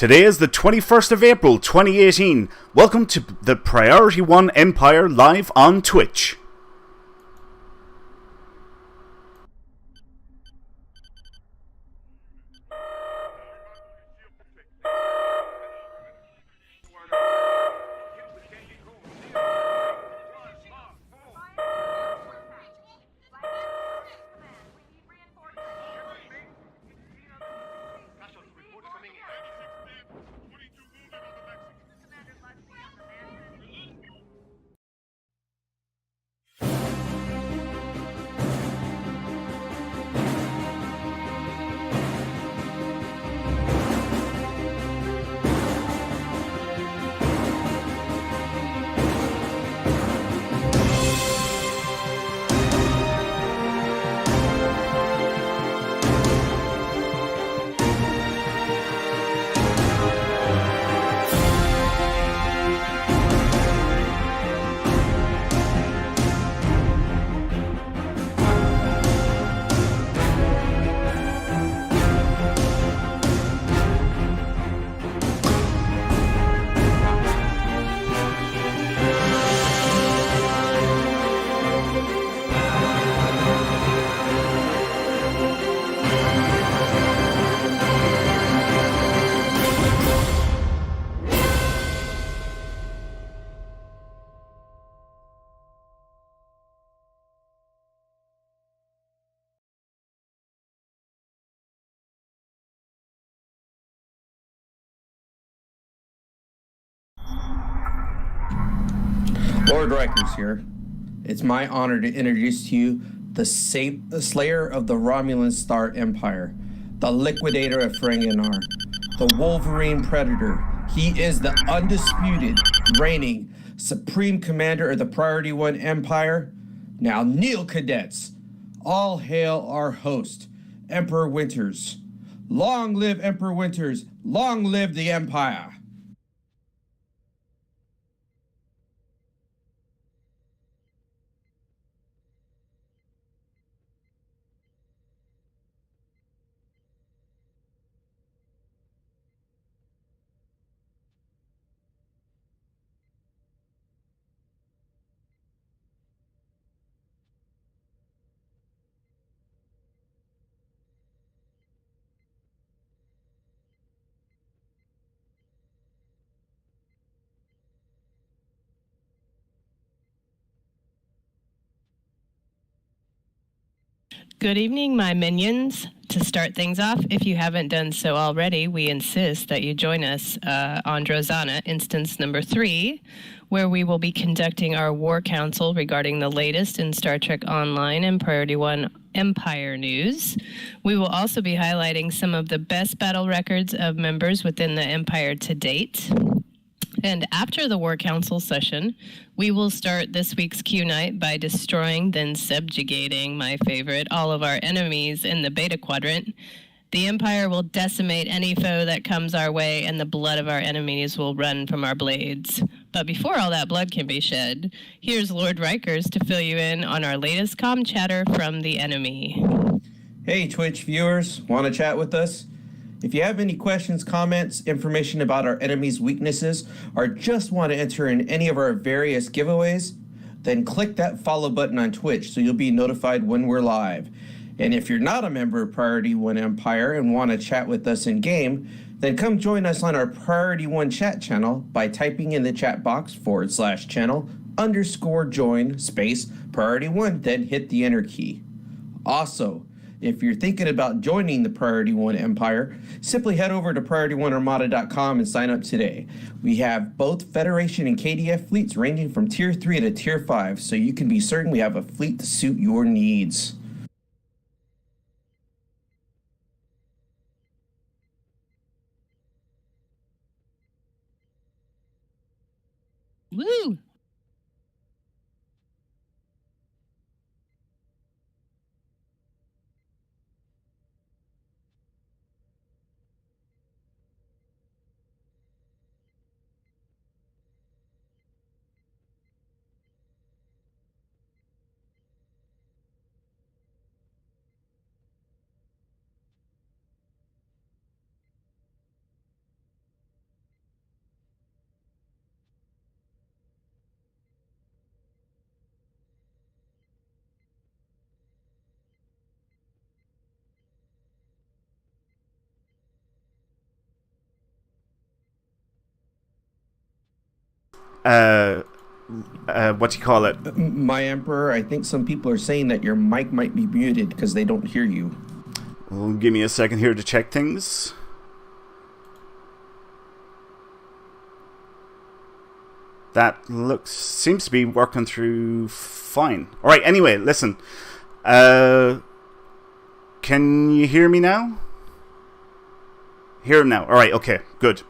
Today is the 21st of April 2018. Welcome to the Priority One Empire live on Twitch. Lord Rikers here. It's my honor to introduce to you the Slayer of the Romulan Star Empire, the Liquidator of Ferenginar, the Wolverine Predator. He is the undisputed, reigning, supreme commander of the Priority One Empire. Now kneel, cadets. All hail our host, Emperor Winters. Long live Emperor Winters. Long live the Empire. Good evening, my minions. To start things off, if you haven't done so already, we insist that you join us on Drozana, instance number 3, where we will be conducting our War Council regarding the latest in Star Trek Online and Priority One Empire news. We will also be highlighting some of the best battle records of members within the Empire to date. And after the War Council session, we will start this week's Q Night by destroying, then subjugating, my favorite, all of our enemies in the Beta Quadrant. The Empire will decimate any foe that comes our way, and the blood of our enemies will run from our blades. But before all that blood can be shed, here's Lord Rikers to fill you in on our latest comm chatter from the enemy. Hey, Twitch viewers, want to chat with us? If you have any questions, comments, information about our enemy's weaknesses, or just want to enter in any of our various giveaways, then click that follow button on Twitch so you'll be notified when we're live. And if you're not a member of Priority One Empire and want to chat with us in game, then come join us on our Priority One chat channel by typing in the chat box /channel_join Priority One, then hit the enter key. Also, if you're thinking about joining the Priority One Empire, simply head over to priorityone.armada.com and sign up today. We have both Federation and KDF fleets ranging from Tier 3 to Tier 5, so you can be certain we have a fleet to suit your needs. Woo! what do you call it? My Emperor, I think some people are saying that your mic might be muted because they don't hear you. Well, give me a second here to check things. That seems to be working through fine. All right, anyway, listen. Can you hear me now? Hear him now. All right, okay, good.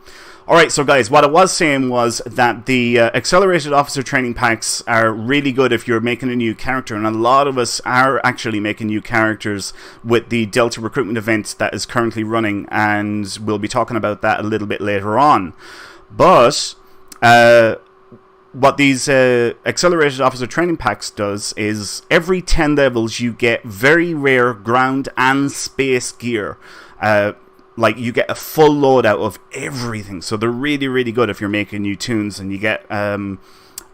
All right, so guys, what I was saying was that the accelerated officer training packs are really good if you're making a new character, and a lot of us are actually making new characters with the Delta recruitment event that is currently running, and we'll be talking about that a little bit later on. But what these accelerated officer training packs does is every 10 levels you get very rare ground and space gear. Like, you get a full loadout of everything. So they're really, really good if you're making new tunes. And you get an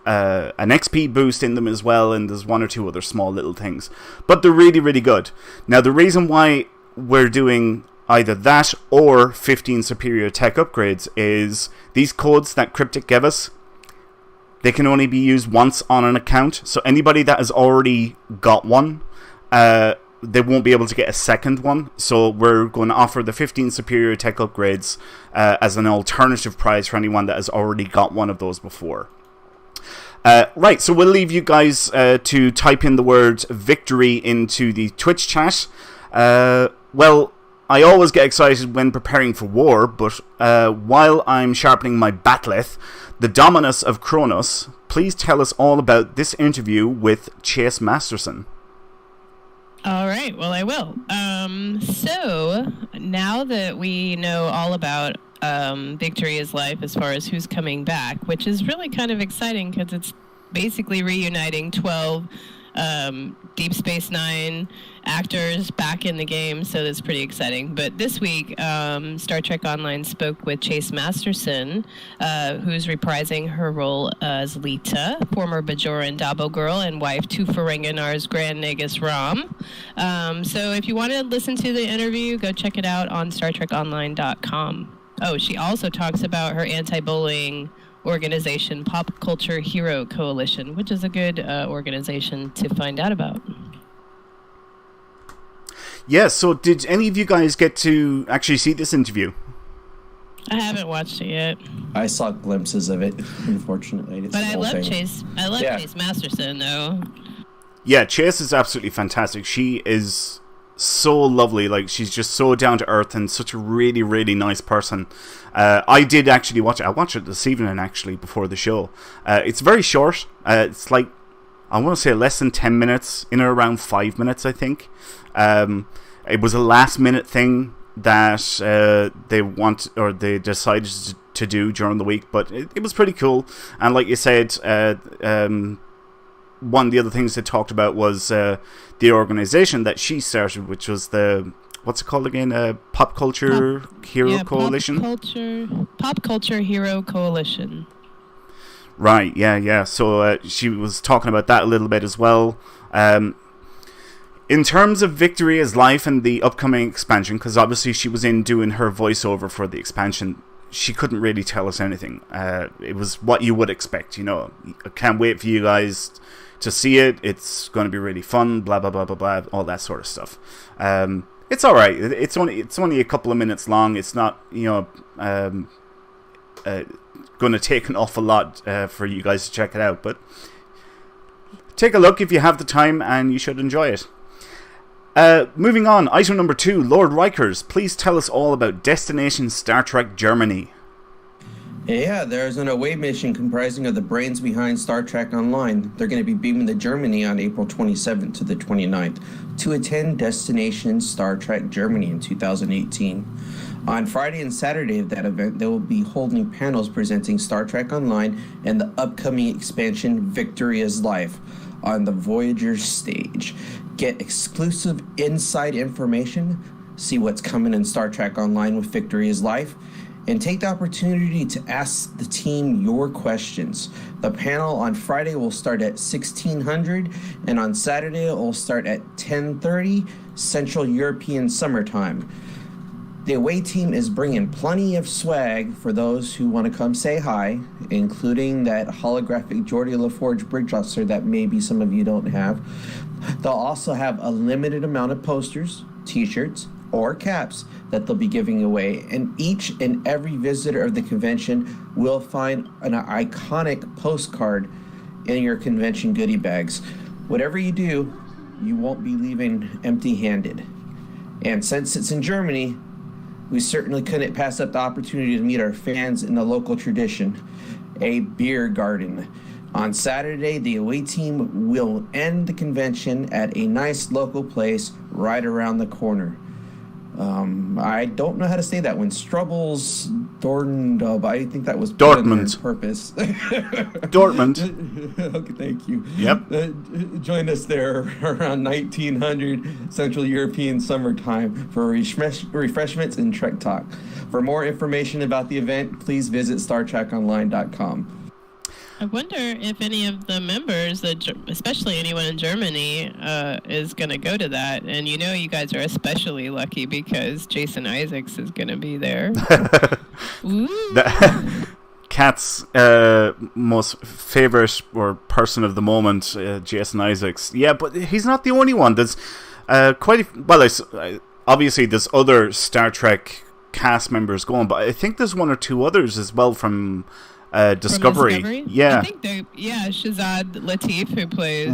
XP boost in them as well. And there's one or two other small little things. But they're really, really good. Now, the reason why we're doing either that or 15 superior tech upgrades is these codes that Cryptic gave us, they can only be used once on an account. So anybody that has already got one, they won't be able to get a second one. So we're going to offer the 15 superior tech upgrades as an alternative prize for anyone that has already got one of those before. Right, so we'll leave you guys to type in the word victory into the Twitch chat. Well, I always get excited when preparing for war, but while I'm sharpening my bat'leth, the Dominus of Kronos, please tell us all about this interview with Chase Masterson. All right, well, I will. So now that we know all about Victory is Life as far as who's coming back, which is really kind of exciting because it's basically reuniting 12 Deep Space Nine actors back in the game, so that's pretty exciting. But this week, Star Trek Online spoke with Chase Masterson, who's reprising her role as Lita, former Bajoran Dabo girl and wife to Ferenginar's Grand Nagus Rom. So if you want to listen to the interview, go check it out on StarTrekOnline.com. Oh, she also talks about her anti-bullying organization, Pop Culture Hero Coalition, which is a good organization to find out about. Yeah, so did any of you guys get to actually see this interview? I haven't watched it yet. I saw glimpses of it, unfortunately. But I love Chase. I love Chase Masterson, though. Yeah, Chase is absolutely fantastic. She is so lovely. Like, she's just so down to earth and such a really, really nice person. I did actually watch it. I watched it this evening, actually, before the show. It's very short. It's like, I want to say less than 10 minutes, in or around 5 minutes, I think. It was a last-minute thing that they decided to do during the week, but it was pretty cool. And like you said, one of the other things they talked about was the organization that she started, which was the, what's it called again? Pop Culture Hero Coalition? Pop Culture Hero Coalition. Right, yeah. So she was talking about that a little bit as well. In terms of Victory is Life and the upcoming expansion, because obviously she was in doing her voiceover for the expansion, she couldn't really tell us anything. It was what you would expect, you know. I can't wait for you guys to see it. It's going to be really fun, blah, blah, blah, blah, blah, all that sort of stuff. It's all right. It's only a couple of minutes long. It's not, you know, going to take an awful lot for you guys to check it out, but take a look if you have the time, and you should enjoy it. Moving on, item number 2, Lord Rikers, please tell us all about Destination Star Trek Germany. Yeah, there's an away mission comprising of the brains behind Star Trek Online. They're going to be beaming to Germany on April 27th to the 29th to attend Destination Star Trek Germany in 2018. On Friday and Saturday of that event, they will be holding panels presenting Star Trek Online and the upcoming expansion Victory is Life on the Voyager stage. Get exclusive inside information, see what's coming in Star Trek Online with Victory is Life, and take the opportunity to ask the team your questions. The panel on Friday will start at 1600, and on Saturday it will start at 10:30 Central European Summer Time. The away team is bringing plenty of swag for those who want to come say hi, including that holographic Geordie LaForge bridge officer that maybe some of you don't have. They'll also have a limited amount of posters, t-shirts, or caps that they'll be giving away. And each and every visitor of the convention will find an iconic postcard in your convention goodie bags. Whatever you do, you won't be leaving empty-handed. And since it's in Germany, we certainly couldn't pass up the opportunity to meet our fans in the local tradition, a beer garden. On Saturday, the away team will end the convention at a nice local place right around the corner. I don't know how to say that one. Strubbles Dortmund. I think that was Dortmund. Purpose. Dortmund. Okay, thank you. Yep. Join us there around 1900 Central European summertime for refreshments and Trek Talk. For more information about the event, please visit StarTrekOnline.com. I wonder if any of the members, especially anyone in Germany, is going to go to that. And you know you guys are especially lucky because Jason Isaacs is going to be there. Kat's most favorite or person of the moment, Jason Isaacs. Yeah, but he's not the only one. There's obviously there's other Star Trek cast members going, but I think there's one or two others as well from Discovery. Yeah. I think Shazad Latif, who plays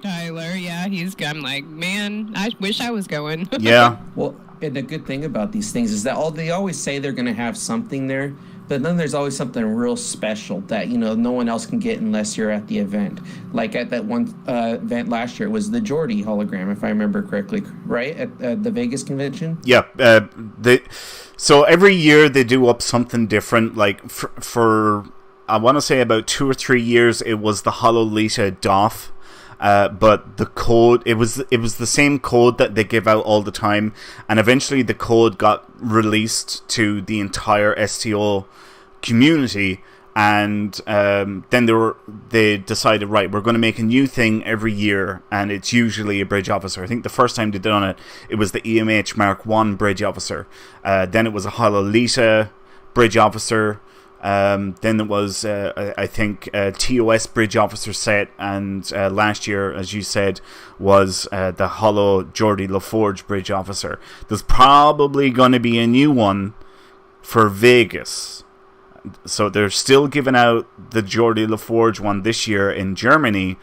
Tyler. Yeah, I'm like, man, I wish I was going. Yeah. Well, and the good thing about these things is that they always say they're going to have something there, but then there's always something real special that, no one else can get unless you're at the event. Like at that one event last year, it was the Geordie hologram, if I remember correctly, right? At the Vegas convention? Yeah. So every year they do up something different. Like for I want to say about 2 or 3 years, it was the Hololita Doth. But the code, it was the same code that they give out all the time, and eventually the code got released to the entire STO community, and then they decided, right, we're going to make a new thing every year, and it's usually a bridge officer. I think the first time they did on it, it was the EMH Mark 1 bridge officer. Then it was a Hololita bridge officer. Then it was, I think, TOS bridge officer set, and last year, as you said, was the Holo Geordie LaForge bridge officer. There's probably going to be a new one for Vegas. So they're still giving out the Geordie LaForge one this year in Germany,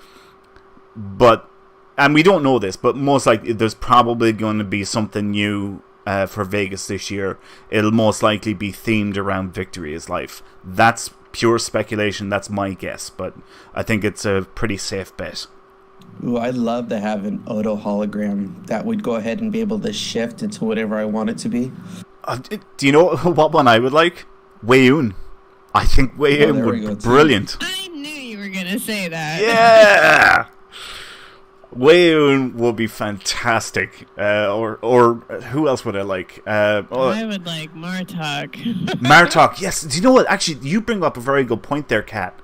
and we don't know this, but most likely there's probably going to be something new for Vegas this year. It'll most likely be themed around Victory is Life. That's pure speculation. That's my guess, but I think it's a pretty safe bet. Ooh, I'd love to have an Odo hologram that would go ahead and be able to shift into whatever I want it to be. Do you know what one I would like? Wei-Un. I think Wei-Un would be brilliant. I knew you were going to say that. Yeah! Wei-Un will be fantastic. Or who else would I like? I would like Martok. Martok, yes. Do you know what? Actually, you bring up a very good point there, Kat.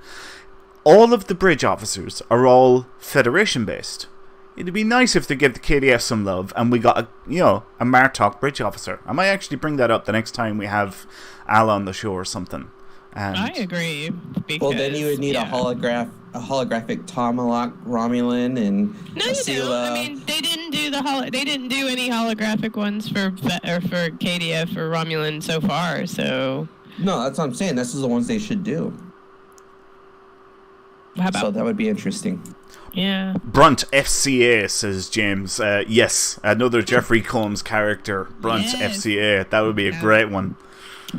All of the bridge officers are all Federation based. It'd be nice if they give the KDF some love and we got a Martok bridge officer. I might actually bring that up the next time we have Al on the show or something. I agree. Because, well, then you would need a holographic Tomalak Romulan and Asila. I mean, they didn't do any holographic ones for KDF or Romulan so far. So no, that's what I'm saying. This is the ones they should do. So that would be interesting. Yeah. Brunt FCA, says James. Yes, another Jeffrey Combs character. Brunt FCA. That would be a great one.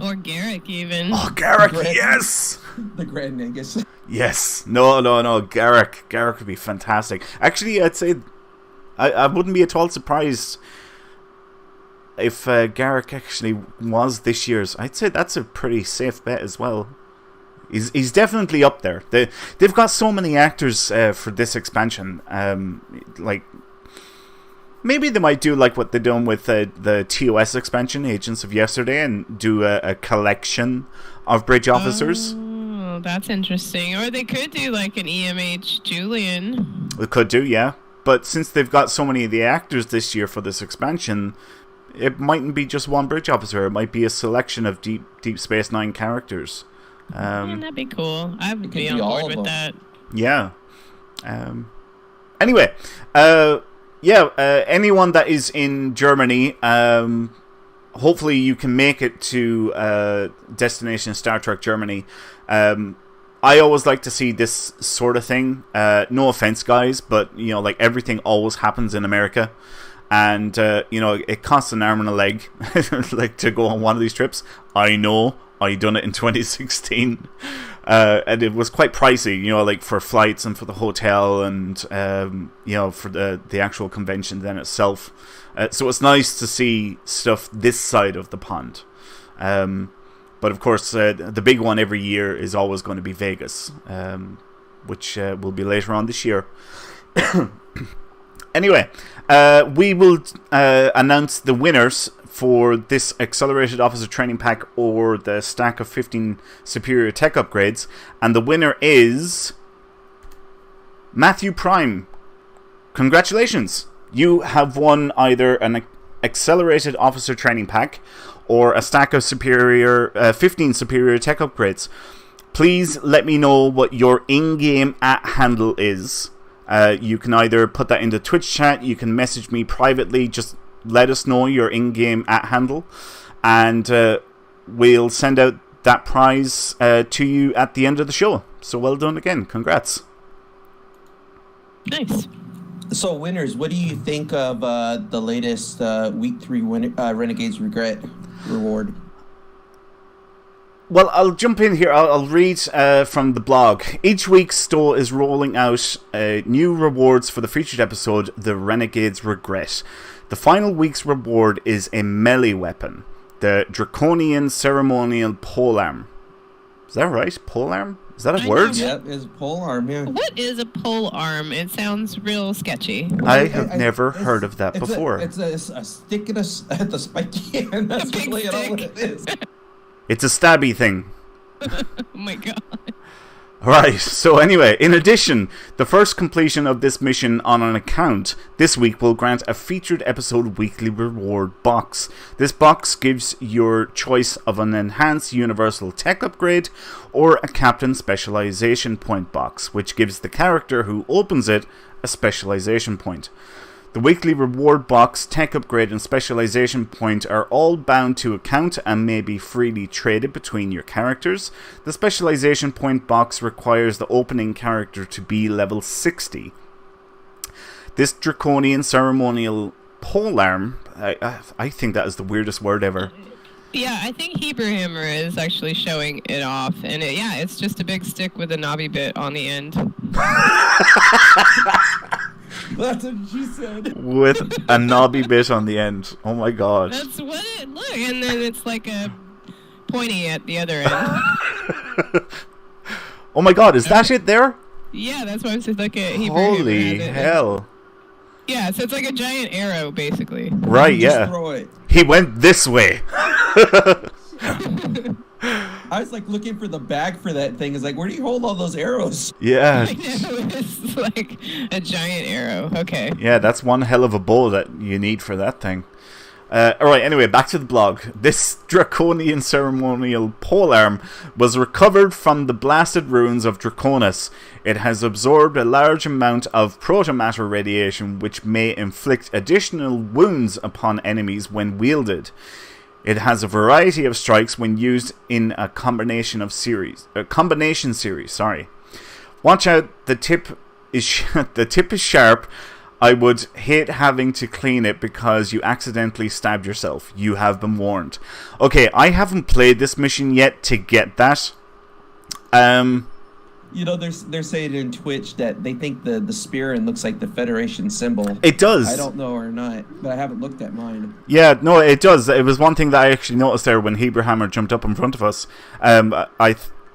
Or Garrick, even. Oh, Garrick, yes! The Grand Negus. Yes. No. Garrick. Garrick would be fantastic. Actually, I'd say I wouldn't be at all surprised if Garrick actually was this year's. I'd say that's a pretty safe bet as well. He's definitely up there. They've got so many actors for this expansion. Maybe they might do like what they're doing with the TOS expansion, Agents of Yesterday, and do a collection of bridge officers. Oh, that's interesting. Or they could do like an EMH Julian. They could do, yeah. But since they've got so many of the actors this year for this expansion, it mightn't be just one bridge officer. It might be a selection of Deep Space Nine characters. Man, that'd be cool. I would be on all board of with them. that. Yeah. Anyway, anyone that is in Germany, hopefully you can make it to Destination Star Trek Germany. I always like to see this sort of thing. No offense, guys, but like everything always happens in America, and it costs an arm and a leg like to go on one of these trips. I know. I done it in 2016, and it was quite pricey, like for flights and for the hotel and for the actual convention then itself. So it's nice to see stuff this side of the pond. But of course, the big one every year is always going to be Vegas, which will be later on this year. Anyway, we will announce the winners for this Accelerated Officer Training Pack or the stack of 15 Superior Tech Upgrades. And the winner is Matthew Prime. Congratulations! You have won either an Accelerated Officer Training Pack or a stack of 15 Superior Tech Upgrades. Please let me know what your in-game @handle is. You can either put that in the Twitch chat, you can message me privately, just let us know your in-game @handle, and we'll send out that prize to you at the end of the show. So well done again. Congrats. Nice. So, winners, what do you think of the latest Week 3 Renegades Regret reward? Well, I'll jump in here. I'll read from the blog. Each week, Stowe is rolling out new rewards for the featured episode, The Renegades Regret. The final week's reward is a melee weapon, the Draconian Ceremonial Polearm. Is that right? Polearm? Is that a word? Yep, it's a polearm, yeah. What is a pole arm? It sounds real sketchy. I have never heard of that before. It's a stick at the spiky end. That's really all it is. It's a stabby thing. Oh my god. Right, so anyway, in addition, the first completion of this mission on an account this week will grant a featured episode weekly reward box. This box gives your choice of an enhanced universal tech upgrade or a captain specialization point box, which gives the character who opens it a specialization point. The weekly reward box, tech upgrade and specialization point are all bound to account and may be freely traded between your characters. The specialization point box requires the opening character to be level 60. This Draconian Ceremonial Polearm, I think that is the weirdest word ever. Yeah, I think Hebrew Hammer is actually showing it off. And it's just a big stick with a knobby bit on the end. That's what she said. With a knobby bit on the end. Oh my god. That's what it look, and then it's like a pointy at the other end. Oh my god, is that it there? Yeah, that's why I'm just looking at Hebrew Holy Hammer. hell. Yeah, so it's like a giant arrow, basically. Right, Just yeah. throw it. He went this way. I was like looking for the bag for that thing. It's like, where do you hold all those arrows? Yeah. I know, it's like a giant arrow. Okay. Yeah, that's one hell of a bow that you need for that thing. Alright, anyway, back to the blog. This Draconian Ceremonial Polearm was recovered from the blasted ruins of Draconis. It has absorbed a large amount of protomatter radiation, which may inflict additional wounds upon enemies when wielded. It has a variety of strikes when used in a combination series. Watch out, the tip is sharp. I would hate having to clean it because you accidentally stabbed yourself. You have been warned. Okay, I haven't played this mission yet to get that. You know, they're saying in Twitch that they think the spear looks like the Federation symbol. It does. I don't know or not, but I haven't looked at mine. Yeah, no, it does. It was one thing that I actually noticed there when Hebrew Hammer jumped up in front of us. It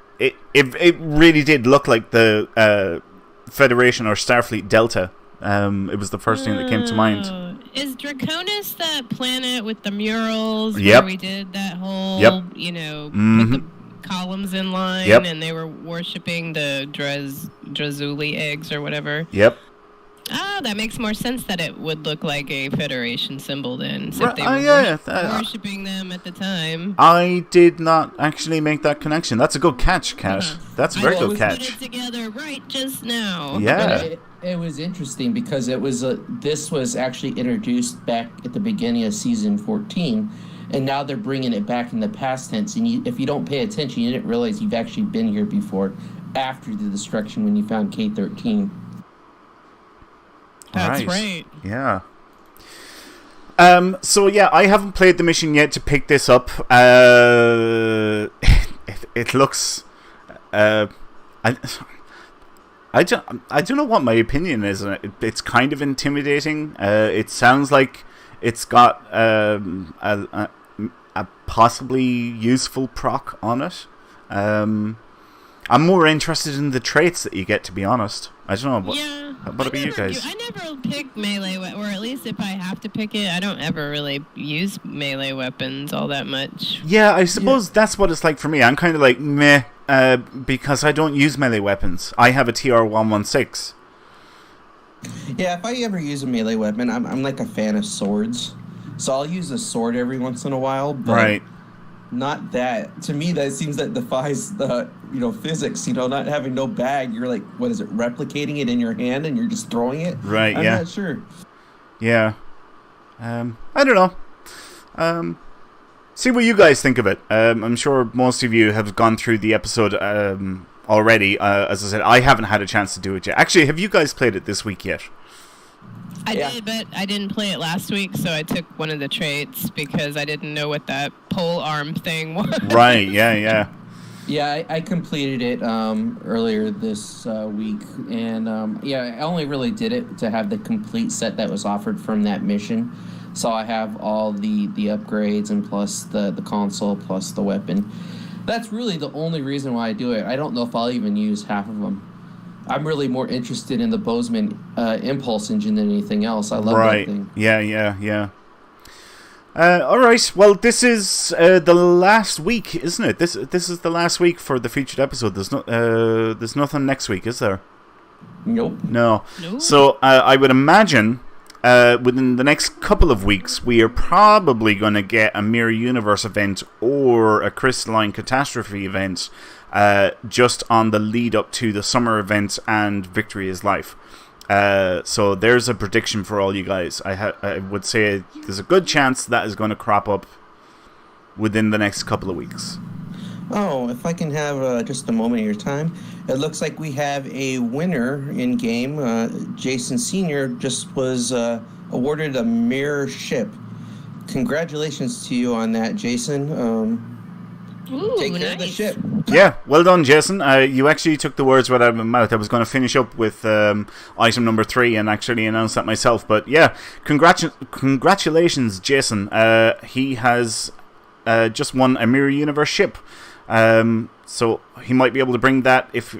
really did look like the Federation or Starfleet Delta. It was the first thing that came to mind. Is Draconis that planet with the murals Yep. where we did that whole, put the columns in line and they were worshipping the Drazuli eggs or whatever? Yep. That makes more sense that it would look like a Federation symbol then. So if they were worshipping them at the time. I did not actually make that connection. That's a good catch, Kat. That's a very good catch. Put it together right just now. Yeah. It was interesting because it was this was actually introduced back at the beginning of season 14, and now they're bringing it back in the past tense. And if you don't pay attention, you didn't realize you've actually been here before, after the destruction when you found K-13. That's right. Yeah. So yeah, I haven't played the mission yet to pick this up. It looks. I don't know what my opinion is. It's kind of intimidating. It sounds like it's got a possibly useful proc on it. I'm more interested in the traits that you get, to be honest. I don't know. What about you guys? I never pick melee, or at least if I have to pick it, I don't ever really use melee weapons all that much. Yeah, I suppose that's what it's like for me. I'm kind of like, meh, because I don't use melee weapons. I have a TR-116. Yeah, if I ever use a melee weapon, I'm like a fan of swords. So I'll use a sword every once in a while, but right. Not that. To me, that seems that defies the physics. Not having no bag. You're like, what is it? Replicating it in your hand, and you're just throwing it. Right. I'm not sure. Yeah. I don't know. See what you guys think of it. I'm sure most of you have gone through the episode already. As I said, I haven't had a chance to do it yet. Actually, have you guys played it this week yet? I did, but I didn't play it last week, so I took one of the traits because I didn't know what that pole arm thing was. Right, yeah. Yeah, I completed it earlier this week, and I only really did it to have the complete set that was offered from that mission. So I have all the upgrades and plus the console plus the weapon. That's really the only reason why I do it. I don't know if I'll even use half of them. I'm really more interested in the Bozeman impulse engine than anything else. I love that thing. Yeah. All right. Well, this is the last week, isn't it? This is the last week for the featured episode. There's nothing next week, is there? Nope. No. So I would imagine within the next couple of weeks, we are probably going to get a Mirror Universe event or a Crystalline Catastrophe event. Just on the lead up to the summer event and Victory is Life. So there's a prediction for all you guys. I would say there's a good chance that is going to crop up within the next couple of weeks. Oh, if I can have just a moment of your time. It looks like we have a winner in game. Jason Sr. just was awarded a mirror ship. Congratulations to you on that, Jason. Ooh, take care of the ship. Yeah, well done, Jason. You actually took the words right out of my mouth. I was going to finish up with item number 3 and actually announce that myself. But yeah, congratulations, Jason. He has just won a Mirror Universe ship. So he might be able to bring that if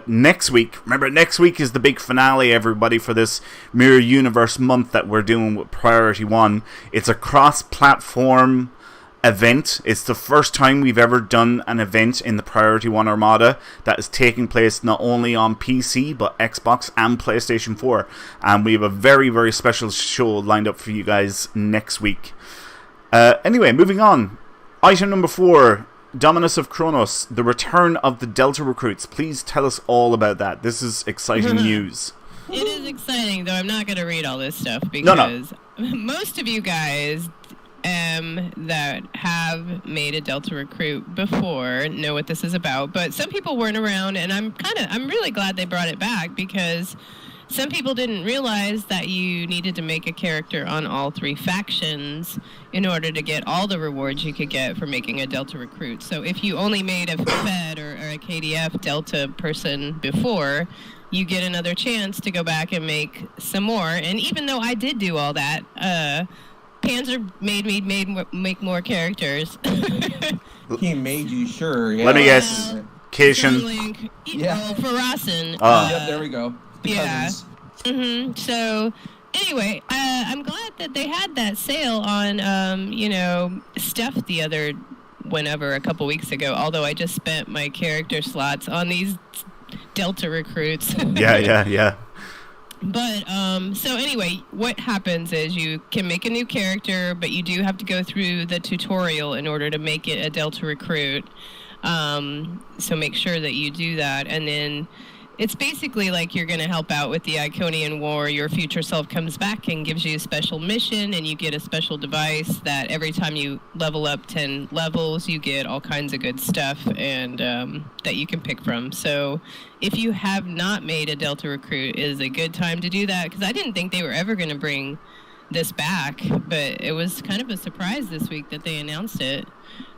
next week. Remember, next week is the big finale, everybody, for this Mirror Universe month that we're doing with Priority One. It's a cross-platform event. It's the first time we've ever done an event in the Priority One Armada that is taking place not only on PC but Xbox and PlayStation 4, and we have a very, very special show lined up for you guys next week. Anyway, moving on. Item number 4, Dominus of Kronos, the return of the Delta recruits. Please tell us all about that. This is exciting news. It is exciting, though I'm not going to read all this stuff because most of you guys that have made a Delta recruit before know what this is about, but some people weren't around, and I'm really glad they brought it back because some people didn't realize that you needed to make a character on all 3 factions in order to get all the rewards you could get for making a Delta recruit. So if you only made a Fed or a KDF Delta person before, you get another chance to go back and make some more. And even though I did do all that, Panzer made me make more characters. He made you, sure. Yeah. Let me guess. Cation. Yeah. Farasin. Yep, there we go. Yeah. So, anyway, I'm glad that they had that sale on, stuff a couple weeks ago. Although I just spent my character slots on these Delta recruits. Yeah. But, so anyway, what happens is you can make a new character, but you do have to go through the tutorial in order to make it a Delta recruit. So make sure that you do that. And then it's basically like you're going to help out with the Iconian War. Your future self comes back and gives you a special mission, and you get a special device that every time you level up 10 levels, you get all kinds of good stuff and that you can pick from. So if you have not made a Delta recruit, it is a good time to do that, because I didn't think they were ever going to bring this back, but it was kind of a surprise this week that they announced it.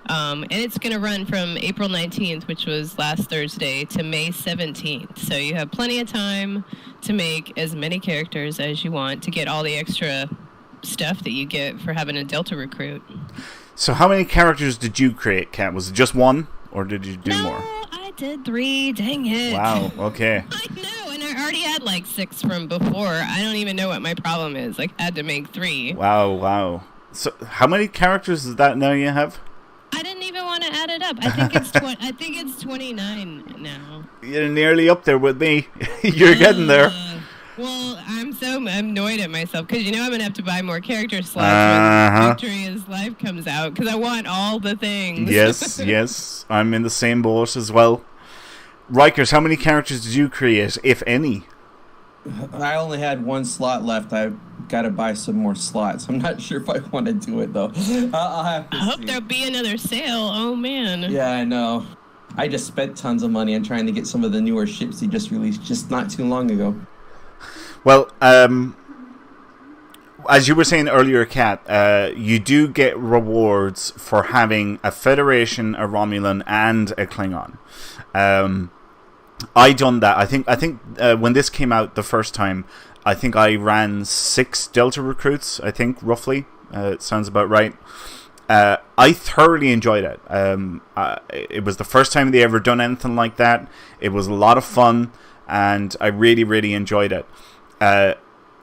And it's going to run from April 19th, which was last Thursday, to May 17th. So you have plenty of time to make as many characters as you want to get all the extra stuff that you get for having a Delta recruit. So how many characters did you create, Kat? Was it just one, or did you do more? No, I did 3. Dang it. Wow, okay. I know, and I already had like 6 from before. I don't even know what my problem is. Like, I had to make 3. Wow. So how many characters is that now you have? I didn't even want to add it up. I think it's 29 now. You're nearly up there with me. You're getting there. Well, I'm so annoyed at myself because I'm gonna have to buy more character slots when Victory is Life comes out because I want all the things. Yes, I'm in the same boat as well. Rikers, how many characters did you create, if any? I only had 1 slot left. I've got to buy some more slots. I'm not sure if I want to do it, though. I'll have to I hope see. there'll be another sale. Oh, man. Yeah, I know. I just spent tons of money on trying to get some of the newer ships he just released just not too long ago. Well, as you were saying earlier, Kat, you do get rewards for having a Federation, a Romulan, and a Klingon. I done that. I think when this came out the first time, I think I ran 6 Delta recruits. I think roughly, it sounds about right. I thoroughly enjoyed it. It was the first time they ever done anything like that. It was a lot of fun, and I really, really enjoyed it.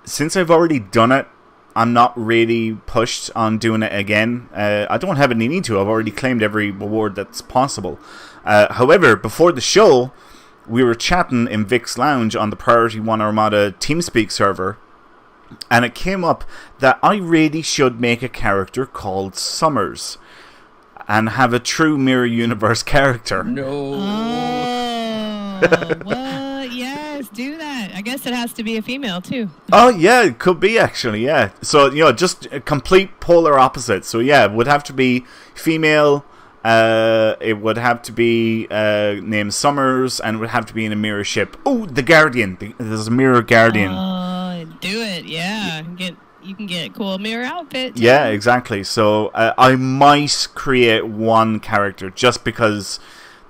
Since I've already done it, I'm not really pushed on doing it again. I don't have any need to. I've already claimed every reward that's possible. However, before the show, we were chatting in Vic's Lounge on the Priority One Armada TeamSpeak server, and it came up that I really should make a character called Summers and have a true Mirror Universe character. No. Oh, what? Yes, do that. I guess it has to be a female, too. Oh, yeah, it could be, actually, yeah. So, just a complete polar opposite. So, yeah, it would have to be female. It would have to be named Summers, and it would have to be in a mirror ship. Oh, the Guardian. There's a Mirror Guardian. Oh, do it, yeah. You can get a cool mirror outfit, too. Yeah, exactly. So I might create one character just because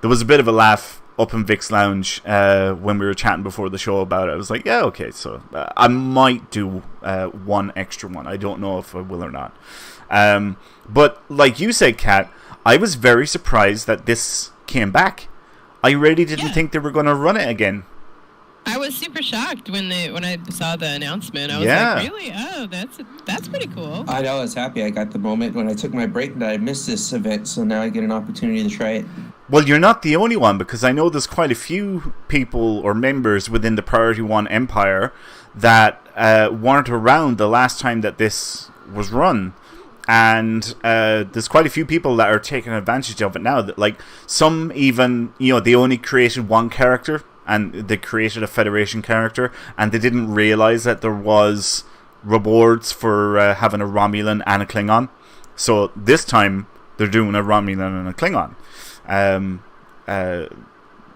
there was a bit of a laugh up in Vic's Lounge when we were chatting before the show about it. I was like, yeah, okay, so I might do one extra one. I don't know if I will or not. But like you said, Kat, I was very surprised that this came back. I really didn't think they were going to run it again. I was super shocked when I saw the announcement. I was like, really? Oh, that's pretty cool. I know, I was happy I got the moment when I took my break that I missed this event, so now I get an opportunity to try it. Well, you're not the only one, because I know there's quite a few people or members within the Priority One Empire that weren't around the last time that this was run. And there's quite a few people that are taking advantage of it now. That, like, some even, they only created one character, and they created a Federation character, and they didn't realize that there was rewards for having a Romulan and a Klingon. So this time they're doing a Romulan and a Klingon,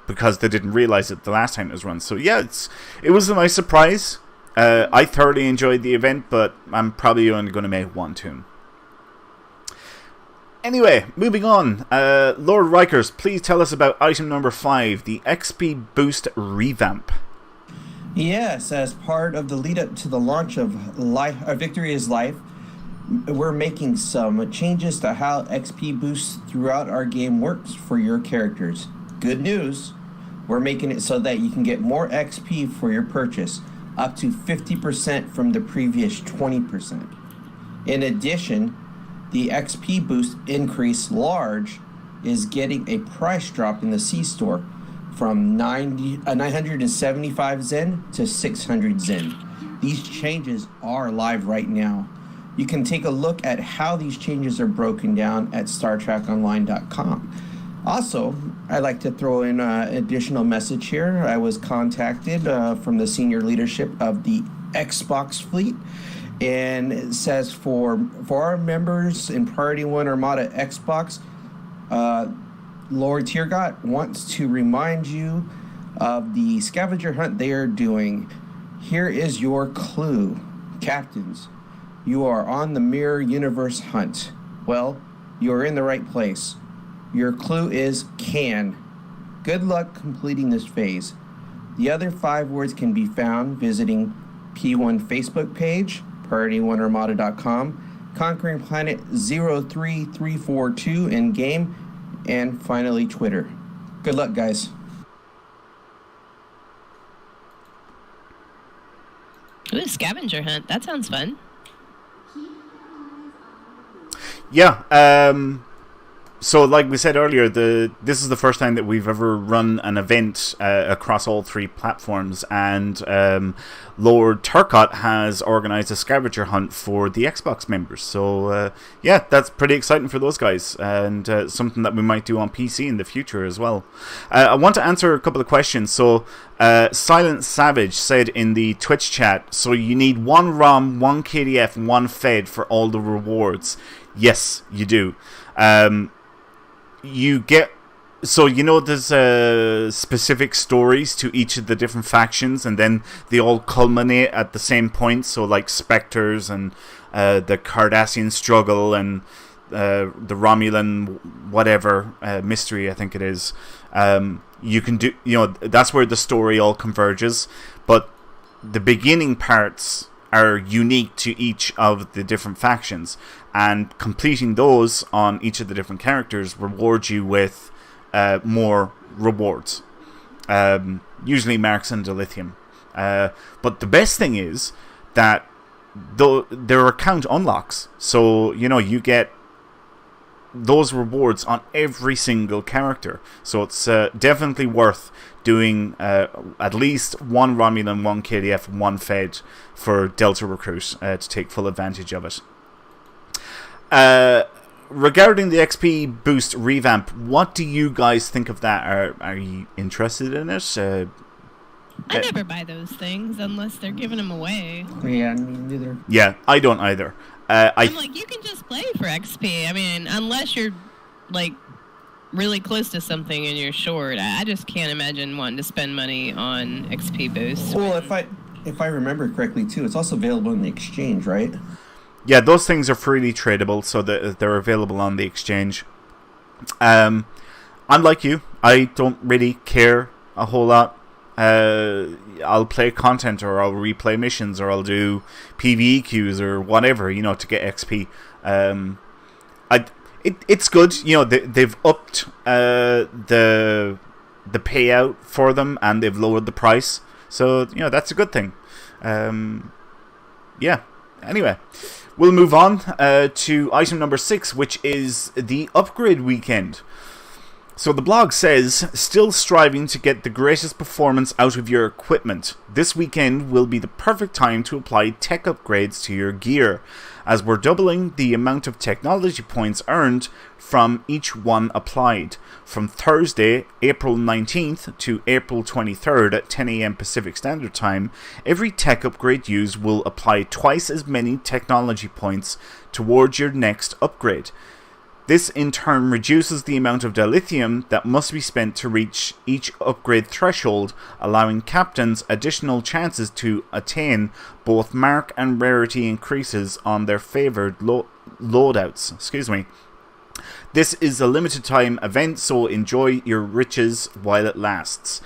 because they didn't realize it the last time it was run. So yeah, it was a nice surprise. I thoroughly enjoyed the event, but I'm probably only going to make one tune. Anyway, moving on. Lord Rikers, please tell us about item number 5, the XP Boost Revamp. Yes, as part of the lead up to the launch of Victory is Life, we're making some changes to how XP boosts throughout our game works for your characters. Good news, we're making it so that you can get more XP for your purchase, up to 50% from the previous 20%. In addition, the XP boost increase large is getting a price drop in the C-Store from 975 Zen to 600 Zen. These changes are live right now. You can take a look at how these changes are broken down at StarTrekOnline.com. Also, I'd like to throw in an additional message here. I was contacted from the senior leadership of the Xbox fleet, and it says for our members in Priority One Armada Xbox, Lord Tiergott wants to remind you of the scavenger hunt they are doing. Here is your clue. Captains, you are on the Mirror Universe hunt. Well, you are in the right place. Your clue is can. Good luck completing this phase. The other 5 words can be found visiting P1 Facebook page, PriorityOneArmada.com, Conquering Planet 03342 in game, and finally Twitter. Good luck, guys. Ooh, scavenger hunt. That sounds fun. Yeah, so like we said earlier, this is the first time that we've ever run an event across all 3 platforms, and Lord Turcotte has organised a scavenger hunt for the Xbox members. So yeah, that's pretty exciting for those guys, and something that we might do on PC in the future as well. I want to answer a couple of questions. So Silent Savage said in the Twitch chat, so you need 1 ROM, 1 KDF, 1 Fed for all the rewards. Yes, you do. You get, so you know there's specific stories to each of the different factions, and then they all culminate at the same point. So like Spectres and the Cardassian struggle and the Romulan whatever mystery, I think it is. You can do, that's where the story all converges, but the beginning parts are unique to each of the different factions, and completing those on each of the different characters rewards you with more rewards, usually marks and dilithium. But the best thing is that there are account unlocks, so you get those rewards on every single character. So it's definitely worth doing at least 1 Romulan, 1 KDF, 1 Fed for Delta Recruit to take full advantage of it. Regarding the XP boost revamp, what do you guys think of that? Are you interested in it? I never buy those things unless they're giving them away. Yeah, me neither. Yeah, I don't either. I'm like, you can just play for XP. I mean, unless you're like really close to something and you're short. I just can't imagine wanting to spend money on XP boosts. Well, if I remember correctly too, it's also available in the exchange, right? Yeah, those things are freely tradable, so they're available on the exchange. Unlike you, I don't really care a whole lot. I'll play content, or I'll replay missions, or I'll do PvE queues or whatever, to get XP. It's good, they've upped the payout for them, and they've lowered the price, so that's a good thing. Yeah. Anyway, we'll move on to item number 6, which is the upgrade weekend. So the blog says, still striving to get the greatest performance out of your equipment. This weekend will be the perfect time to apply tech upgrades to your gear, as we're doubling the amount of technology points earned from each one applied. From Thursday, April 19th to April 23rd at 10 AM Pacific Standard Time, every tech upgrade used will apply twice as many technology points towards your next upgrade. This in turn reduces the amount of dilithium that must be spent to reach each upgrade threshold, allowing captains additional chances to attain both mark and rarity increases on their favoured loadouts. This is a limited time event, so enjoy your riches while it lasts.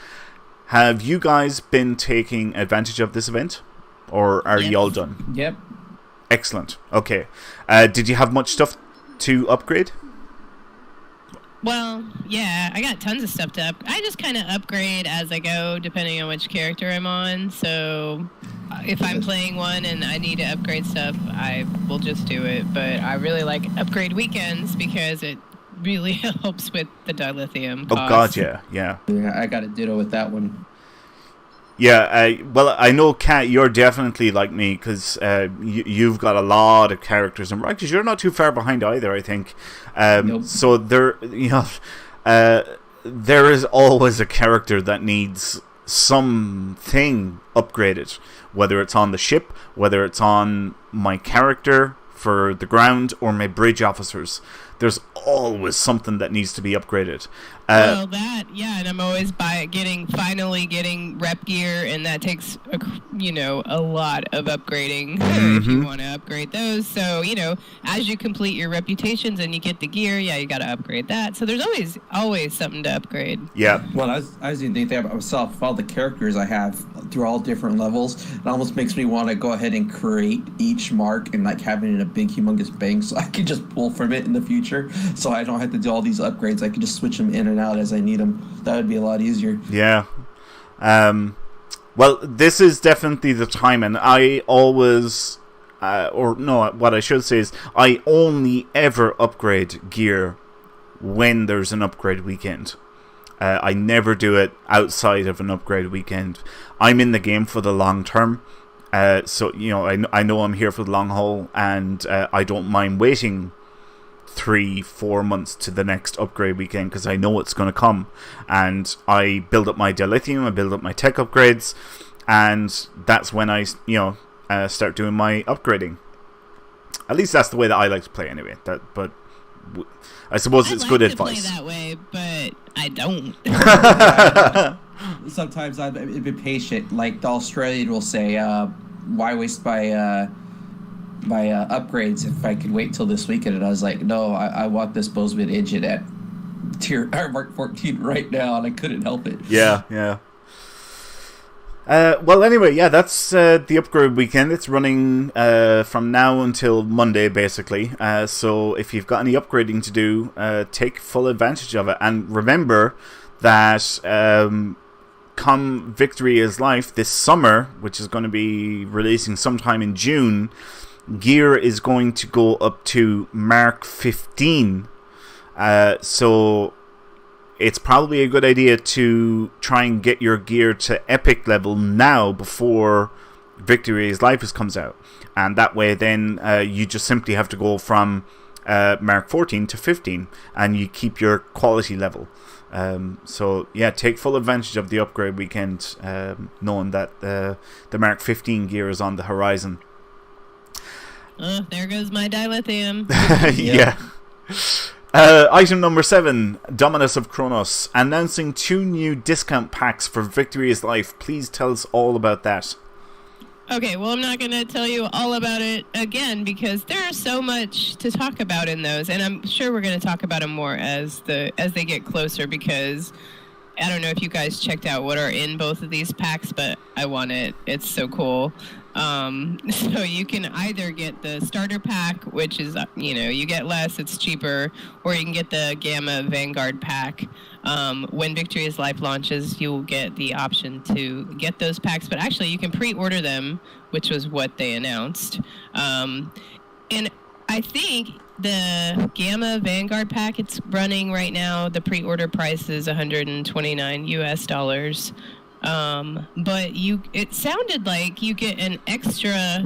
Have you guys been taking advantage of this event? Or are you all done? Yep. Excellent. Okay. Did you have much stuff to upgrade? Well, yeah, I got tons of stuff to upgrade. I just kind of upgrade as I go, depending on which character I'm on. So if I'm playing one and I need to upgrade stuff, I will just do it. But I really like upgrade weekends because it really helps with the dilithium cost. Oh, God, yeah. Yeah, I got a ditto with that one. Yeah, well, I know, Kat, you're definitely like me, because you've got a lot of characters, and right, because you're not too far behind either, I think. Nope. So there is always a character that needs something upgraded, whether it's on the ship, whether it's on my character for the ground, or my bridge officers. There's always something that needs to be upgraded. Well, and I'm always finally getting rep gear, and that takes a lot of upgrading if you want to upgrade those. So as you complete your reputations and you get the gear, you got to upgrade that. So there's always something to upgrade. Yeah. Well, I was thinking about myself, all the characters I have through all different levels, it almost makes me want to go ahead and create each mark and have it in a big, humongous bank, so I can just pull from it in the future. So I don't have to do all these upgrades. I can just switch them in and out as I need them. That would be a lot easier. Yeah. Well, this is definitely the time, and I always, what I should say is, I only ever upgrade gear when there's an upgrade weekend. I never do it outside of an upgrade weekend. I'm in the game for the long term. So, I know I'm here for the long haul, and I don't mind waiting 3-4 months to the next upgrade weekend, because I know it's going to come, and I build up my dilithium, I build up my tech upgrades, and that's when I start doing my upgrading. At least that's the way that I like to play anyway. But I suppose it's good advice. I like to play that way, but I don't. Sometimes I've been patient. Like the Australian will say, why waste by upgrades if I could wait till this weekend? And I was like, no, I want this Bozeman engine at Mark 14 right now, and I couldn't help it. Yeah. Well, anyway, that's the upgrade weekend. It's running from now until Monday, basically. So if you've got any upgrading to do, take full advantage of it. And remember that come Victory is Life this summer, which is going to be releasing sometime in June, gear is going to go up to Mark 15. So it's probably a good idea to try and get your gear to epic level now before Victory is Life comes out. And that way then you just simply have to go from Mark 14 to 15, and you keep your quality level. So take full advantage of the upgrade weekend, knowing that the Mark 15 gear is on the horizon. There goes my dilithium. Yeah. Item number 7, Dominus of Kronos, announcing 2 new discount packs for Victory is Life. Please tell us all about that. Okay, well, I'm not going to tell you all about it again, because there's so much to talk about in those, and I'm sure we're going to talk about them more as they get closer, because I don't know if you guys checked out what are in both of these packs, but I want it. It's so cool. So you can either get the starter pack, which is, you get less, it's cheaper, or you can get the Gamma Vanguard pack. When Victory is Life launches, you'll get the option to get those packs, but actually you can pre-order them, which was what they announced. And I think the Gamma Vanguard pack, it's running right now, the pre-order price is $129 US. But it sounded like you get an extra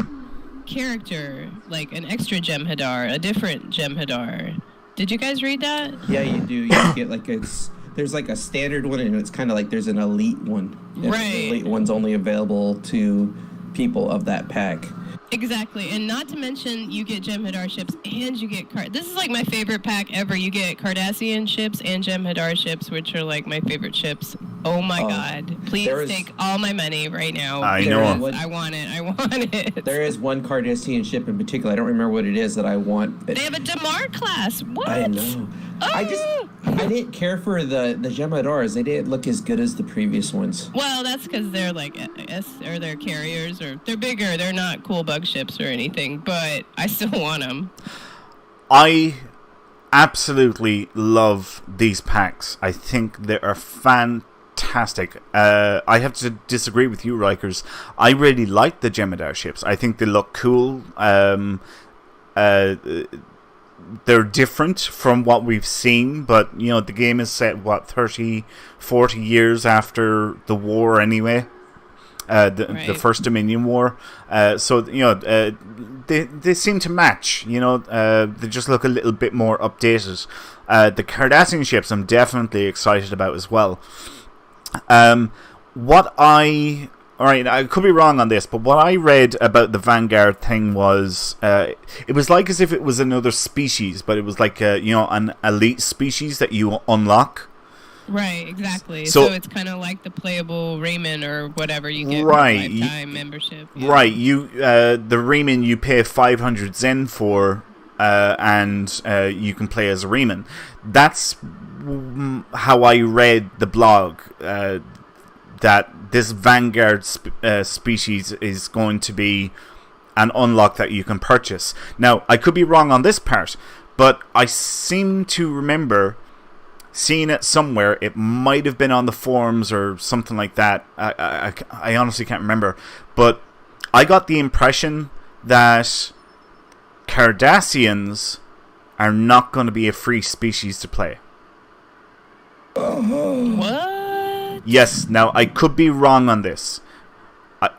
character, like an extra Jem'Hadar, a different Jem'Hadar. Did you guys read that? Yeah, you do. You get there's like a standard one, and it's kind of like there's an elite one. Right. The elite one's only available to people of that pack. Exactly, and not to mention you get Jem'Hadar ships and you get this is like my favorite pack ever. You get Cardassian ships and Jem'Hadar ships, which are like my favorite ships. Oh my god! Please take all my money right now. I know. I want it. There is one Cardassian ship in particular. I don't remember what it is that I want. They have a Damar class. What? I know. Oh! I didn't care for the Jem'Hadars. They didn't look as good as the previous ones. Well, that's because they're like or they're carriers, or they're bigger. They're not cool bug ships or anything, but I still want them. I absolutely love these packs. I think they are fantastic. I have to disagree with you, Rikers. I really like the Jem'Hadar ships. I think they look cool. They're different from what we've seen, but the game is set 30-40 years after the war anyway. the First Dominion War. So they seem to match. They just look a little bit more updated. The Cardassian ships I'm definitely excited about as well. I could be wrong on this, but what I read about the Vanguard thing was it was like as if it was another species, but it was like an elite species that you unlock. Right, exactly. So it's kind of like the playable Raymond or whatever you get with lifetime membership. Yeah. Right, the Raymond you pay 500 Zen for, and you can play as a Raymond. That's how I read the blog, that this Vanguard species is going to be an unlock that you can purchase. Now, I could be wrong on this part, but I seem to remember seeing it somewhere. It might have been on the forums or something like that. I honestly can't remember. But I got the impression that Cardassians are not going to be a free species to play. What? Yes, now I could be wrong on this.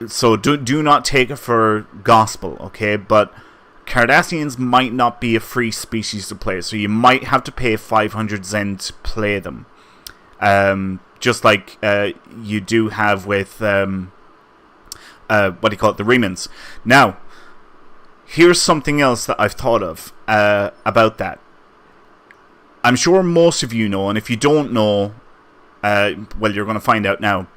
So do not take it for gospel, okay? But Cardassians might not be a free species to play, so you might have to pay 500 Zen to play them. Just like you do have with, the Remans. Now, here's something else that I've thought of about that. I'm sure most of you know, and if you don't know, you're going to find out now.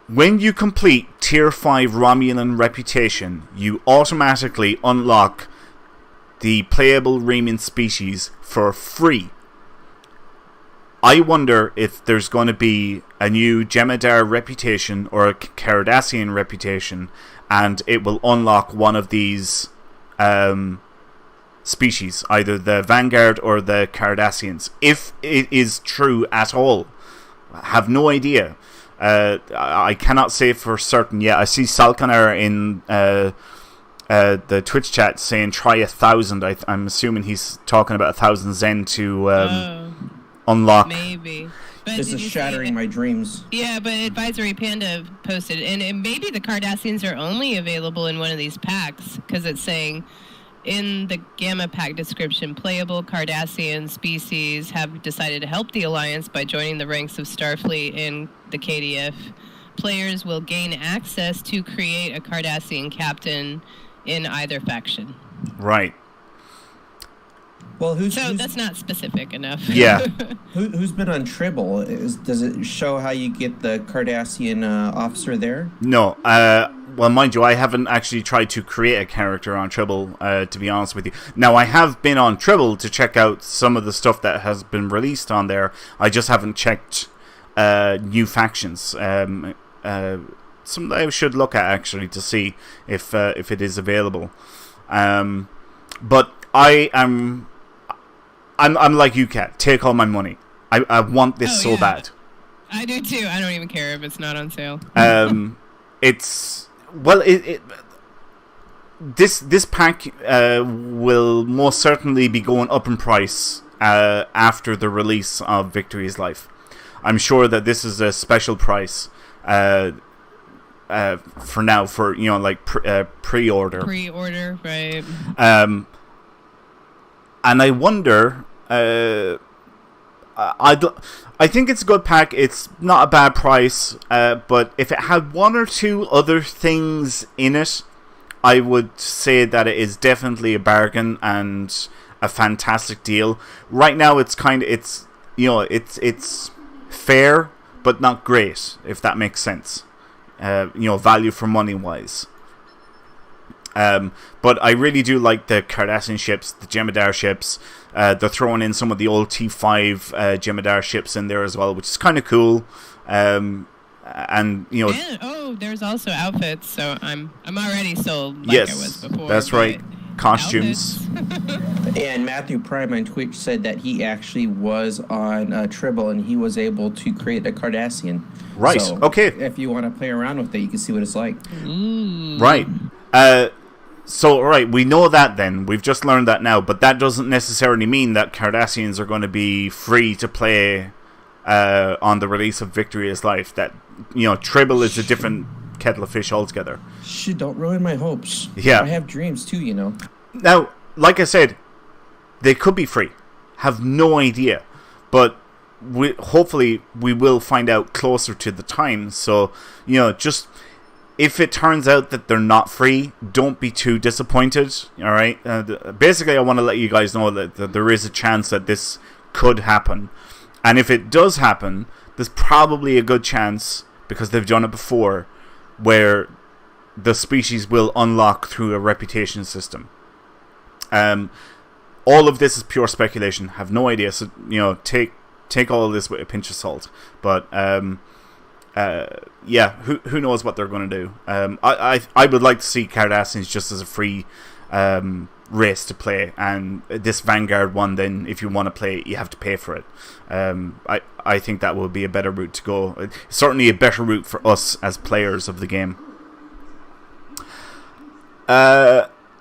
When you complete Tier 5 Romulan Reputation, you automatically unlock the playable Raymond species for free. I wonder if there's going to be a new Jem'Hadar Reputation or a Cardassian Reputation, and it will unlock one of these species, either the Vanguard or the Cardassians. If it is true at all, I have no idea. I cannot say for certain yet. I see Salkanar in the Twitch chat saying try 1,000. I'm assuming he's talking about 1,000 Zen to unlock. Maybe. But this is shattering my dreams. Yeah, but Advisory Panda posted, and maybe the Cardassians are only available in one of these packs, because it's saying in the Gamma Pack description, playable Cardassian species have decided to help the Alliance by joining the ranks of Starfleet and the KDF. Players will gain access to create a Cardassian captain in either faction. Right. Well, that's not specific enough. Yeah. Who's been on Tribble? Does it show how you get the Cardassian officer there? No. Well, mind you, I haven't actually tried to create a character on Tribble, to be honest with you. Now, I have been on Tribble to check out some of the stuff that has been released on there. I just haven't checked new factions. Some that I should look at, actually, to see if it is available. But I'm like you, Kat. Take all my money. I want this so bad. I do too. I don't even care if it's not on sale. This pack will most certainly be going up in price after the release of Victory's Life. I'm sure that this is a special price for now, for pre-order. Pre-order, right? And I wonder. I think it's a good pack. It's not a bad price, but if it had one or two other things in it, I would say that it is definitely a bargain and a fantastic deal. Right now, it's fair, but not great, if that makes sense. Value for money wise. But I really do like the Cardassian ships, the Jem'Hadar ships. They're throwing in some of the old T5 Jem'Hadar ships in there as well, which is kind of cool. There's also outfits, so I'm already sold yes, I was before. That's right. Costumes. And Matthew Prime on Twitch said that he actually was on Tribble and he was able to create a Cardassian. Right, so okay. If you want to play around with it, you can see what it's like. Ooh. Right. So, all right, we know that then. We've just learned that now, but that doesn't necessarily mean that Cardassians are going to be free to play on the release of Victory is Life. That, Tribble is a different kettle of fish altogether. Shit, don't ruin my hopes. Yeah. I have dreams too, Now, like I said, they could be free. Have no idea. But hopefully we will find out closer to the time. So, just if it turns out that they're not free, don't be too disappointed. All right. Basically, I want to let you guys know that there is a chance that this could happen. And if it does happen, there's probably a good chance, because they've done it before, where the species will unlock through a reputation system. All of this is pure speculation. Have no idea. So, take all of this with a pinch of salt. But who knows what they're going to do? I would like to see Cardassians just as a free race to play, and this Vanguard one, then if you want to play it, you have to pay for it. I think that will be a better route to go. Certainly a better route for us as players of the game.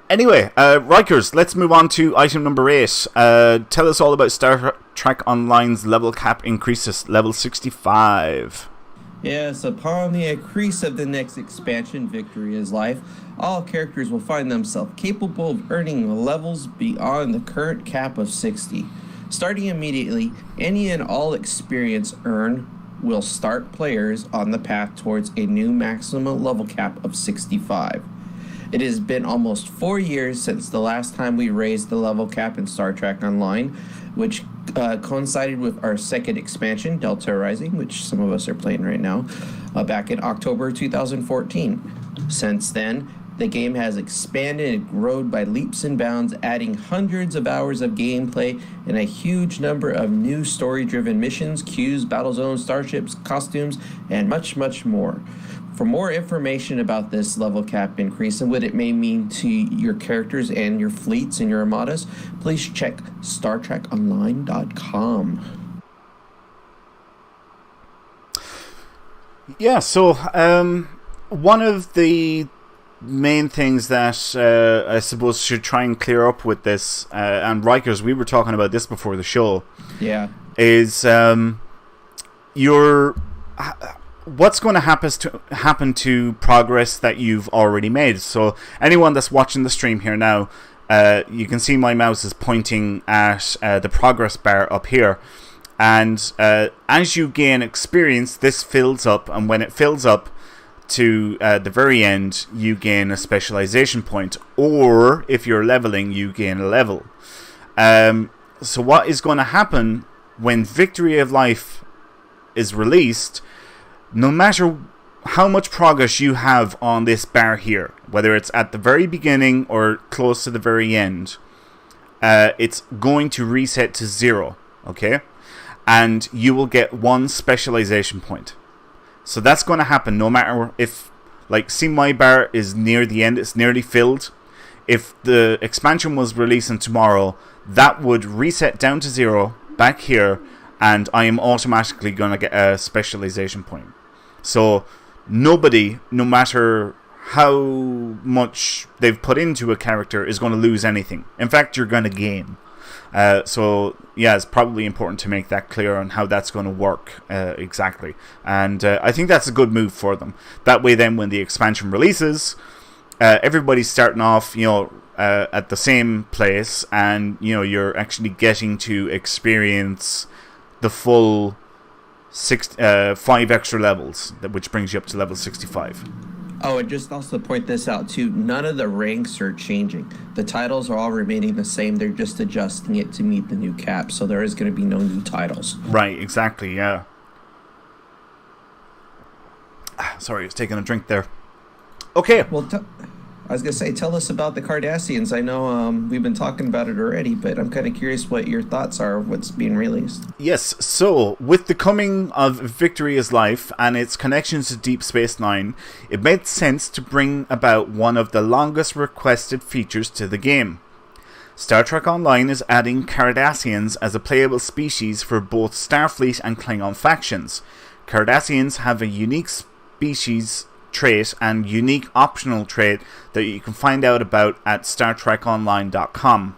Anyway, Rikers, let's move on to item number 8. Tell us all about Star Trek Online's level cap increases, level 65. Yes, upon the increase of the next expansion, Victory is Life, all characters will find themselves capable of earning levels beyond the current cap of 60. Starting immediately, any and all experience earned will start players on the path towards a new maximum level cap of 65. It has been almost 4 years since the last time we raised the level cap in Star Trek Online, which coincided with our second expansion, Delta Rising, which some of us are playing right now, back in October 2014. Since then, the game has expanded and grown by leaps and bounds, adding hundreds of hours of gameplay and a huge number of new story-driven missions, queues, battle zones, starships, costumes, and much, much more. For more information about this level cap increase and what it may mean to your characters and your fleets and your armadas, please check StarTrekOnline.com. Yeah, so one of the main things that I suppose should try and clear up with this, and Rikers, we were talking about this before the show, is what's going to happen to progress that you've already made. So anyone that's watching the stream here now, you can see my mouse is pointing at the progress bar up here, and as you gain experience, this fills up, and when it fills up to the very end, you gain a specialization point, or if you're leveling, you gain a level. So what is going to happen when Victory of Life is released? No matter how much progress you have on this bar here, whether it's at the very beginning or close to the very end, it's going to reset to 0, okay? And you will get 1 specialization point. So that's going to happen no matter if, like, see my bar is near the end, it's nearly filled. If the expansion was releasing tomorrow, that would reset down to 0 back here, and I am automatically going to get a specialization point. So nobody, no matter how much they've put into a character, is going to lose anything. In fact, you're going to gain. So yeah, it's probably important to make that clear on how that's going to work exactly. And I think that's a good move for them. That way then when the expansion releases, everybody's starting off, at the same place, and you're actually getting to experience the full 5 extra levels, which brings you up to level 65. Oh, and just also point this out too, none of the ranks are changing. The titles are all remaining the same. They're just adjusting it to meet the new cap, so there is going to be no new titles. Right, exactly, yeah. Sorry, I was taking a drink there. Okay. Well, I was going to say, tell us about the Cardassians. I know we've been talking about it already, but I'm kind of curious what your thoughts are of what's being released. Yes, so with the coming of Victory is Life and its connections to Deep Space Nine, it made sense to bring about one of the longest requested features to the game. Star Trek Online is adding Cardassians as a playable species for both Starfleet and Klingon factions. Cardassians have a unique species trait and unique optional trait that you can find out about at StarTrekOnline.com.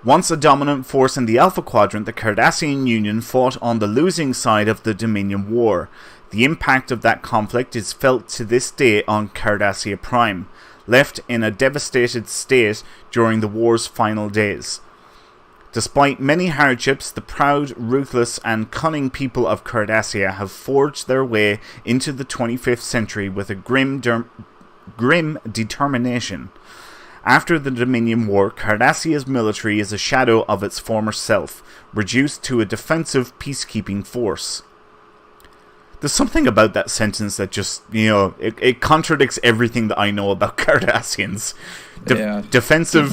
Once a dominant force in the Alpha Quadrant, the Cardassian Union fought on the losing side of the Dominion War. The impact of that conflict is felt to this day on Cardassia Prime, left in a devastated state during the war's final days. Despite many hardships, the proud, ruthless, and cunning people of Cardassia have forged their way into the 25th century with a grim determination. After the Dominion War, Cardassia's military is a shadow of its former self, reduced to a defensive peacekeeping force. There's something about that sentence that just, it contradicts everything that I know about Cardassians. Defensive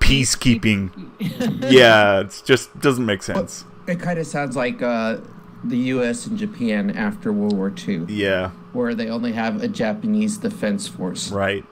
peacekeeping. Yeah, it just doesn't make sense. Well, it kind of sounds like the U.S. and Japan after World War II. Yeah. Where they only have a Japanese defense force. Right.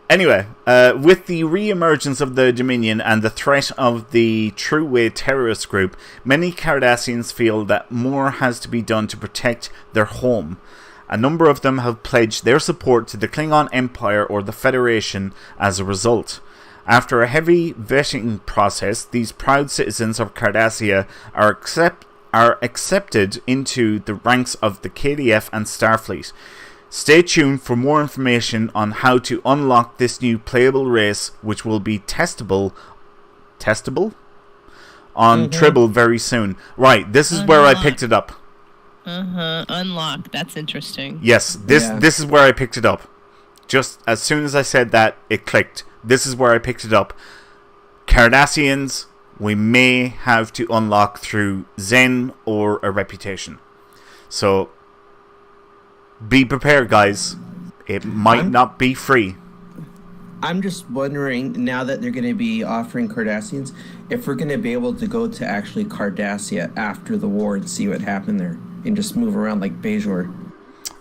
Anyway, with the re-emergence of the Dominion and the threat of the True Way terrorist group, many Cardassians feel that more has to be done to protect their home. A number of them have pledged their support to the Klingon Empire or the Federation as a result. After a heavy vetting process, these proud citizens of Cardassia are accepted into the ranks of the KDF and Starfleet. Stay tuned for more information on how to unlock this new playable race, which will be testable on Tribble very soon. Right, this is where I picked it up. Unlock. That's interesting. Yes, this is where I picked it up. Just as soon as I said that, it clicked. This is where I picked it up. Cardassians, we may have to unlock through Zen or a reputation. So be prepared, guys. It might not be free. I'm just wondering, now that they're going to be offering Cardassians, if we're going to be able to go to actually Cardassia after the war and see what happened there, and just move around like Bajor.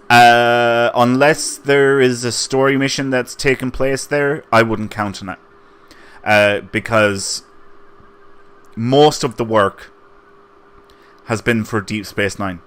Unless there is a story mission that's taken place there, I wouldn't count on it. Because most of the work has been for Deep Space Nine.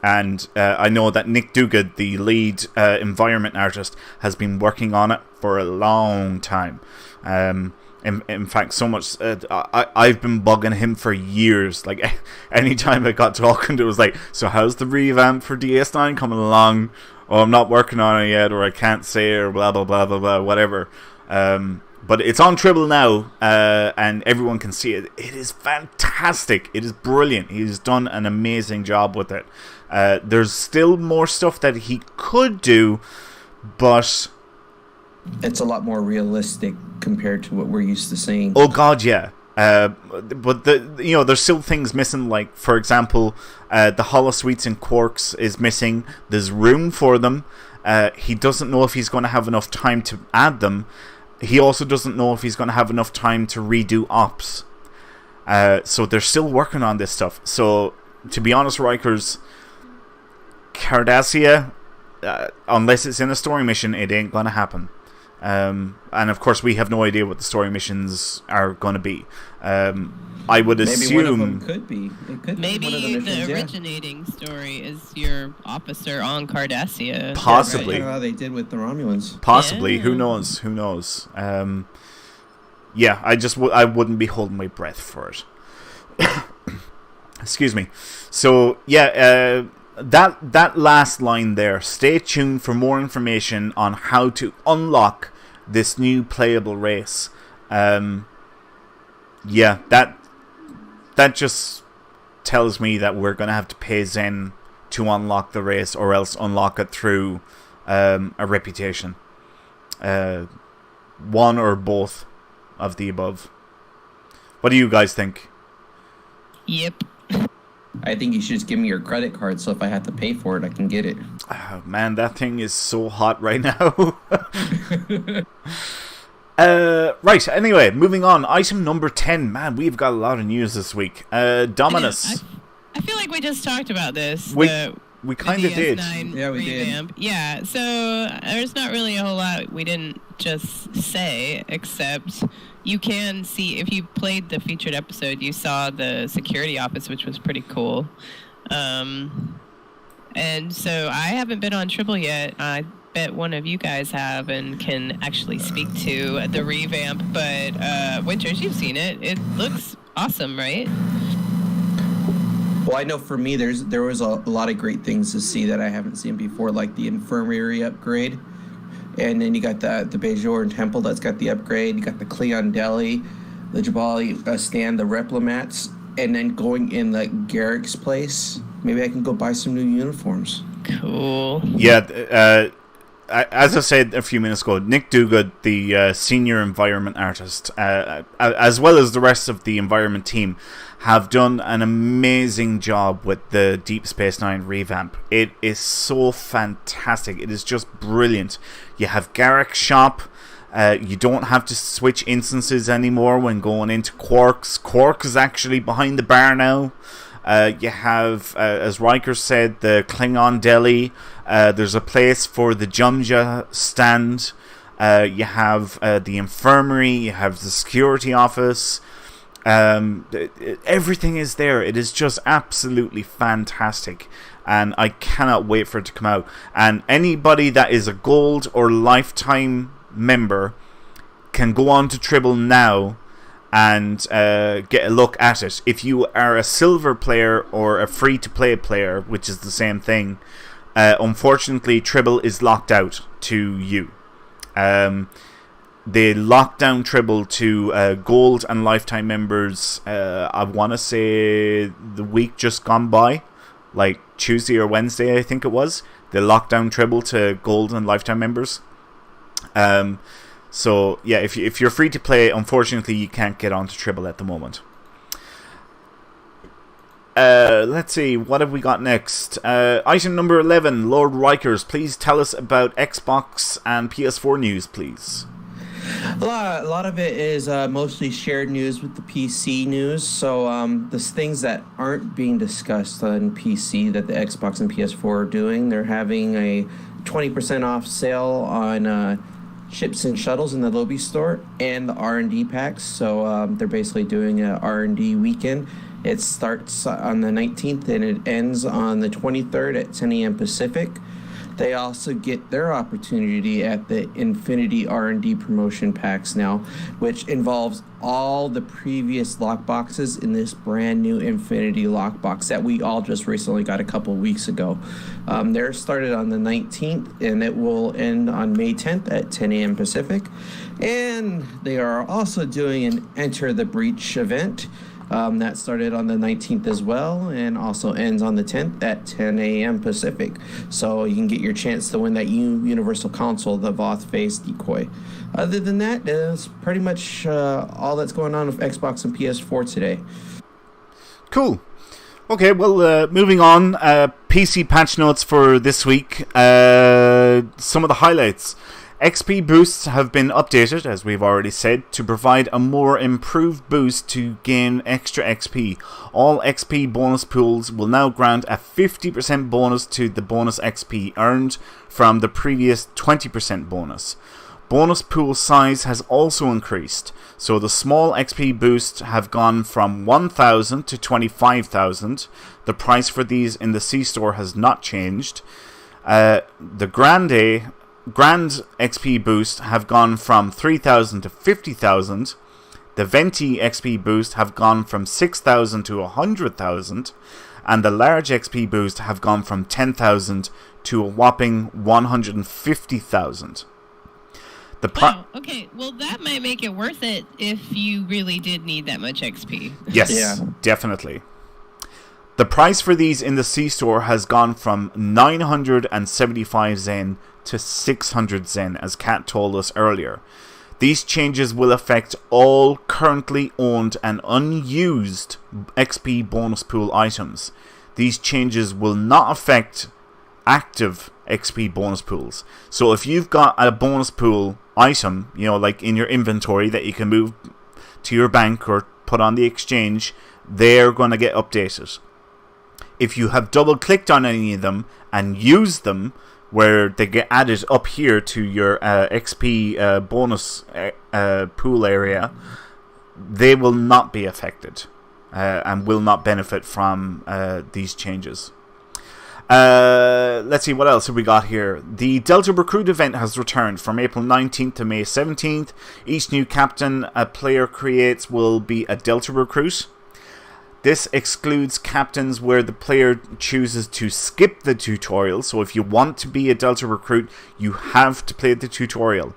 And I know that Nick Duguid, the lead environment artist, has been working on it for a long time. In fact, so much I've been bugging him for years. Like, anytime I got talking to him, it was like, so how's the revamp for DS9 coming along? Oh, I'm not working on it yet, or I can't say, or blah, blah, blah, blah, blah, whatever. But it's on Tribble now, and everyone can see it. It is fantastic. It is brilliant. He's done an amazing job with it. There's still more stuff that he could do, but it's a lot more realistic compared to what we're used to seeing. Oh God, yeah. But there's still things missing. Like, for example, the holosuites and quarks is missing. There's room for them. He doesn't know if he's going to have enough time to add them. He also doesn't know if he's going to have enough time to redo ops. So they're still working on this stuff. So, to be honest, Rikers, Cardassia, unless it's in a story mission, it ain't going to happen. And of course, we have no idea what the story missions are going to be. I would assume maybe one of them could be. It could maybe be one of the missions, the originating story is your officer on Cardassia. Possibly. Yeah, right. How they did with the Romulans. Possibly. Yeah. Who knows? Who knows? Yeah, I wouldn't be holding my breath for it. Excuse me. So yeah, that last line there. Stay tuned for more information on how to unlock this new playable race. Yeah, that just tells me that we're going to have to pay Zen to unlock the race, or else unlock it through a reputation. One or both of the above. What do you guys think? Yep. I think you should just give me your credit card, so if I have to pay for it, I can get it. Oh, man, that thing is so hot right now. Right, anyway, moving on. Item number 10. Man, we've got a lot of news this week. Dominus. I feel like we just talked about this. We kind of did. Yeah, we did. Yeah, so there's not really a whole lot we didn't just say, except you can see, if you played the featured episode, you saw the security office, which was pretty cool. And so I haven't been on Tribble yet. I bet one of you guys have and can actually speak to the revamp, but Winters, you've seen it. It looks awesome, right? Well, I know for me, there was a lot of great things to see that I haven't seen before, like the infirmary upgrade. And then you got the Bajoran Temple that's got the upgrade. You got the Cleon Deli, the Jabali stand, the Replomats, and then going in like Garrick's place. Maybe I can go buy some new uniforms. Cool. Yeah, as I said a few minutes ago, Nick Duguid, the senior environment artist, as well as the rest of the environment team, have done an amazing job with the Deep Space Nine revamp. It is so fantastic. It is just brilliant. You have Garrick's shop. You don't have to switch instances anymore when going into Quark's. Quark is actually behind the bar now. You have, as Riker said, the Klingon Deli. There's a place for the Jumja stand. You have the infirmary. You have the security office. Everything is there. It is just absolutely fantastic. And I cannot wait for it to come out. And anybody that is a gold or lifetime member can go on to Tribble now and get a look at it. If you are a silver player or a free-to-play player, which is the same thing, unfortunately Tribble is locked out to you. They locked down Tribble to gold and lifetime members, I want to say the week just gone by, like Tuesday or Wednesday I think it was. They locked down Tribble to gold and lifetime members. So yeah, if you're free to play, unfortunately you can't get onto Tribble at the moment. Let's see, what have we got next? Item number 11, Lord Rikers, please tell us about Xbox and PS4 news, please. A lot of it is mostly shared news with the PC news. So there's things that aren't being discussed on PC that the Xbox and PS4 are doing. They're having a 20% off sale on ships and shuttles in the Lobby store and the R&D packs. So they're basically doing a R&D weekend. It starts on the 19th and it ends on the 23rd at 10 a.m. Pacific. They also get their opportunity at the Infinity R&D promotion packs now, which involves all the previous lockboxes in this brand new Infinity lockbox that we all just recently got a couple weeks ago. They're started on the 19th and it will end on May 10th at 10 a.m. Pacific. And they are also doing an Enter the Breach event. That started on the 19th as well and also ends on the 10th at 10 a.m. Pacific. So you can get your chance to win that Universal Console, the Voth Face decoy. Other than that, is pretty much all that's going on with Xbox and PS4 today. Cool. Okay, well, moving on. PC patch notes for this week. Some of the highlights. XP boosts have been updated, as we've already said, to provide a more improved boost to gain extra XP. All XP bonus pools will now grant a 50% bonus to the bonus XP earned from the previous 20% bonus. Bonus pool size has also increased, so the small XP boosts have gone from 1,000 to 25,000. The price for these in the C-Store has not changed. The Grand XP boost have gone from 3,000 to 50,000. The Venti XP boost have gone from 6,000 to 100,000. And the large XP boost have gone from 10,000 to a whopping 150,000. Wow, okay. Well, that might make it worth it if you really did need that much XP. Yes, yeah. Definitely. The price for these in the C-Store has gone from 975 Zen to 600 Zen, as Kat told us earlier. These changes will affect all currently owned and unused XP bonus pool items. These changes will not affect active XP bonus pools. So if you've got a bonus pool item, you know, like in your inventory that you can move to your bank or put on the exchange, they're going to get updated. If you have double clicked on any of them and used them, where they get added up here to your XP bonus pool area, they will not be affected and will not benefit from these changes. Let's see, what else have we got here? The Delta Recruit event has returned from April 19th to May 17th. Each new captain a player creates will be a Delta Recruit. This excludes captains where the player chooses to skip the tutorial. So if you want to be a Delta Recruit, you have to play the tutorial.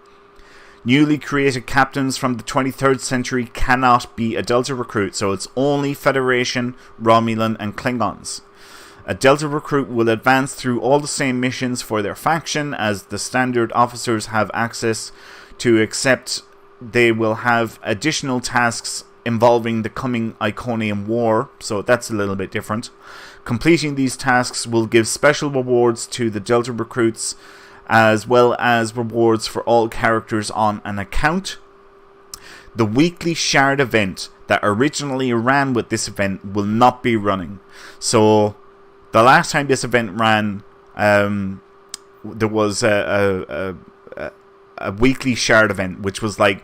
Newly created captains from the 23rd century cannot be a Delta Recruit. So it's only Federation, Romulan and Klingons. A Delta Recruit will advance through all the same missions for their faction as the standard officers have access to, except they will have additional tasks involving the coming Iconium War, so that's a little bit different. Completing these tasks will give special rewards to the Delta Recruits, as well as rewards for all characters on an account. The weekly Shard event that originally ran with this event will not be running. So, the last time this event ran, there was a weekly Shard event, which was like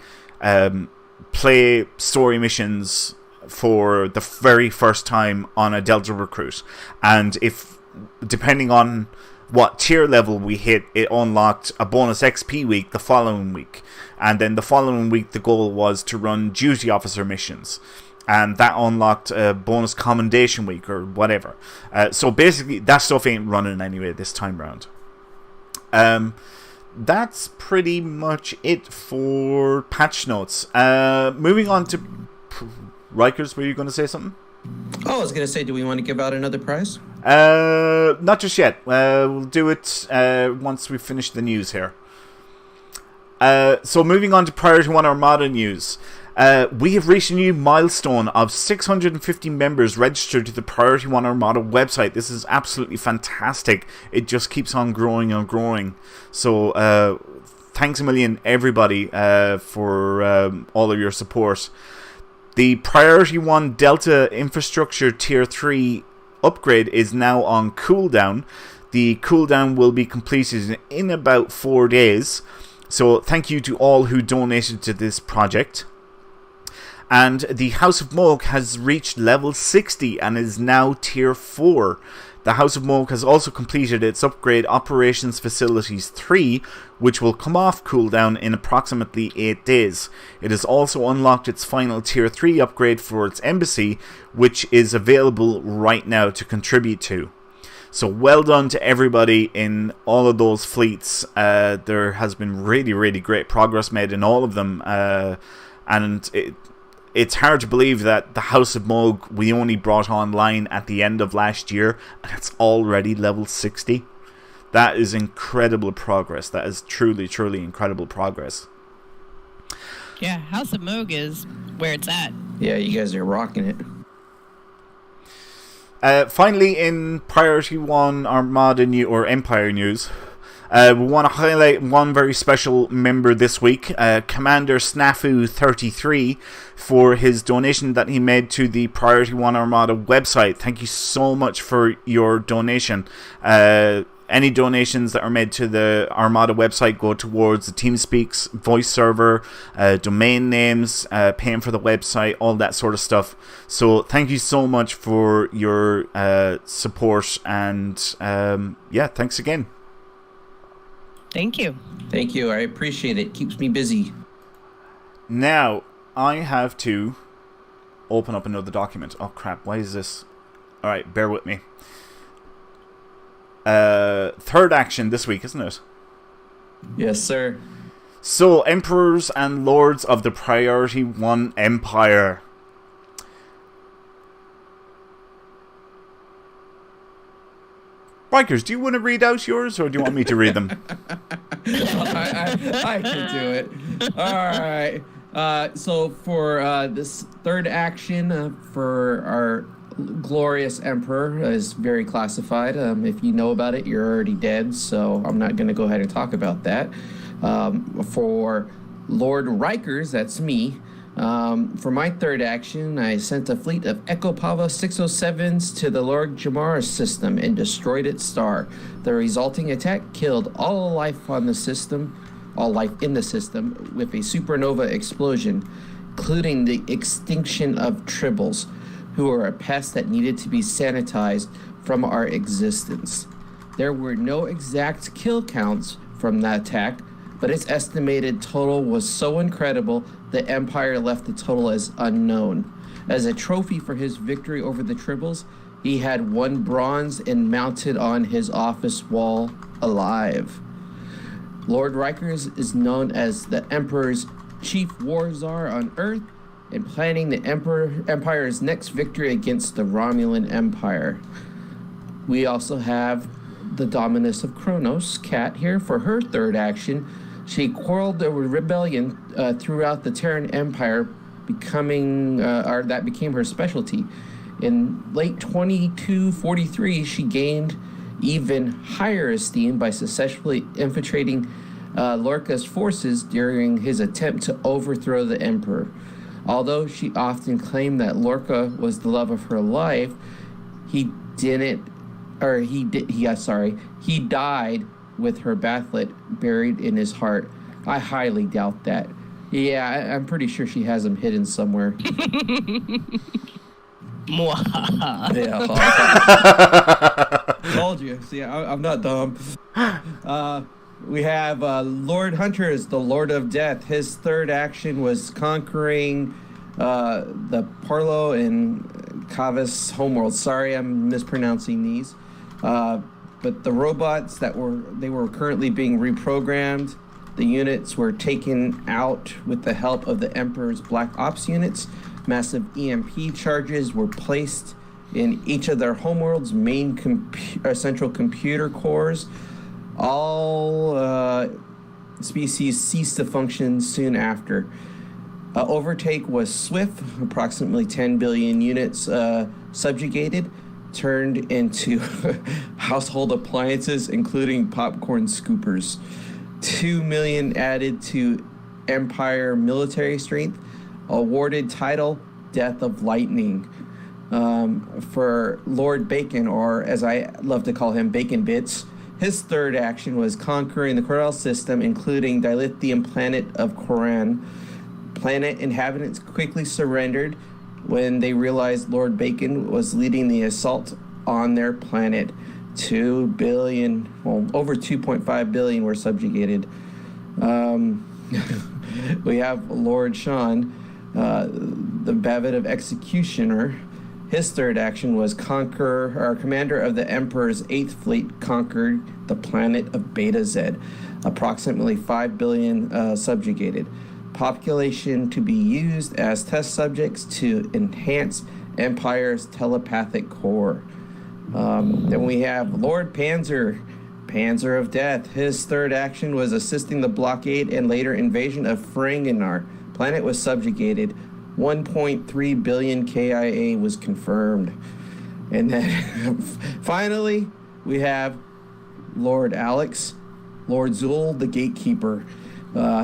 play story missions for the very first time on a Delta Recruit, and if depending on what tier level we hit, it unlocked a bonus XP week the following week, and then the following week the goal was to run duty officer missions, and that unlocked a bonus commendation week or whatever. So basically that stuff ain't running anyway this time round. That's pretty much it for patch notes. Moving on to Rikers, were you going to say something? Oh, I was going to say, do we want to give out another prize? Not just yet. We'll do it once we finish the news here. So moving on to Priority One Armada news. We have reached a new milestone of 650 members registered to the Priority One Armada website. This is absolutely fantastic. It just keeps on growing and growing. So thanks a million, everybody, for all of your support. The Priority One Delta Infrastructure Tier 3 upgrade is now on cooldown. The cooldown will be completed in about 4 days. So thank you to all who donated to this project. And the House of Moog has reached level 60 and is now tier 4. The House of Moog has also completed its upgrade Operations Facilities 3, which will come off cooldown in approximately 8 days. It has also unlocked its final tier 3 upgrade for its embassy, which is available right now to contribute to. So well done to everybody in all of those fleets. There has been really, really great progress made in all of them. And it's hard to believe that the House of Moog we only brought online at the end of last year, and it's already level 60. That is incredible progress. That is truly, truly incredible progress. Yeah, House of Moog is where it's at. Yeah, you guys are rocking it. Finally, in Priority One Armada or Empire news, we want to highlight one very special member this week, Commander Snafu33, for his donation that he made to the Priority One Armada website. Thank you so much for your donation. Any donations that are made to the Armada website go towards the TeamSpeak's voice server, domain names, paying for the website, all that sort of stuff. So thank you so much for your support, and yeah, thanks again. Thank you. Thank you. I appreciate it. Keeps me busy. Now, I have to open up another document. Oh, crap. Why is this? Alright, bear with me. Third action this week, isn't it? Yes, sir. So, Emperors and Lords of the Priority One Empire. Bikers, do you want to read out yours, or do you want me to read them? I can do it. All right. So for this third action for our glorious Emperor is very classified. If you know about it, you're already dead, so I'm not going to go ahead and talk about that. For Lord Rikers, that's me. For my third action, I sent a fleet of Echo Pava 607s to the Lorg Jamara system and destroyed its star. The resulting attack killed all life in the system with a supernova explosion, including the extinction of Tribbles, who are a pest that needed to be sanitized from our existence. There were no exact kill counts from that attack, but its estimated total was so incredible the Empire left the total as unknown. As a trophy for his victory over the Tribbles, he had one bronze and mounted on his office wall alive. Lord Riker is known as the Emperor's chief war czar on Earth and planning the Empire's next victory against the Romulan Empire. We also have the Dominus of Kronos, Kat, here for her third action. She quarreled over rebellion throughout the Terran Empire, that became her specialty. In late 2243, she gained even higher esteem by successfully infiltrating Lorca's forces during his attempt to overthrow the Emperor. Although she often claimed that Lorca was the love of her life, he died with her bathlet buried in his heart. I highly doubt that. Yeah, I'm pretty sure she has him hidden somewhere. Yeah. Told you. See, I'm not dumb. We have Lord Hunter is the Lord of Death. His third action was conquering the Parlo and Cavus homeworld. Sorry, I'm mispronouncing these. But the robots they were currently being reprogrammed. The units were taken out with the help of the Emperor's Black Ops units. Massive EMP charges were placed in each of their homeworld's main central computer cores. All species ceased to function soon after. Overtake was swift. Approximately 10 billion units subjugated, turned into household appliances, including popcorn scoopers. 2 million added to Empire military strength. Awarded title Death of Lightning. For Lord Bacon, or as I love to call him, Bacon Bits, his third action was conquering the Corel system, including dilithium planet of Koran. Planet inhabitants quickly surrendered when they realized Lord Bacon was leading the assault on their planet. 2 billion, well, over 2.5 billion were subjugated. We have Lord Sean, the Bavid of Executioner. His third action was commander of the Emperor's 8th Fleet conquered the planet of Beta Z, approximately 5 billion subjugated. Population to be used as test subjects to enhance Empire's telepathic core. Then we have Lord Panzer of Death. His third action was assisting the blockade and later invasion of Ferenginar. Planet was subjugated. 1.3 billion KIA was confirmed. And then finally, we have Lord Alex, Lord Zul, the Gatekeeper.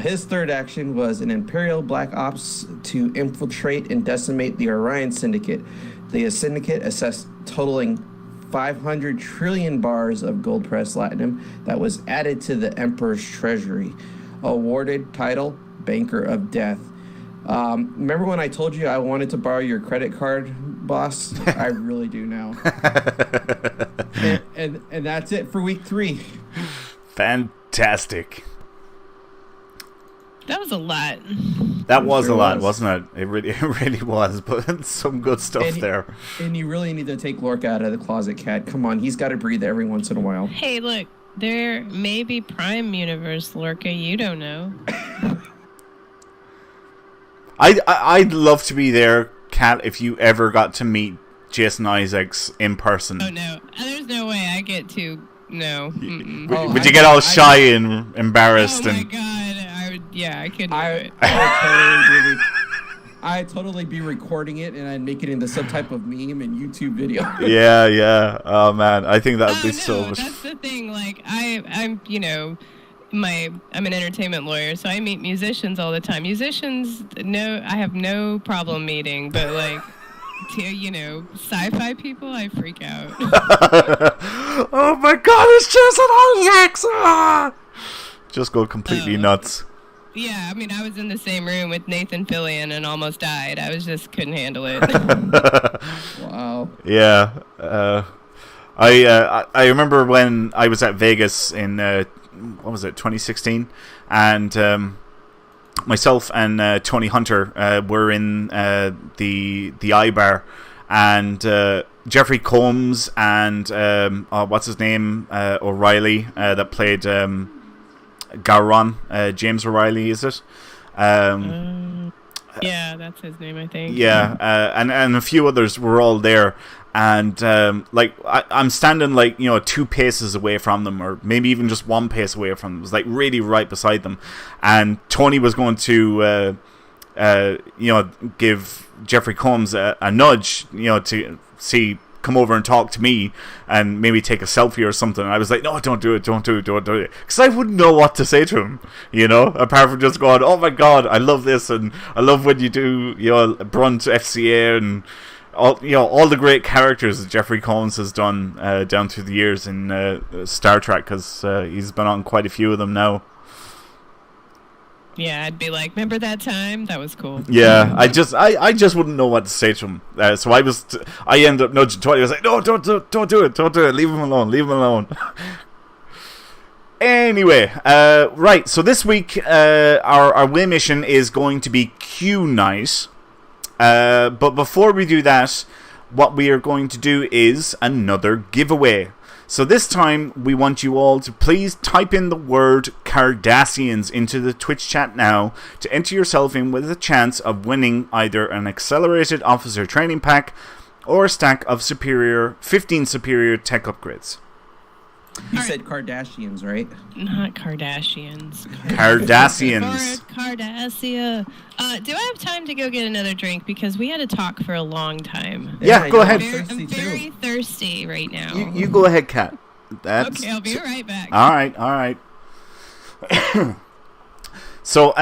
His third action was an Imperial Black Ops to infiltrate and decimate the Orion Syndicate. The Syndicate assessed totaling 500 trillion bars of gold pressed platinum that was added to the Emperor's treasury. Awarded title Banker of Death. Remember when I told you I wanted to borrow your credit card, boss? I really do now. and that's it for week 3. Fantastic. That was a lot. That was a lot, wasn't it? It really was, but some good stuff there. And you really need to take Lorca out of the closet, Cat. Come on, he's got to breathe every once in a while. Hey, look, there may be Prime Universe Lorca, you don't know. I'd love to be there, Kat, if you ever got to meet Jason Isaacs in person. Oh, no. There's no way I get to. No. Would you get all shy and embarrassed? Oh, my God. I couldn't do it. I'd totally be recording it, and I'd make it into some type of meme and YouTube video. Yeah. Oh, man. I think that would be so much. That's the thing. Like, I'm I'm an entertainment lawyer, so I meet musicians all the time. Musicians, I have no problem meeting, but like, sci-fi people, I freak out. Oh my God, it's Jason Isaacs! Just go completely nuts. Yeah, I mean, I was in the same room with Nathan Fillion and almost died. I couldn't handle it. Wow. Yeah. I remember when I was at Vegas in 2016, and myself and Tony Hunter were in the iBar, and Jeffrey Combs and what's his name, O'Reilly, that played Gowron, James O'Reilly, is it? Yeah, that's his name, I think. Yeah, and a few others were all there, and I'm standing 2 paces away from them, or maybe even just 1 pace away from them. It was like really right beside them, and Tony was going to give Jeffrey Combs a nudge, to come over and talk to me and maybe take a selfie or something. And I was like, no, don't do it, because I wouldn't know what to say to him, apart from just going, oh my god, I love this, and I love when you do Brunt, FCA, and all the great characters that Jeffrey Combs has done down through the years in Star Trek, because he's been on quite a few of them now. Yeah, I'd be like, remember that time? That was cool. Yeah, I just wouldn't know what to say to him. So I ended up nudging Tony. I was like, no, don't do it. Leave him alone. Anyway, right. So this week, our away mission is going to be Q Night. But before we do that, what we are going to do is another giveaway. So this time, we want you all to please type in the word Cardassians into the Twitch chat now to enter yourself in with a chance of winning either an accelerated officer training pack or a stack of 15 superior tech upgrades. You said Kardashians, right? Not Kardashians. Cardassians. Cardassia. Do I have time to go get another drink? Because we had to talk for a long time. Yeah, go ahead. I'm very thirsty right now. You go ahead, Kat. Okay, I'll be right back. All right. So,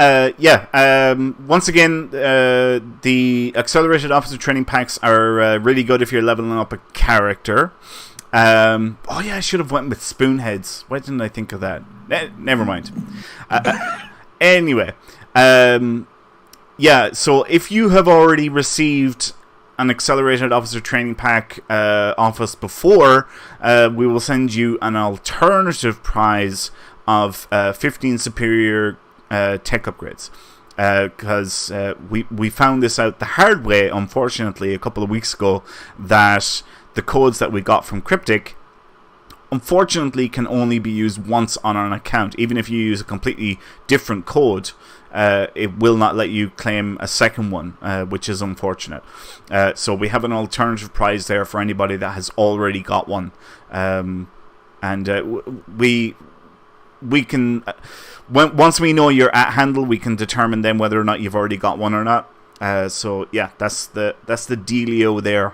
once again, the accelerated officer training packs are really good if you're leveling up a character. I should have went with Spoonheads. Why didn't I think of that? Never mind. Anyway, so if you have already received an accelerated officer training pack off us before, we will send you an alternative prize of 15 superior tech upgrades. Because we found this out the hard way, unfortunately, a couple of weeks ago, that the codes that we got from Cryptic, unfortunately, can only be used once on an account. Even if you use a completely different code, it will not let you claim a second one, which is unfortunate. So we have an alternative prize there for anybody that has already got one. We can, once we know your @handle, we can determine then whether or not you've already got one or not. That's the dealio there.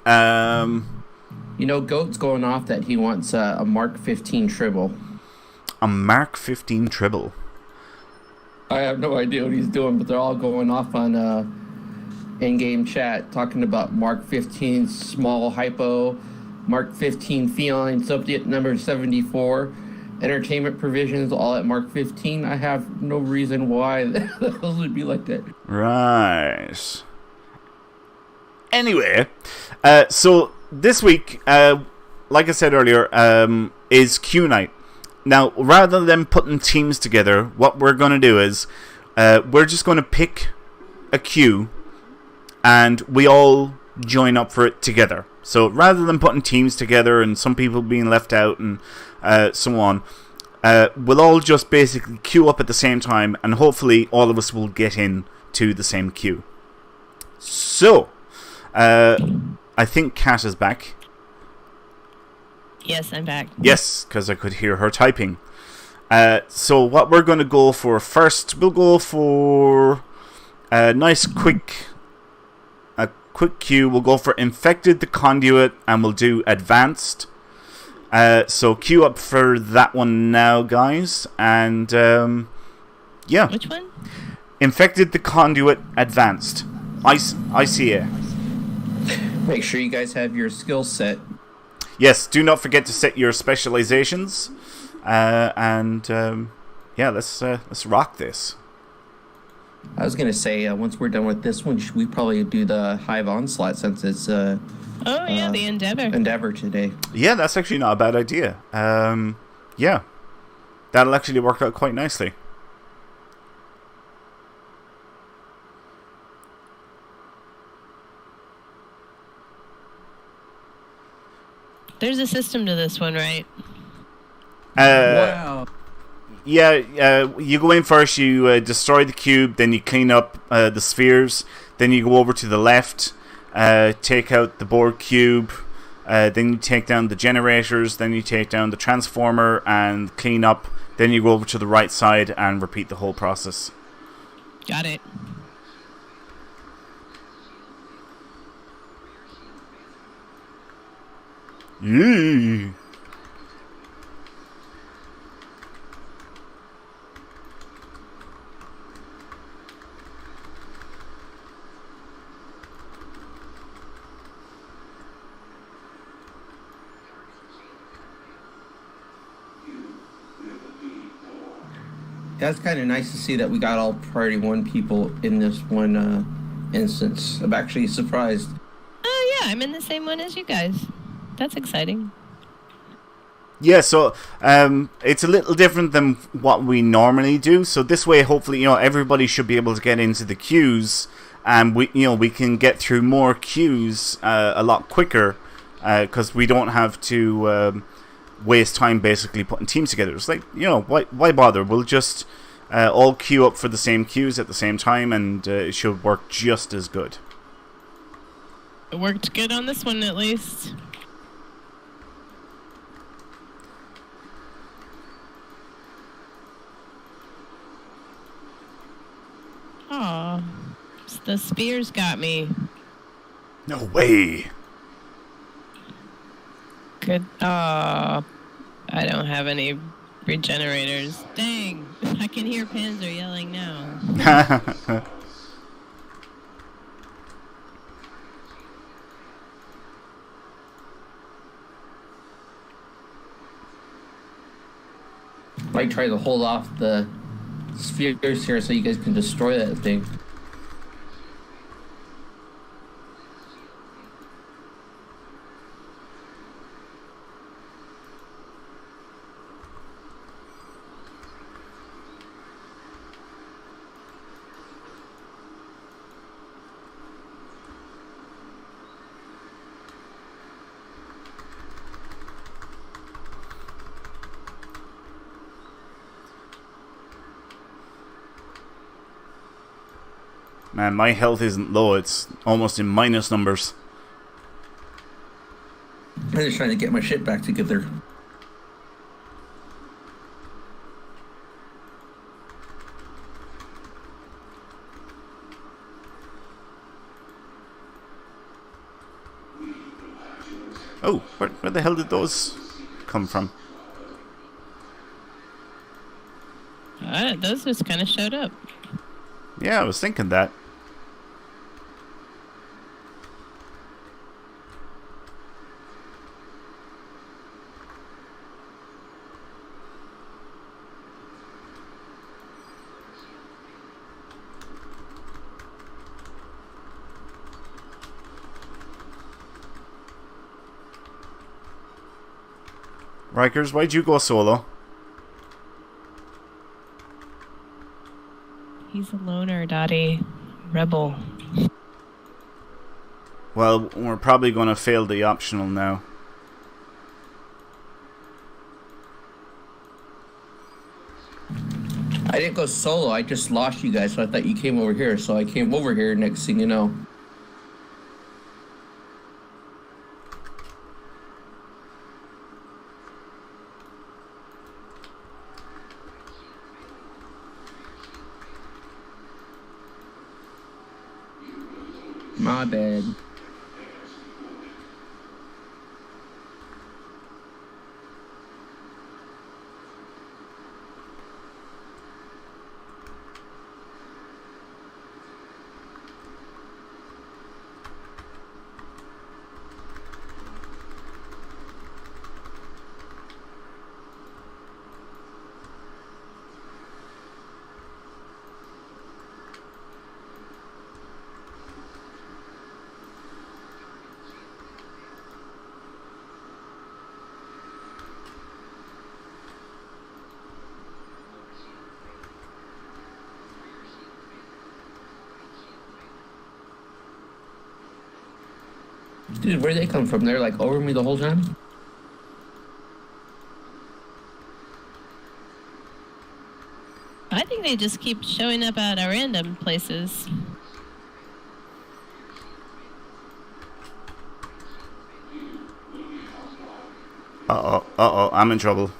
Goat's going off that he wants a Mark 15 Tribble. A Mark 15 Tribble? I have no idea what he's doing, but they're all going off on in-game chat talking about Mark 15 small hypo, Mark 15 feline subject number 74, entertainment provisions all at Mark 15. I have no reason why those would be like that. Right. Anyway, so this week, like I said earlier, is Q Night. Now, rather than putting teams together, what we're going to do is we're just going to pick a queue and we all join up for it together. So rather than putting teams together and some people being left out and so on, we'll all just basically queue up at the same time, and hopefully all of us will get in to the same queue. So, I think Kat is back. Yes, I'm back. Yes, because I could hear her typing. So what we're going to go for first, we'll go for a nice quick queue. We'll go for Infected the Conduit, and we'll do Advanced. So queue up for that one now, guys. And yeah. Which one? Infected the Conduit Advanced. ICA. Make sure you guys have your skill set. Yes, do not forget to set your specializations. Yeah, let's rock this. I was going to say, once we're done with this one, should we probably do the Hive Onslaught since it's... the Endeavor. Endeavor today. Yeah, that's actually not a bad idea. Yeah. That'll actually work out quite nicely. There's a system to this one, right? Wow. Yeah, you go in first, you destroy the cube, then you clean up the spheres, then you go over to the left, take out the Borg cube, then you take down the generators, then you take down the transformer and clean up, then you go over to the right side and repeat the whole process. Got it. Yee. That's kind of nice to see that we got all Priority One people in this one instance. I'm actually surprised. Oh, yeah, I'm in the same one as you guys. That's exciting. Yeah, so it's a little different than what we normally do. So this way, hopefully, everybody should be able to get into the queues, and we can get through more queues a lot quicker because we don't have to waste time basically putting teams together. It's like, why bother? We'll just all queue up for the same queues at the same time, and it should work just as good. It worked good on this one, at least. Aw, the spears got me. No way. Good. I don't have any regenerators. Dang, I can hear Panzer yelling now. Might try to hold off the spheres here so you guys can destroy that thing. Man, my health isn't low, it's almost in minus numbers. I'm just trying to get my shit back together. Oh, where the hell did those come from? Those just kind of showed up. Yeah, I was thinking that. Rikers, why'd you go solo? He's a loner, Dottie. Rebel. Well, we're probably going to fail the optional now. I didn't go solo, I just lost you guys, so I thought you came over here, so I came over here, next thing you know. My bad. Dude, where'd they come from? They're like over me the whole time? I think they just keep showing up at random places. Uh-oh, I'm in trouble.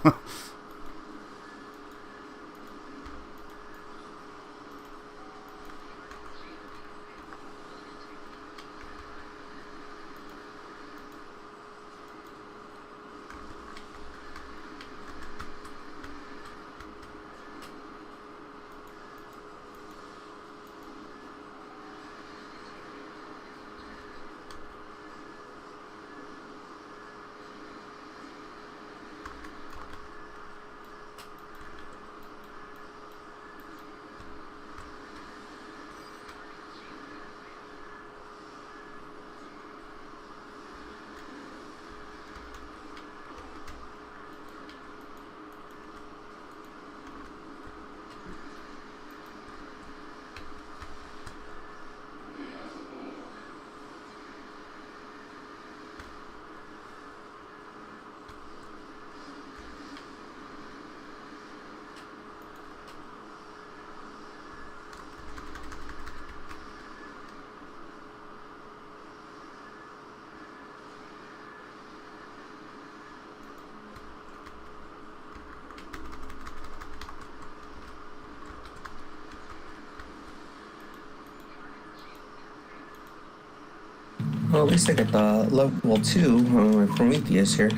Well, at least I got the level 2 on my Prometheus here.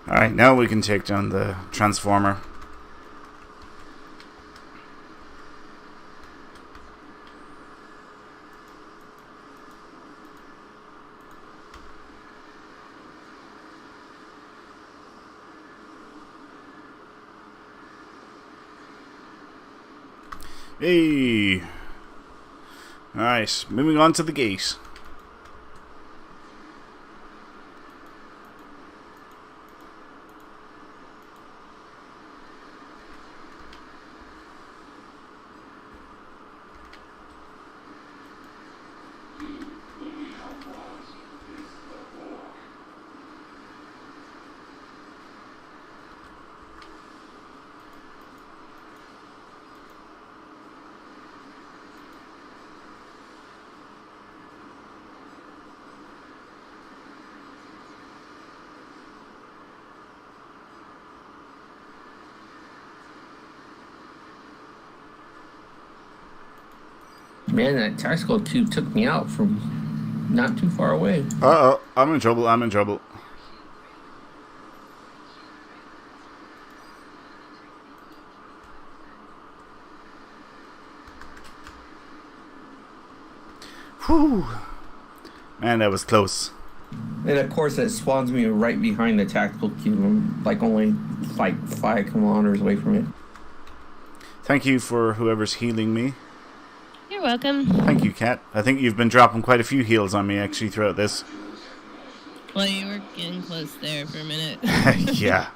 Alright, now we can take down the Transformer. Hey! Alright, moving on to the gate. Man, that tactical cube took me out from not too far away. Uh-oh, I'm in trouble, Whew. Man, that was close. And of course, it spawns me right behind the tactical cube. I'm like only like 5 kilometers away from it. Thank you for whoever's healing me. You're welcome. Thank you, Kat. I think you've been dropping quite a few heals on me, actually, throughout this. Well, you were getting close there for a minute. Yeah.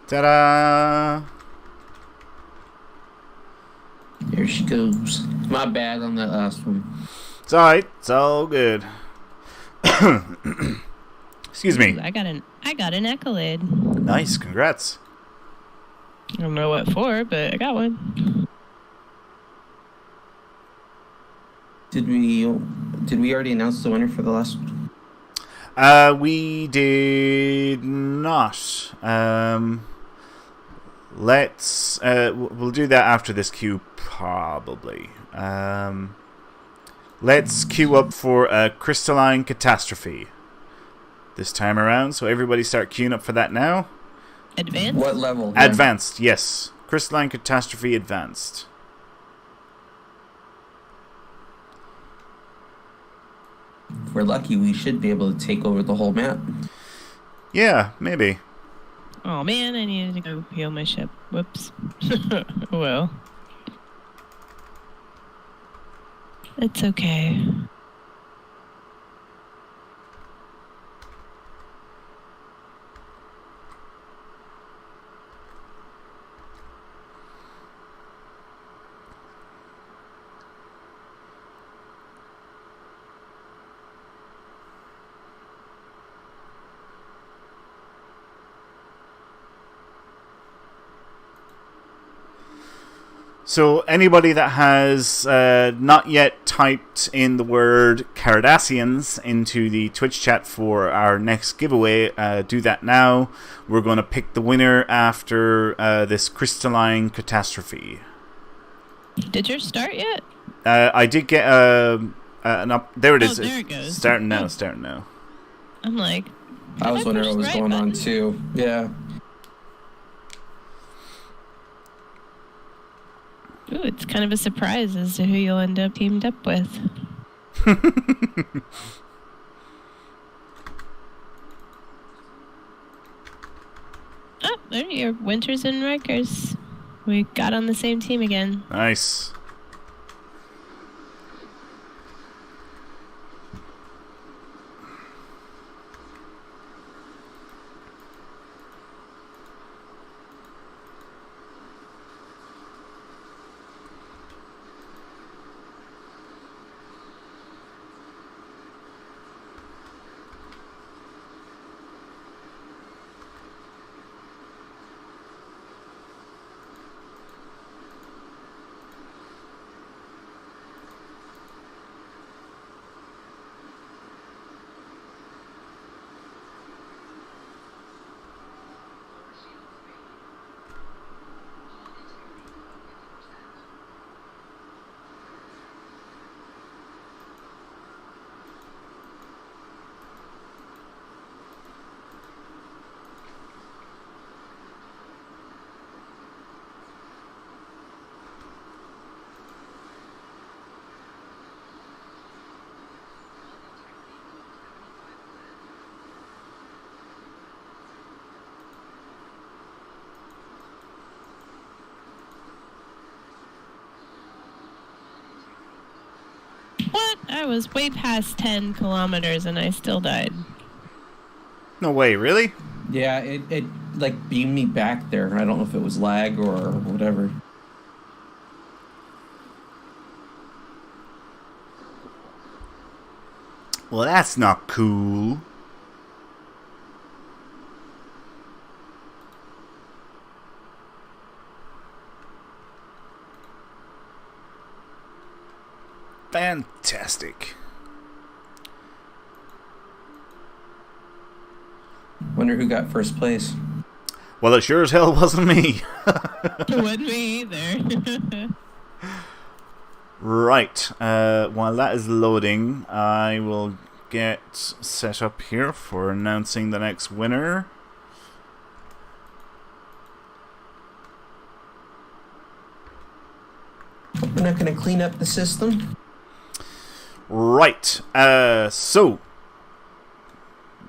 Ta-da! Here she goes. My bad on that last one. It's alright. It's all good. Excuse me. I got an accolade. Nice. Congrats. I don't know what for, but I got one. Did we already announce the winner for the last? We did not. We'll do that after this queue, probably. Let's queue up for a crystalline catastrophe this time around. So everybody start queuing up for that now. Advanced? What level? Advanced, yes. Crystalline catastrophe advanced. If we're lucky, we should be able to take over the whole map. Yeah, maybe. Oh man, I needed to go heal my ship. Whoops. Well. It's okay. So anybody that has not yet typed in the word Cardassians into the Twitch chat for our next giveaway, do that now. We're going to pick the winner after this crystalline catastrophe. Did yours start yet? I did get an up. There it is. There it goes. Starting now. Starting now. I'm like, I was wondering what was going on too. Yeah. Ooh, it's kind of a surprise as to who you'll end up teamed up with. Oh, there you are. Winters and Rikers. We got on the same team again. Nice. What? I was way past 10 kilometers and I still died. No way, really? Yeah, it like beamed me back there. I don't know if it was lag or whatever. Well, that's not cool. Fantastic. Wonder who got first place. Well, it sure as hell wasn't me. It wasn't me either. Right. While that is loading, I will get set up here for announcing the next winner. We're not going to clean up the system. Right. So,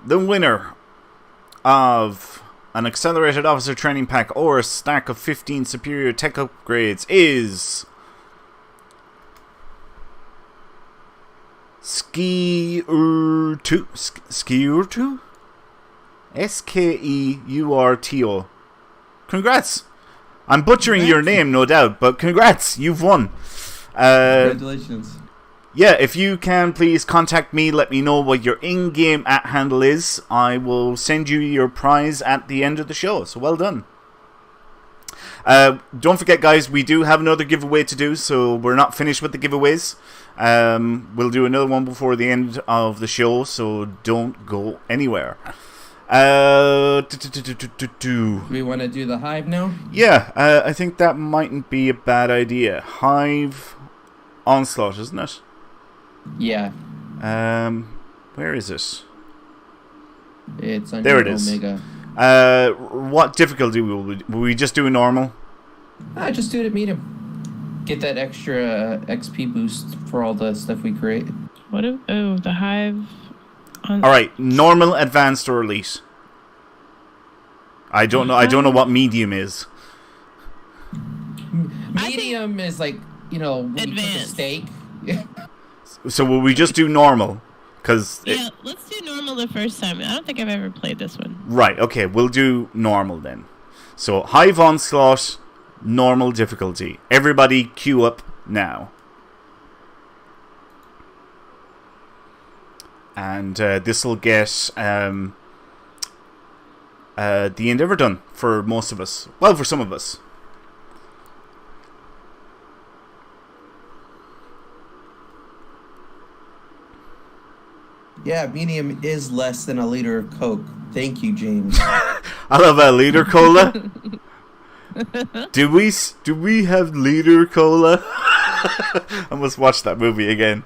the winner of an accelerated officer training pack or a stack of 15 superior tech upgrades is Skeurtu? Skeurtu? Skeurto. Congrats! I'm butchering your name, no doubt, but congrats, you've won. Congratulations. Yeah, if you can please contact me, let me know what your in-game @handle is. I will send you your prize at the end of the show, so well done. Don't forget, guys, we do have another giveaway to do, so we're not finished with the giveaways. We'll do another one before the end of the show, so don't go anywhere. Do we want to do the Hive now? Yeah, I think that mightn't be a bad idea. Hive Onslaught, isn't it? Yeah. Where is it? It's on there. It is. Omega. What difficulty will we just do normal? Just do it at medium. Get that extra XP boost for all the stuff we create. The Hive. Alright, normal, advanced, or elite. I don't know. I don't know what medium is. Medium is like, when you cook a steak. So will we just do normal? Let's do normal the first time. I don't think I've ever played this one. Right, okay, we'll do normal then. So, Hive Onslaught, normal difficulty. Everybody queue up now. And this will get the Endeavour done for most of us. Well, for some of us. Yeah, medium is less than a liter of Coke. Thank you, James. I love a liter cola. Do we have liter cola? I must watch that movie again.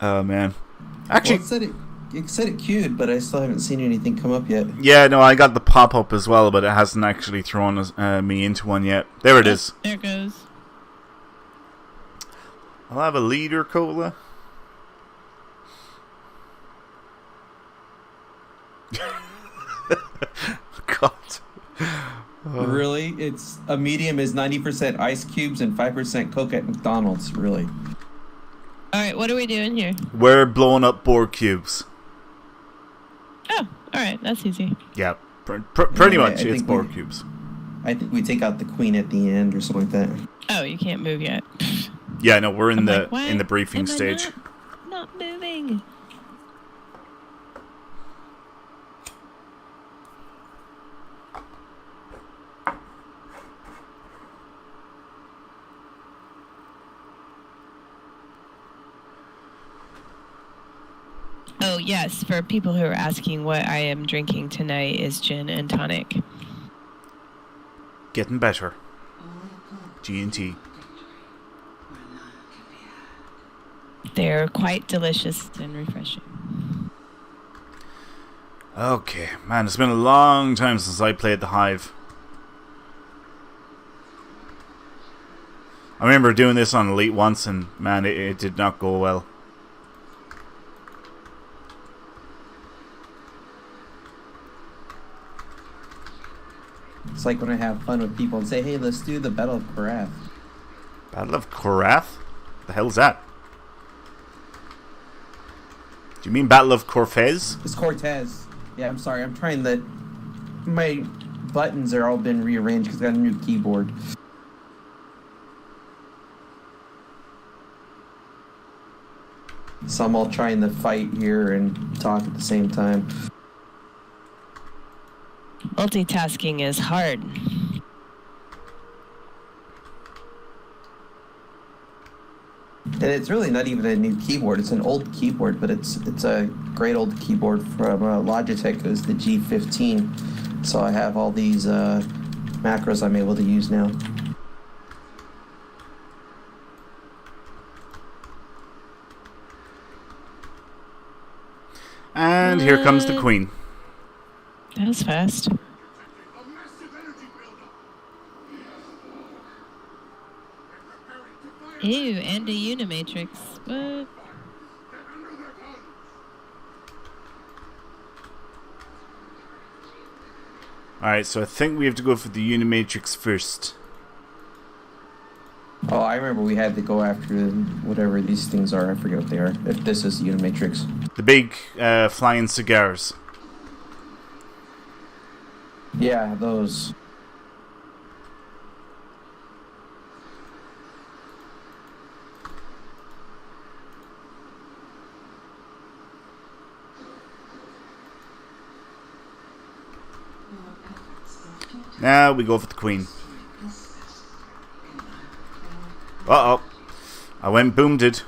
Oh man, actually, it said it queued, but I still haven't seen anything come up yet. Yeah, no, I got the pop up as well, but it hasn't actually thrown me into one yet. There it is. There it goes. I'll have a liter cola. God. Really? It's a medium is 90% ice cubes and 5% Coke at McDonald's. Really? Alright, what are we doing here? We're blowing up Borg cubes. Oh, alright, that's easy. Yeah, pretty much it's Borg cubes. I think we take out the queen at the end or something like that. Oh, you can't move yet. Yeah, no, we're in the briefing stage. Not moving. Oh, yes. For people who are asking, what I am drinking tonight is gin and tonic. Getting better. G&T. They're quite delicious and refreshing. Okay. Man, it's been a long time since I played the Hive. I remember doing this on Elite once, and man, it did not go well. It's like when I have fun with people and say, hey, let's do the Battle of Korath. Battle of Korath? The hell's that? Do you mean Battle of Cortez? It's Cortez. Yeah, I'm sorry. I'm trying the... My buttons are all been rearranged because I got a new keyboard. So I'm all trying to fight here and talk at the same time. Multitasking is hard. And it's really not even a new keyboard. It's an old keyboard, but it's a great old keyboard from Logitech. It was the G15. So I have all these macros I'm able to use now. And here comes the Queen. That was fast. Ew, and a Unimatrix. What? Alright, so I think we have to go for the Unimatrix first. Oh, I remember we had to go after whatever these things are. I forget what they are. If this is Unimatrix. The big flying cigars. Yeah, those. Now we go for the Queen. Uh-oh. I went boomed it.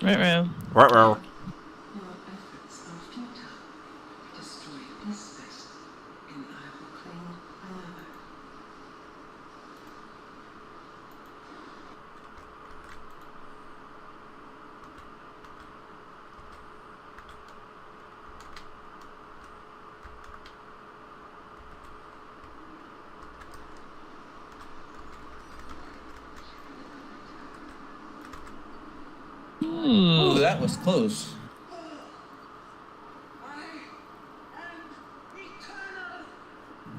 Ruh-roh. Ruh-roh. Ooh, that was close.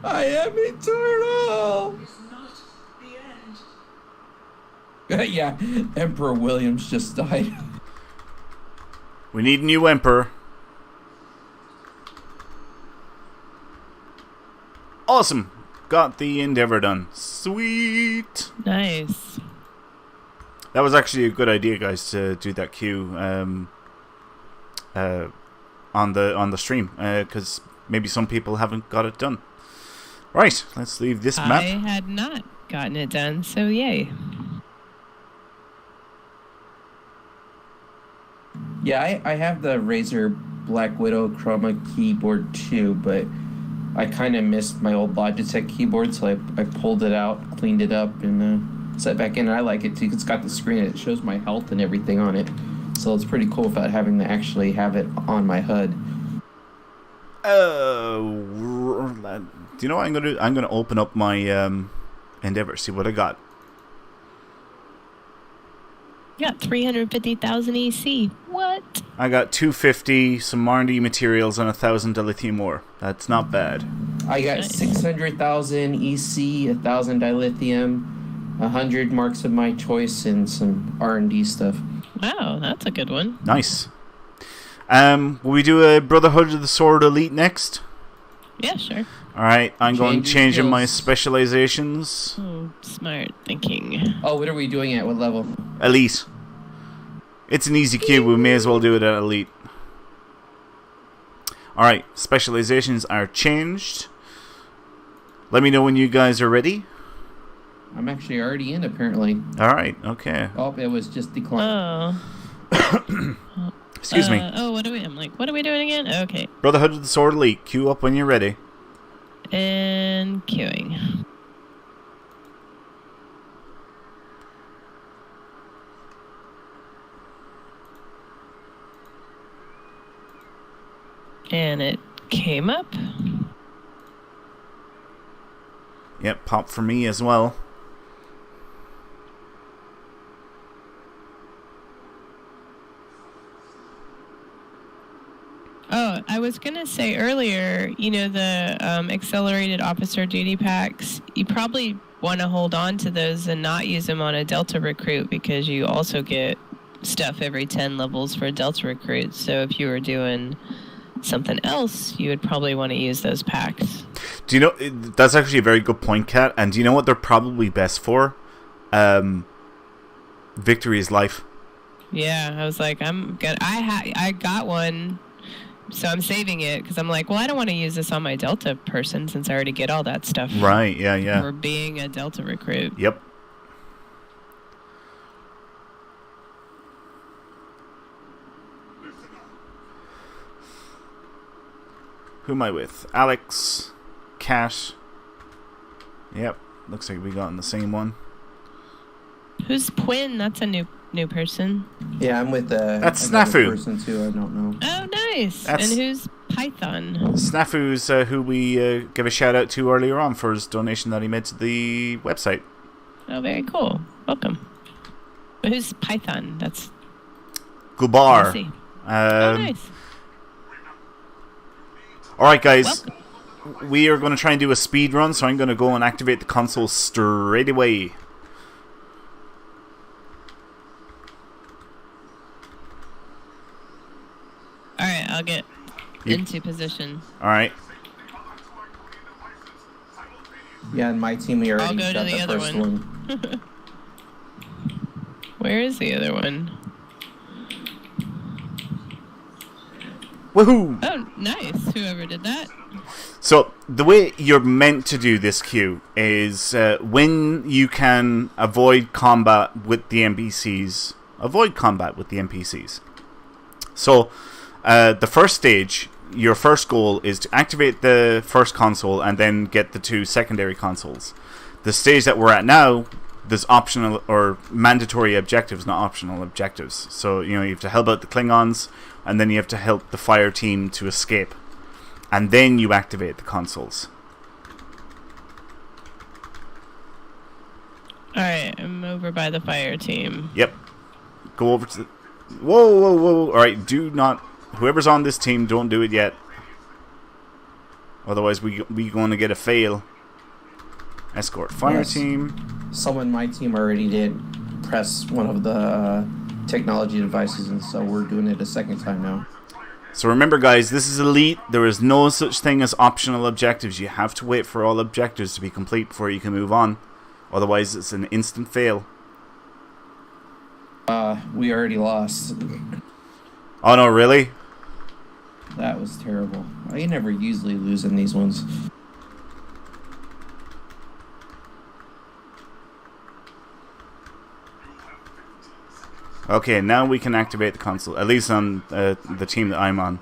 I am eternal. It's not the end. Yeah, Emperor Williams just died. We need a new Emperor. Awesome. Got the Endeavor done. Sweet. Nice. That was actually a good idea, guys, to do that queue on the stream, because maybe some people haven't got it done. Right, let's leave this map. I had not gotten it done, so yay. Yeah, I have the Razer Black Widow Chroma keyboard too, but I kind of missed my old Logitech keyboard, so I pulled it out, cleaned it up, and set back in. And I like it too. It's got the screen, and it shows my health and everything on it, so it's pretty cool without having to actually have it on my HUD. Do you know what I'm gonna do? I'm gonna open up my Endeavor, see what I got. You got 350,000 EC. What? I got 250, some R&D materials, and 1,000 dilithium ore. That's not bad. I got 600,000 EC, 1,000 dilithium, 100 marks of my choice, and some R&D stuff. Wow, that's a good one. Nice. Will we do a Brotherhood of the Sword Elite next? Yeah, sure. Alright, I'm going Change changing my skills. specializations. Smart thinking. Oh, what are we doing at what level? Elite. It's an easy cube, we may as well do it at Elite. Alright, specializations are changed. Let me know when you guys are ready. I'm actually already in, apparently. Alright, okay. Oh, it was just declined. Oh. Excuse me. Oh, what are we? I'm like, what are we doing again? Okay. Brotherhood of the Sword Elite, queue up when you're ready. And queuing. And it came up. Yep, pop for me as well. Oh, I was going to say earlier, you know, the accelerated officer duty packs, you probably want to hold on to those and not use them on a Delta recruit because you also get stuff every 10 levels for Delta recruits. So if you were doing something else, you would probably want to use those packs. Do you know, that's actually a very good point, Kat. And do you know what they're probably best for? Victory is life. Yeah, I was like, I got one. So I'm saving it because I'm like, well, I don't want to use this on my Delta person since I already get all that stuff. Right, yeah. For being a Delta recruit. Yep. Who am I with? Alex, Kat. Yep, looks like we got in the same one. Who's Quinn? That's a new person. Yeah, I'm with That's another Snafu. person too. I don't know. Oh, nice. That's- And who's Python? Snafu's who we gave a shout out to earlier on for his donation that he made to the website. Oh, very cool. Welcome. But who's Python? That's Gubar. let's see. Oh, nice. Alright, guys. Welcome. We are going to try and do a speed run, so I'm going to go and activate the console straight away. All right, I'll get into position. Alright. Yeah, in my team we already I'll go got to the the other first one. one. Where is the other one? Woohoo! Oh, nice. Whoever did that. So, the way you're meant to do this, Q, is when you can avoid combat with the NPCs, avoid combat with the NPCs. So, the first stage, your first goal is to activate the first console and then get the 2 secondary consoles. The stage that we're at now, there's optional or mandatory objectives, not optional objectives. So, you have to help out the Klingons, and then you have to help the fire team to escape. And then you activate the consoles. Alright, I'm over by the fire team. Yep. Go over to the... Whoa. Alright, do not... Whoever's on this team, don't do it yet. Otherwise, we going to get a fail. Escort fire team. Someone in my team already did press one of the technology devices, and so we're doing it a second time now. So remember, guys, this is Elite. There is no such thing as optional objectives. You have to wait for all objectives to be complete before you can move on. Otherwise, it's an instant fail. We already lost. Oh, no, really? That was terrible. I never usually lose in these ones. Okay, now we can activate the console. At least on the team that I'm on.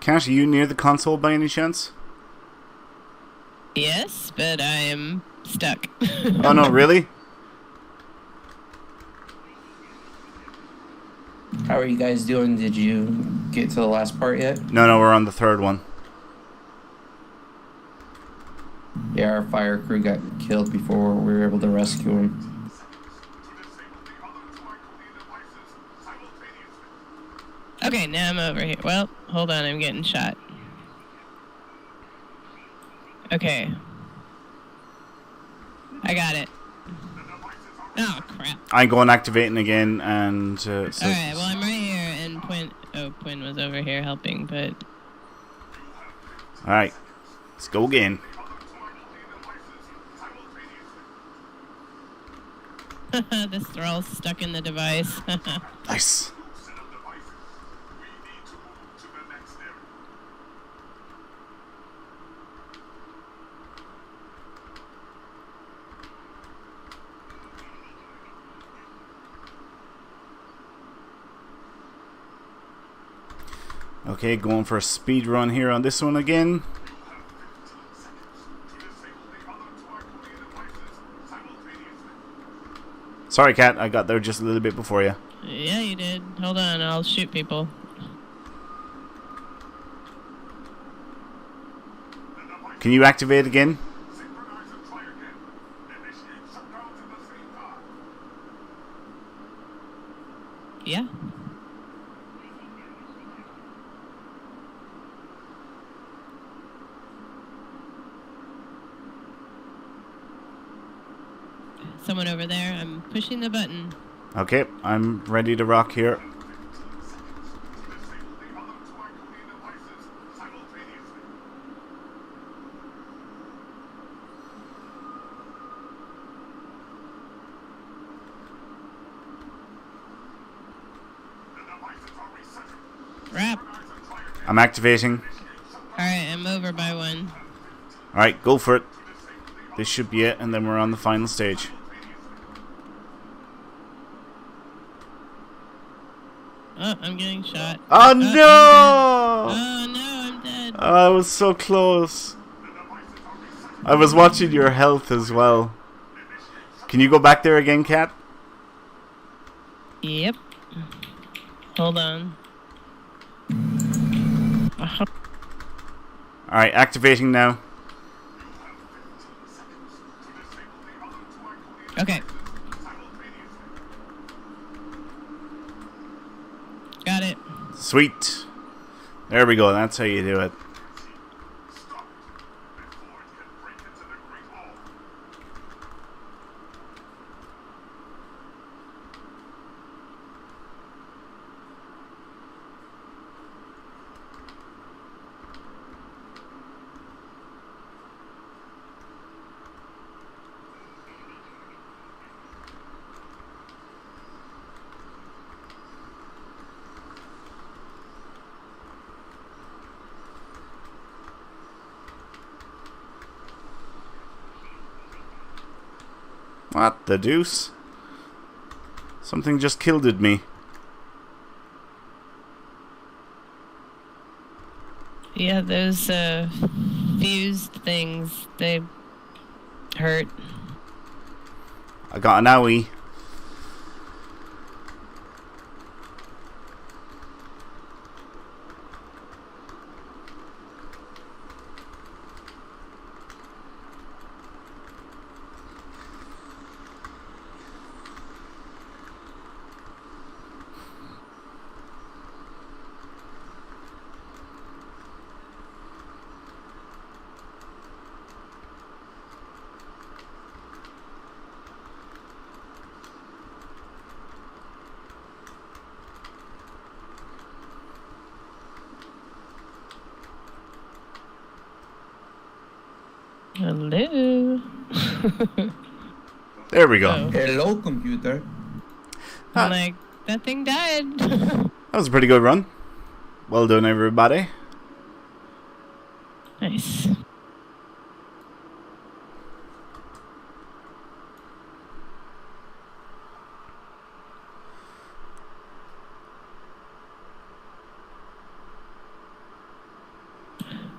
Kat, are you near the console by any chance? Yes, but I am stuck. Oh, no, really? How are you guys doing? Did you get to the last part yet? No, we're on the third one. Yeah, our fire crew got killed before we were able to rescue him. Okay, now I'm over here. Well, hold on, I'm getting shot. Okay. I got it. Oh, crap. I'm going activating again, and... Alright, well, I'm right here, and Quinn was over here helping, but... Alright, let's go again. This thrall's stuck in the device. Nice. Okay, going for a speed run here on this one again. Sorry, Kat, I got there just a little bit before you. Yeah, you did. Hold on, I'll shoot people. Can you activate again? Yeah. Someone over there. I'm pushing the button. Okay, I'm ready to rock here. Crap. I'm activating. Alright, I'm over by one. Alright, go for it. This should be it, and then we're on the final stage. Oh, I'm getting shot. Oh, no! Oh, no, I'm dead. I was so close. I was watching your health as well. Can you go back there again, Kat? Yep. Hold on. Alright, activating now. Okay. Got it. Sweet. There we go, that's how you do it. What the deuce? Something just killed me. Yeah, those fused things, they hurt. I got an owie. Hello. There we go. Oh. Hello, computer. I'm like, that thing died. That was a pretty good run. Well done, everybody. Nice.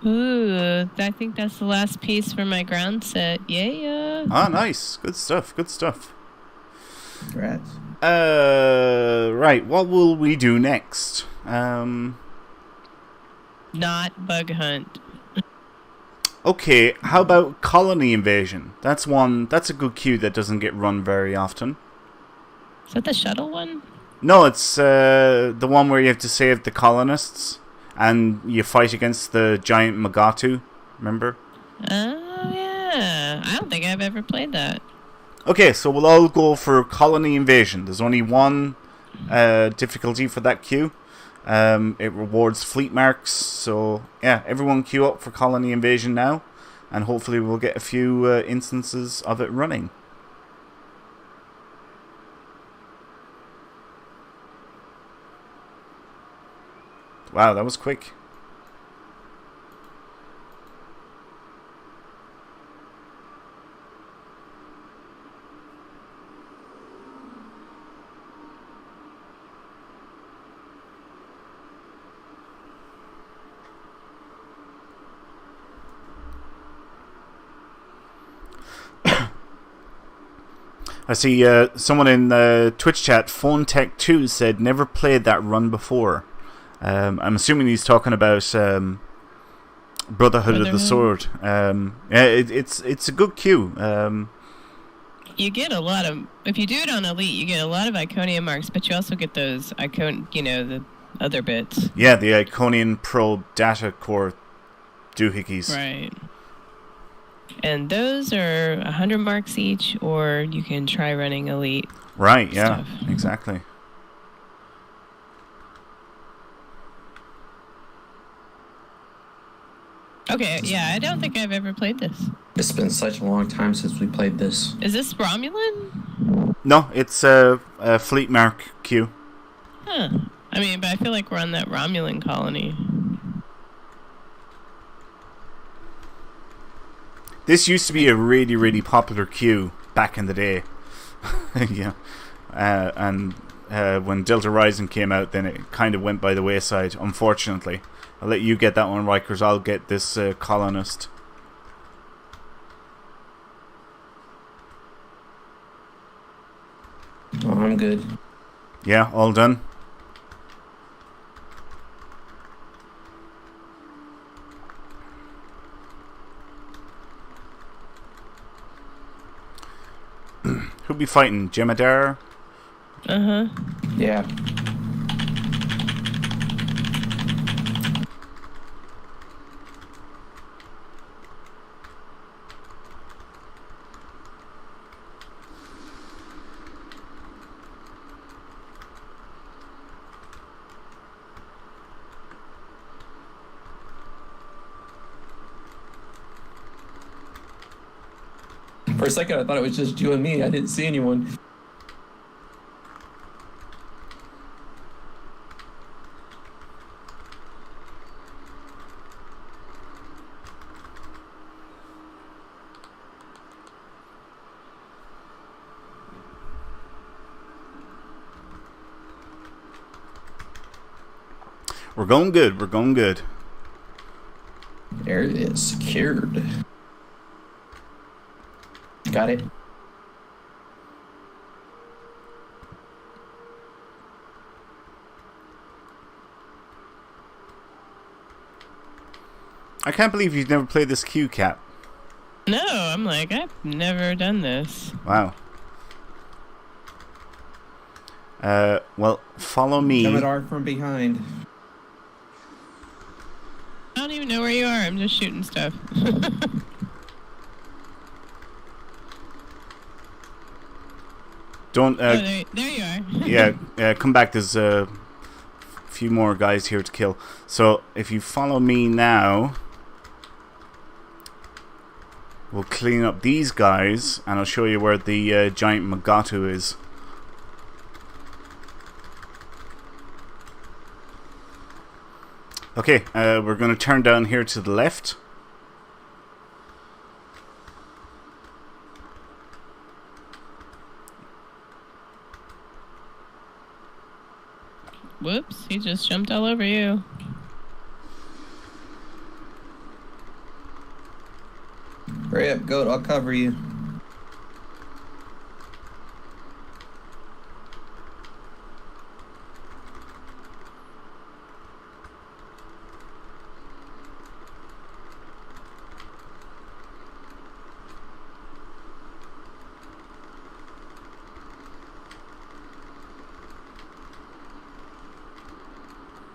Ooh, I think that's the last piece for my ground set. Yeah. Ah, nice. Good stuff. Good stuff. Congrats. Right. What will we do next? Not bug hunt. Okay. How about colony invasion? That's one. That's a good queue that doesn't get run very often. Is that the shuttle one? No, it's the one where you have to save the colonists and you fight against the giant Magatu. Remember? Oh, yeah. I don't think I've ever played that. Okay, so we'll all go for colony invasion. There's only one difficulty for that queue. It rewards fleet marks. So, yeah, everyone queue up for colony invasion now. And hopefully we'll get a few instances of it running. Wow, that was quick. I see someone in the Twitch chat, Phone Tech 2, said never played that run before. I'm assuming he's talking about Brotherhood of the Sword. Yeah, it's a good queue. You get a lot of, if you do it on Elite, you get a lot of Iconium marks, but you also get those the other bits. Yeah, the Iconian Pro Data Core doohickeys. Right. And those are 100 marks each, or you can try running Elite. Right, yeah, stuff. exactly. Okay, yeah, I don't think I've ever played this. It's been such a long time since we played this. Is this Romulan? No, it's a fleet mark queue. Huh. I mean, but I feel like we're on that Romulan colony. This used to be a really, really popular queue back in the day. Yeah. And when Delta Rising came out, then it kind of went by the wayside, unfortunately. I'll let you get that one, Rikers. I'll get this colonist. Oh, I'm good. Yeah, all done? Who'll be fighting? Jemadar? Uh-huh. Yeah. For a second, I thought it was just you and me. I didn't see anyone. We're going good. We're going good. Area is secured. Got it. I can't believe you've never played this queue, Cap. No, I'm like, I've never done this. Wow. Well, follow me. Jemadar from behind. I don't even know where you are. I'm just shooting stuff. Don't. There you are. Yeah, come back. There's a few more guys here to kill. So if you follow me now, we'll clean up these guys, and I'll show you where the giant Magatu is. Okay, we're going to turn down here to the left. Whoops, he just jumped all over you. Hurry up, goat. I'll cover you.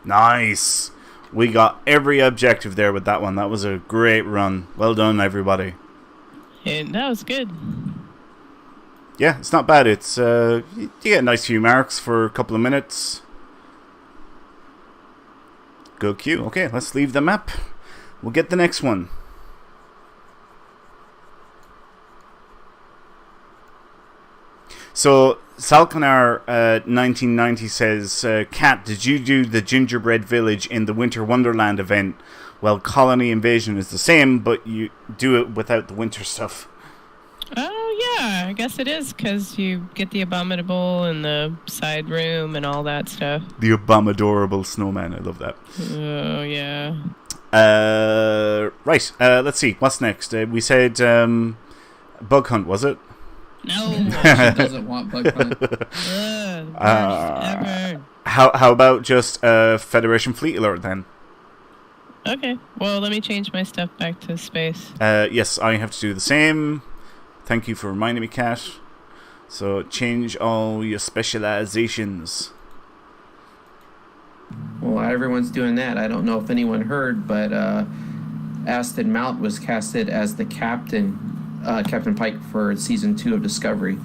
Nice. We got every objective there with that one. That was a great run. Well done, everybody. And that was good. Yeah, it's not bad. It's you get a nice few marks for a couple of minutes. Go queue. Okay, let's leave the map. We'll get the next one. So Salkanar 1990 says, Kat, did you do the Gingerbread Village in the Winter Wonderland event? Well, Colony Invasion is the same, but you do it without the winter stuff. Oh, yeah, I guess it is, because you get the Abominable and the side room and all that stuff. The Abominable Snowman, I love that. Oh, yeah. Right, let's see, what's next? We said Bug Hunt, was it? No. She doesn't want bug hunt. Ever. How about just Federation Fleet Alert then? Okay, well, let me change my stuff back to space. Yes, I have to do the same. Thank you for reminding me, Kat. So change all your specializations. Well, everyone's doing that. I don't know if anyone heard, but Aston Mount was casted as the captain, Captain Pike for season 2 of Discovery.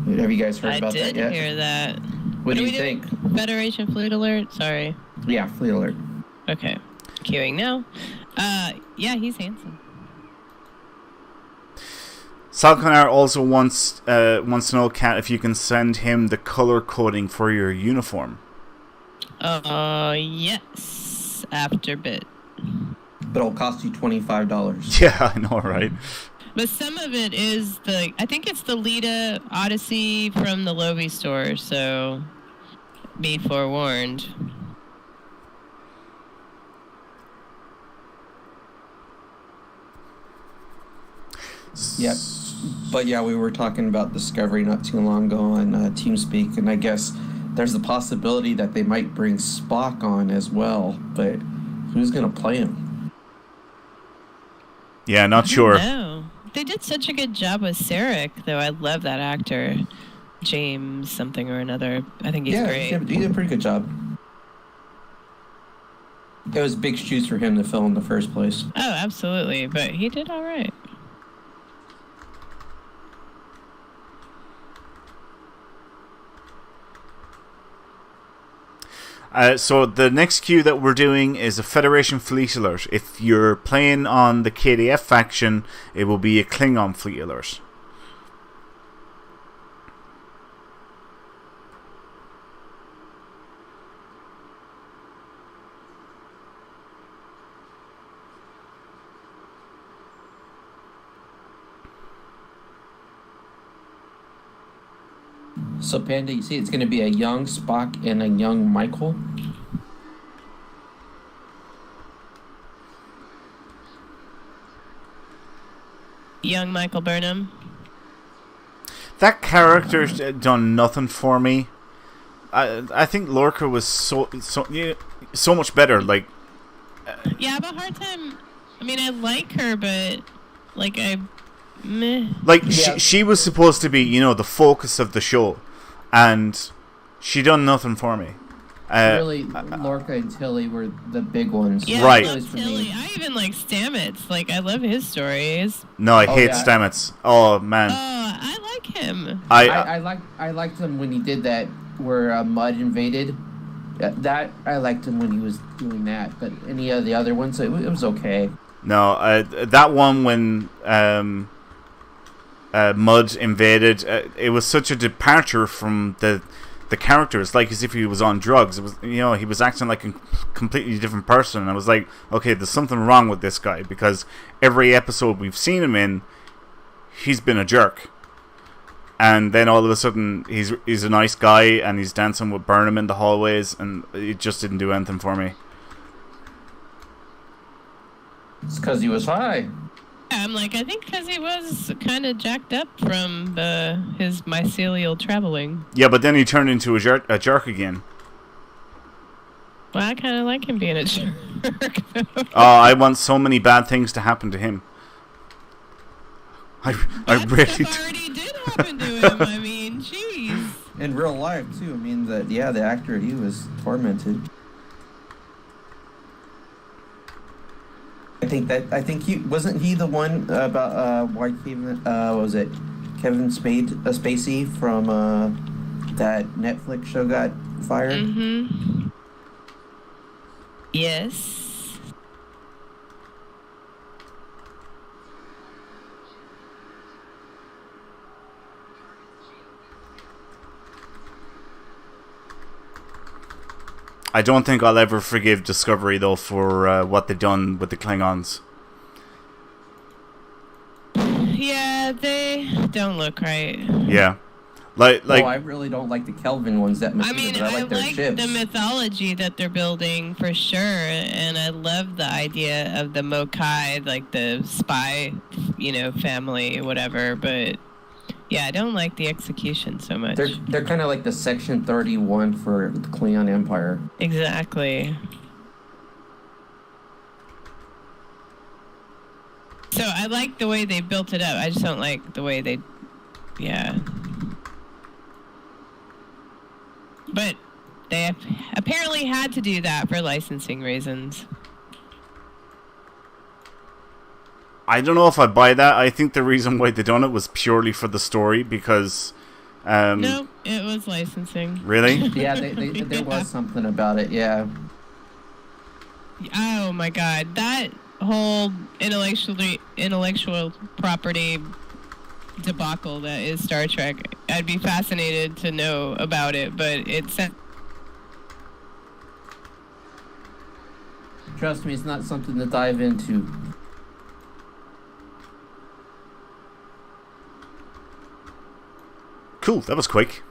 Have you guys heard about that yet? I did hear that. What do you think? Federation Fleet Alert? Sorry. Yeah, Fleet Alert. Okay. Queuing now. Yeah, he's handsome. Salkanar also wants to know, Kat, if you can send him the color coding for your uniform. Yes. After bit. But it'll cost you $25. Yeah, I know, right? But some of it is I think it's the Lita Odyssey from the Lovie store, so be forewarned. Yep. But yeah, we were talking about Discovery not too long ago on TeamSpeak, and I guess there's the possibility that they might bring Spock on as well, but who's going to play him? Yeah, not sure. No. They did such a good job with Sarek, though. I love that actor. James something or another. I think he's great. Yeah, he did a pretty good job. It was big shoes for him to fill in the first place. Oh, absolutely. But he did all right. So the next queue that we're doing is a Federation Fleet Alert. If you're playing on the KDF faction, it will be a Klingon Fleet Alert. So, Panda, you see it's going to be a young Spock and a young Michael? Young Michael Burnham. That character's done nothing for me. I think Lorca was so much better. Like, yeah, I have a hard time. I mean, I like her, but meh. Like she was supposed to be, the focus of the show, and she done nothing for me. Really, Lorca and Tilly were the big ones. Yeah, right. I love Tilly. I even like Stamets. Like, I love his stories. No, I hate Stamets. Oh man. Oh, I like him. I liked him when he did that where Mud invaded. That I liked him when he was doing that. But any of the other ones, it was okay. No, that one when Mud invaded, it was such a departure from the characters, like as if he was on drugs. It was, he was acting like a completely different person, and I was like, okay, there's something wrong with this guy, because every episode we've seen him in, he's been a jerk, and then all of a sudden he's a nice guy and he's dancing with Burnham in the hallways, and it just didn't do anything for me. It's because he was high. I'm like, I think because he was kind of jacked up from his mycelial traveling. Yeah, but then he turned into a jerk again. Well, I kind of like him being a jerk. I want so many bad things to happen to him. I really stuff already did happen to him. I mean, jeez. In real life too. I mean, the actor, he was tormented. I think he wasn't he the one about why Kevin was it Kevin Spacey from that Netflix show got fired? Mm-hmm. Yes. I don't think I'll ever forgive Discovery, though, for what they've done with the Klingons. Yeah, they don't look right. Yeah. Like, I really don't like the Kelvin ones that much. I mean, but I like their ships. The mythology that they're building for sure, and I love the idea of the Mokai, like the spy, family, whatever, but... Yeah, I don't like the execution so much. They're kind of like the Section 31 for the Klingon Empire. Exactly. So I like the way they built it up. I just don't like the way they... Yeah. But they apparently had to do that for licensing reasons. I don't know if I buy that. I think the reason why they done it was purely for the story, because... no, it was licensing. Really? Yeah, there was something about it, yeah. Oh my god, that whole intellectual property debacle that is Star Trek, I'd be fascinated to know about it, but it's... Trust me, it's not something to dive into. Cool, that was quick.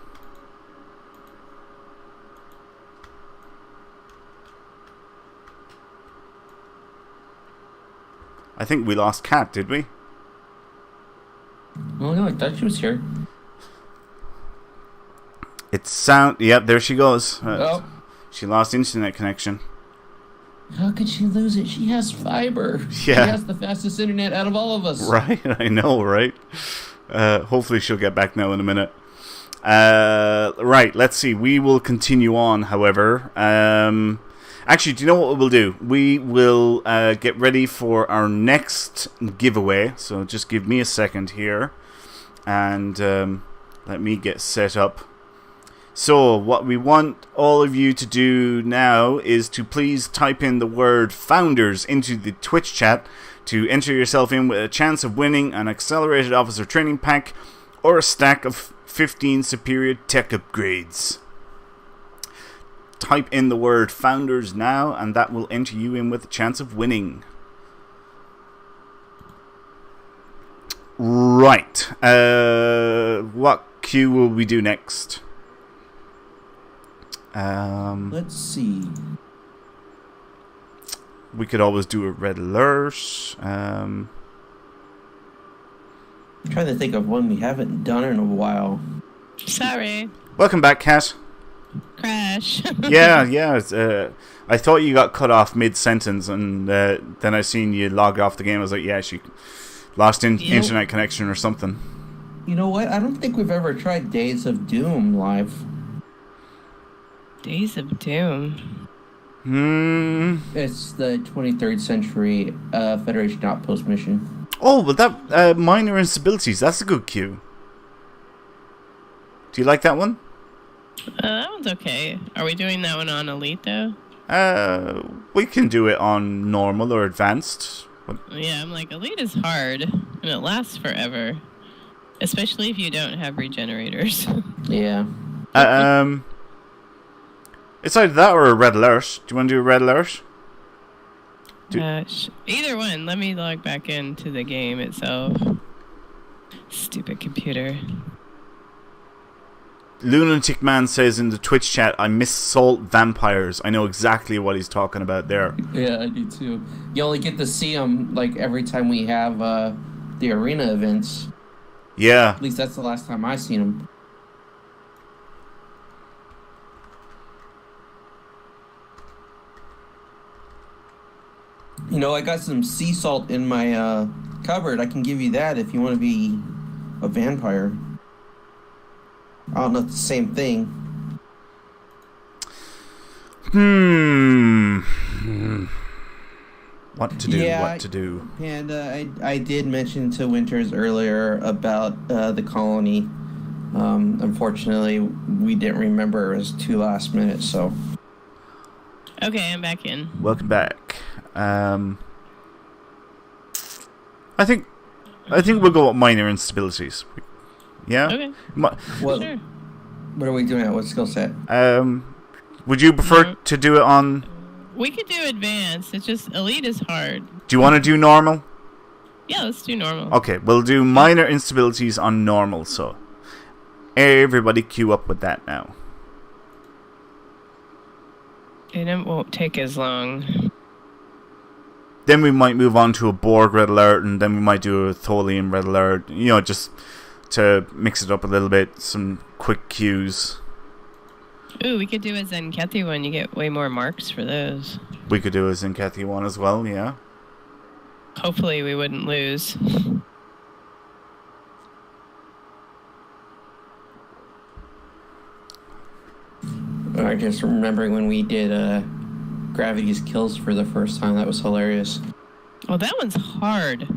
I think we lost Kat, did we? Oh no, I thought she was here. Yep, there she goes. Oh. She lost internet connection. How could she lose it? She has fiber. Yeah. She has the fastest internet out of all of us. Right, I know, right? Hopefully she'll get back now in a minute. Right, let's see. We will continue on, however. Actually, do you know what we'll do? We will get ready for our next giveaway. So just give me a second here. And let me get set up. So what we want all of you to do now is to please type in the word founders into the Twitch chat to enter yourself in with a chance of winning an accelerated officer training pack or a stack of 15 superior tech upgrades. Type in the word founders now and that will enter you in with a chance of winning. Right. What queue will we do next? Let's see. We could always do a red alert. I'm trying to think of one we haven't done in a while. Sorry. Welcome back, Kat. Crash. Yeah. I thought you got cut off mid-sentence, and then I seen you log off the game. I was like, yeah, she lost internet connection or something. You know what? I don't think we've ever tried Days of Doom live. Days of Doom. It's the 23rd century Federation outpost mission. Oh, but that minor instabilities, that's a good cue. Do you like that one? That one's okay. Are we doing that one on Elite, though? We can do it on normal or advanced. Yeah, I'm like, Elite is hard, and it lasts forever. Especially if you don't have regenerators. Yeah. It's either that or a red alert. Do you want to do a red alert? Either one. Let me log back into the game itself. Stupid computer. Lunatic Man says in the Twitch chat, I miss salt vampires. I know exactly what he's talking about there. Yeah, I do too. You only get to see them like every time we have the arena events. Yeah. At least that's the last time I seen them. You know, I got some sea salt in my cupboard. I can give you that if you want to be a vampire. I don't know if it's the same thing. What to do? And I did mention to Winters earlier about the colony. Unfortunately, we didn't remember. It was too last minute, so... Okay, I'm back in. Welcome back. I think we'll go with minor instabilities. Yeah? Okay. Sure. What are we doing at? What skill set? Would you prefer to do it on... We could do advanced. It's just Elite is hard. Do you want to do normal? Yeah, let's do normal. Okay, we'll do minor instabilities on normal, so... Everybody queue up with that now. And it won't take as long. Then we might move on to a Borg red alert, and then we might do a Tholian red alert. You know, just to mix it up a little bit. Some quick cues. Ooh, we could do a Zenkethi one. You get way more marks for those. We could do a Zenkethi one as well, yeah. Hopefully we wouldn't lose. I just remembering when we did Gravity's Kills for the first time. That was hilarious. Well, that one's hard.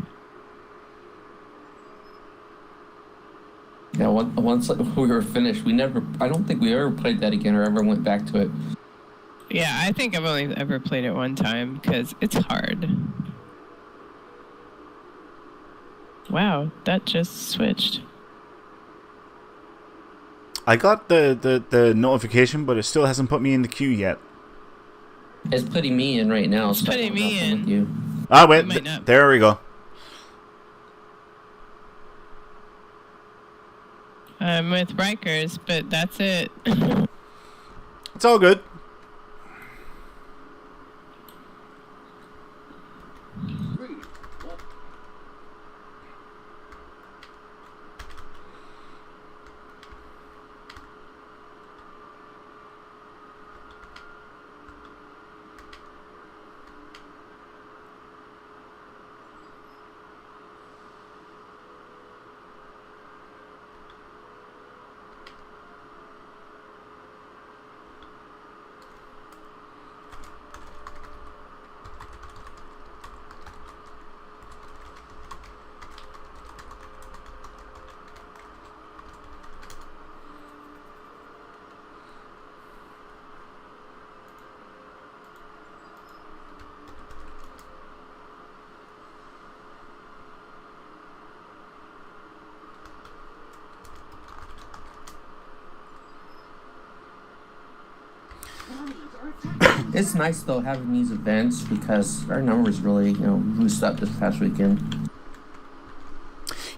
Yeah, once we were finished, I don't think we ever played that again or ever went back to it. Yeah, I think I've only ever played it one time because it's hard. Wow, that just switched. I got the notification, but it still hasn't put me in the queue yet. It's putting me in right now. It's putting me in. With you. Ah, wait, there we go. I'm with Rikers, but that's it. It's all good. It's nice though having these events because our numbers really, boosted up this past weekend.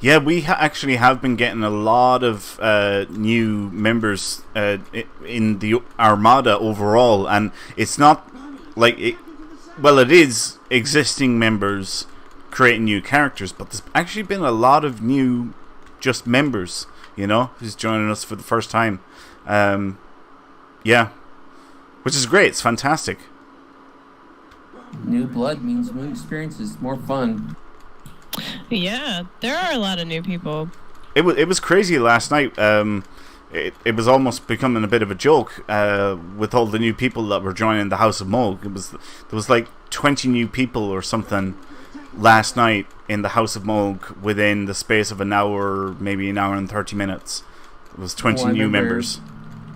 Yeah, we actually have been getting a lot of new members in the Armada overall, and it's not like it. Well, it is existing members creating new characters, but there's actually been a lot of new just members, who's joining us for the first time. Yeah. Which is great. It's fantastic. New blood means new experiences, more fun. Yeah, there are a lot of new people. It was crazy last night. It was almost becoming a bit of a joke with all the new people that were joining the House of Moog. There was like 20 new people or something last night in the House of Moog within the space of an hour, maybe an hour and 30 minutes. It was 20 new members.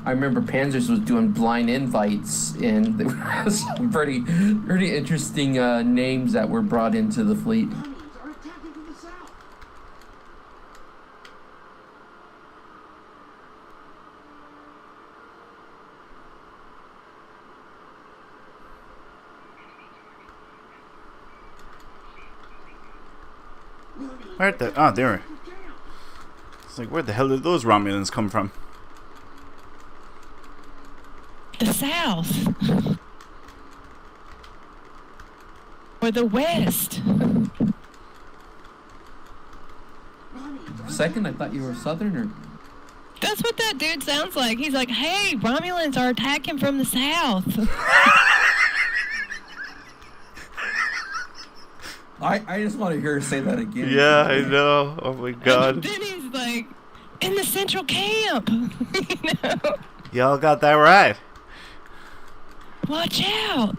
I remember Panzers was doing blind invites, and there were some pretty interesting names that were brought into the fleet. There. It's like, where the hell did those Romulans come from? The South. Or the West. For a second, I thought you were a Southerner. That's what that dude sounds like. He's like, hey, Romulans are attacking from the South. I just want to hear her say that again. Yeah, I know. Oh my god. And then he's like, in the central camp. Y'all got that right. Watch out.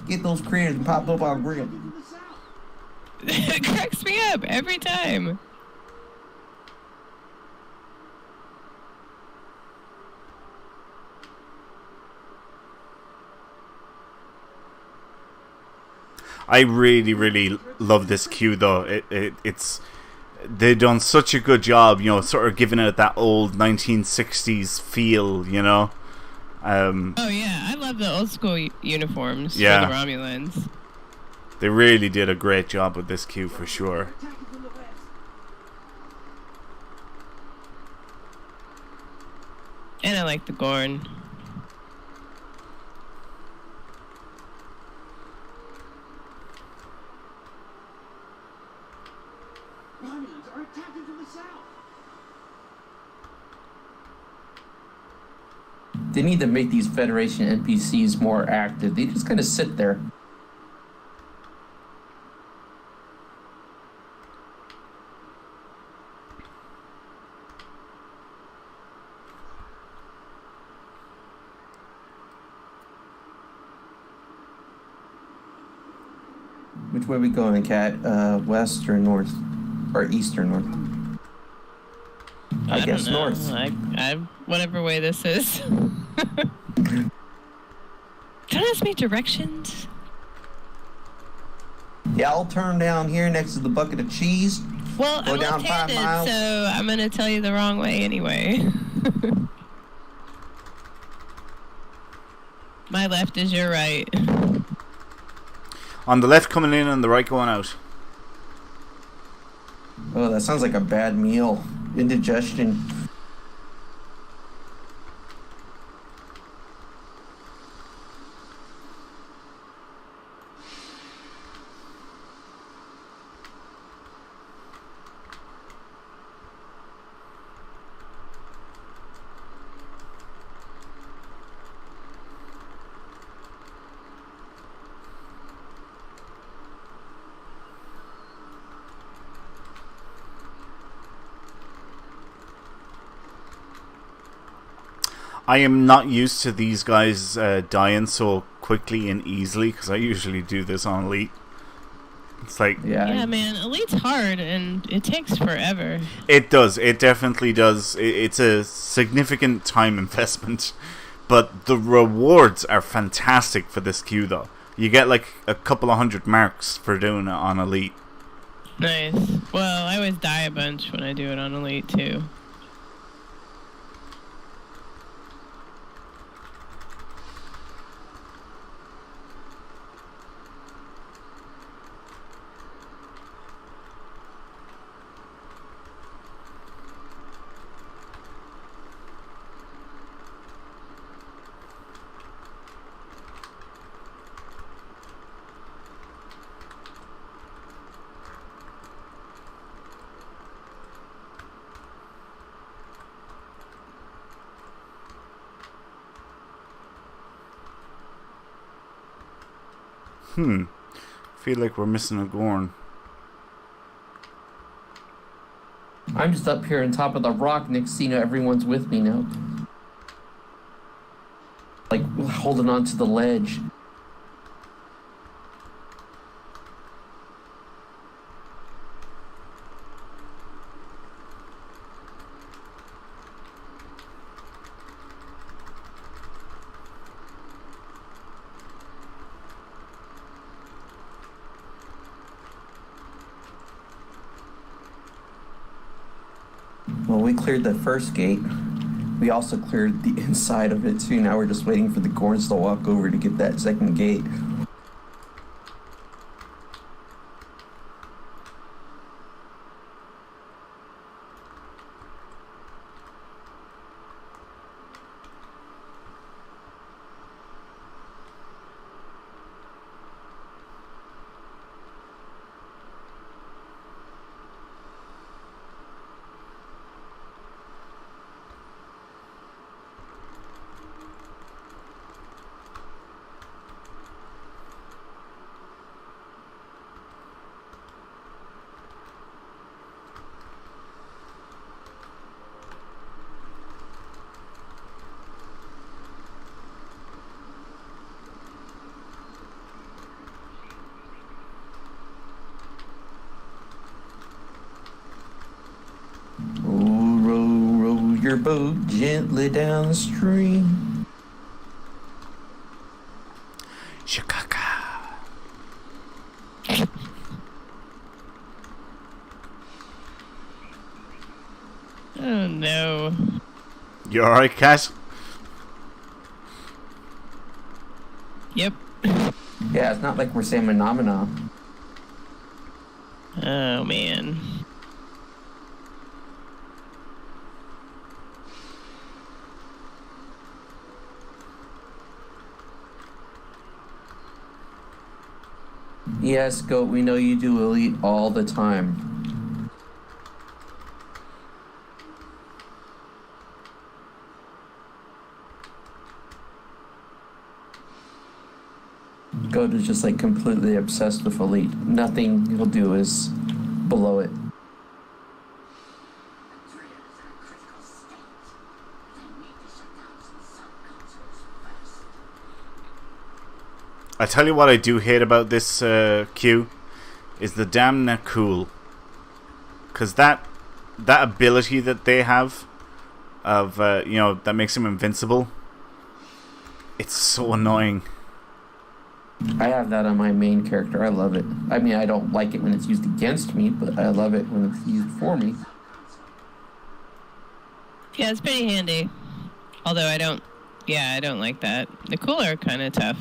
Get those craters and pop up our grill. It cracks me up every time. I really, really love this queue, though. It's they've done such a good job, sort of giving it that old 1960s feel, Oh yeah, I love the old school uniforms for the Romulans. They really did a great job with this queue for sure. And I like the Gorn. Romulans are attacking from the south. They need to make these Federation NPCs more active. They just kind of sit there. Which way are we going, Kat? West or north? Or east or north? I guess north. I whatever way this is. Don't ask me directions. Yeah, I'll turn down here next to the bucket of cheese. Well, go I'm down 5 left-handed, miles. so I'm going to tell you the wrong way anyway. My left is your right. On the left coming in and the right going out. Oh, that sounds like a bad meal. Indigestion. I am not used to these guys dying so quickly and easily, because I usually do this on Elite. It's like... Yeah, man, Elite's hard, and it takes forever. It does. It definitely does. It's a significant time investment. But the rewards are fantastic for this queue, though. You get like a couple of 100 marks for doing it on Elite. Nice. Well, I always die a bunch when I do it on Elite, too. Feel like we're missing a Gorn. I'm just up here on top of the rock. Next thing you know, everyone's with me now. Like, holding on to the ledge. Well, we cleared the first gate. We also cleared the inside of it too. Now we're just waiting for the Gorns to walk over to get that second gate. Your boat gently downstream. Shikaka. Oh no. You alright, Cat? Yep. Yeah, it's not like we're saying phenomena. Oh man. Yes, Goat, we know you do Elite all the time. Goat is just like completely obsessed with Elite. Nothing he'll do is below it. I tell you what I do hate about this queue is the damn Nakul. Because that ability that they have of, that makes him invincible, it's so annoying. I have that on my main character. I love it. I mean, I don't like it when it's used against me, but I love it when it's used for me. Yeah, it's pretty handy. Although I don't like that. The cooler kind of tough.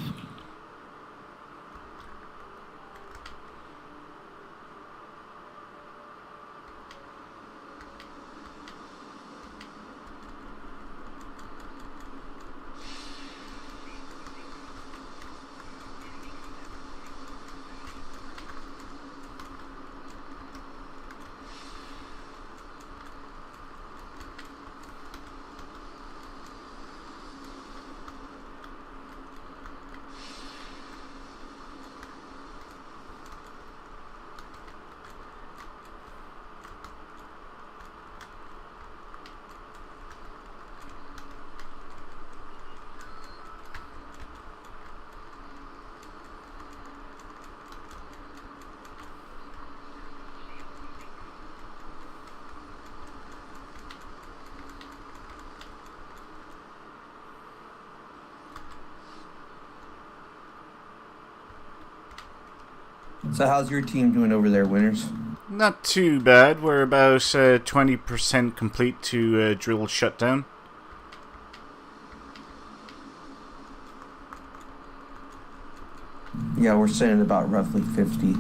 So how's your team doing over there, Winners? Not too bad. We're about 20% complete to drill shutdown. Yeah, we're sitting at about roughly 50.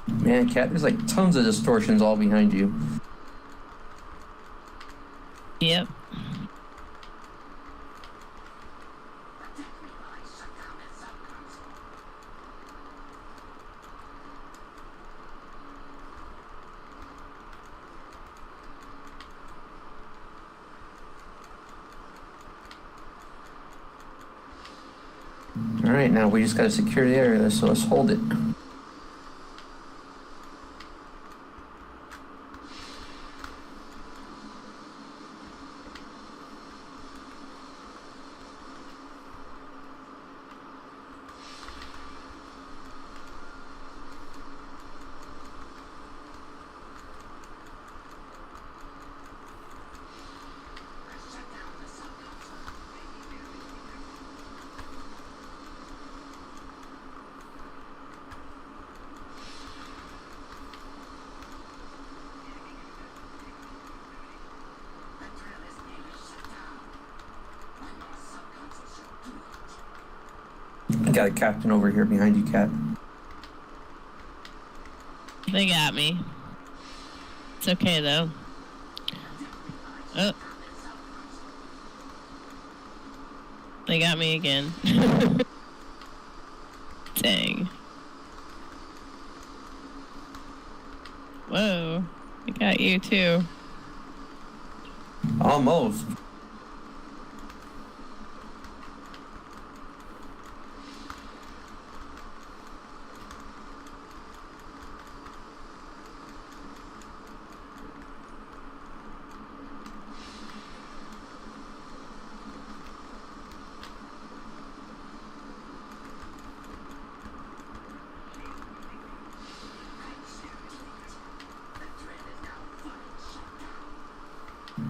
Man, Cat, there's like tons of distortions all behind you. Yep. All right, now we just gotta secure the area, so let's hold it. Got a captain over here behind you, Cat. They got me. It's okay, though. Oh. They got me again. Dang. Whoa. They got you, too. Almost.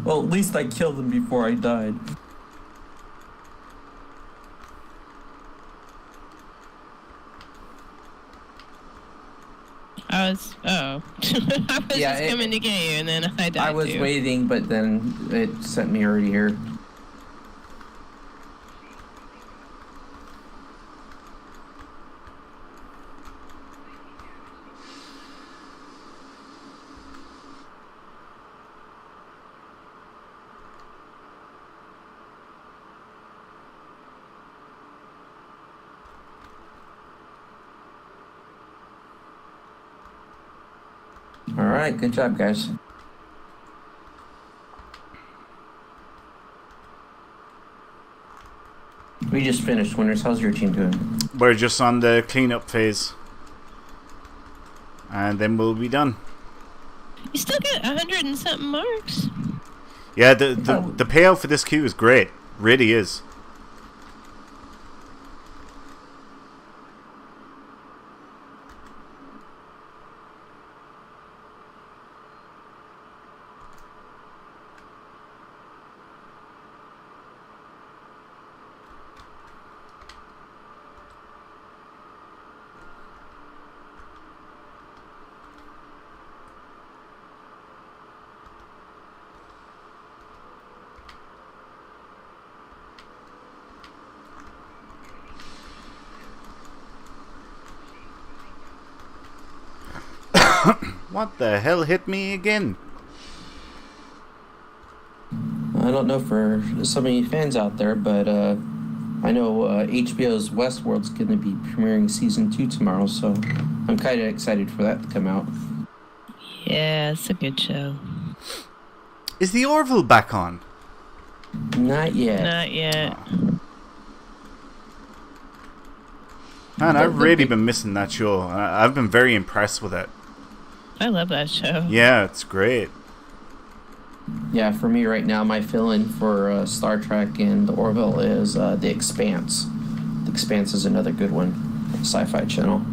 Well, at least I killed them before I died. I was just coming to get you, and then I died. I was too. waiting, but then it sent me already here. All right, good job, guys. We just finished, Winners. How's your team doing? We're just on the cleanup phase. And then we'll be done. You still get 100 and something marks. Yeah, the payout for this queue is great. Really is. What the hell hit me again? I don't know for so many fans out there, but I know HBO's Westworld's going to be premiering season 2 tomorrow, so I'm kind of excited for that to come out. Yeah, it's a good show. Is the Orville back on? Not yet. Not yet. Man, I've really been missing that show. I've been very impressed with it. I love that show. Yeah, it's great. Yeah, for me right now, my fill-in for Star Trek and the Orville is The Expanse. The Expanse is another good one, Sci-Fi Channel.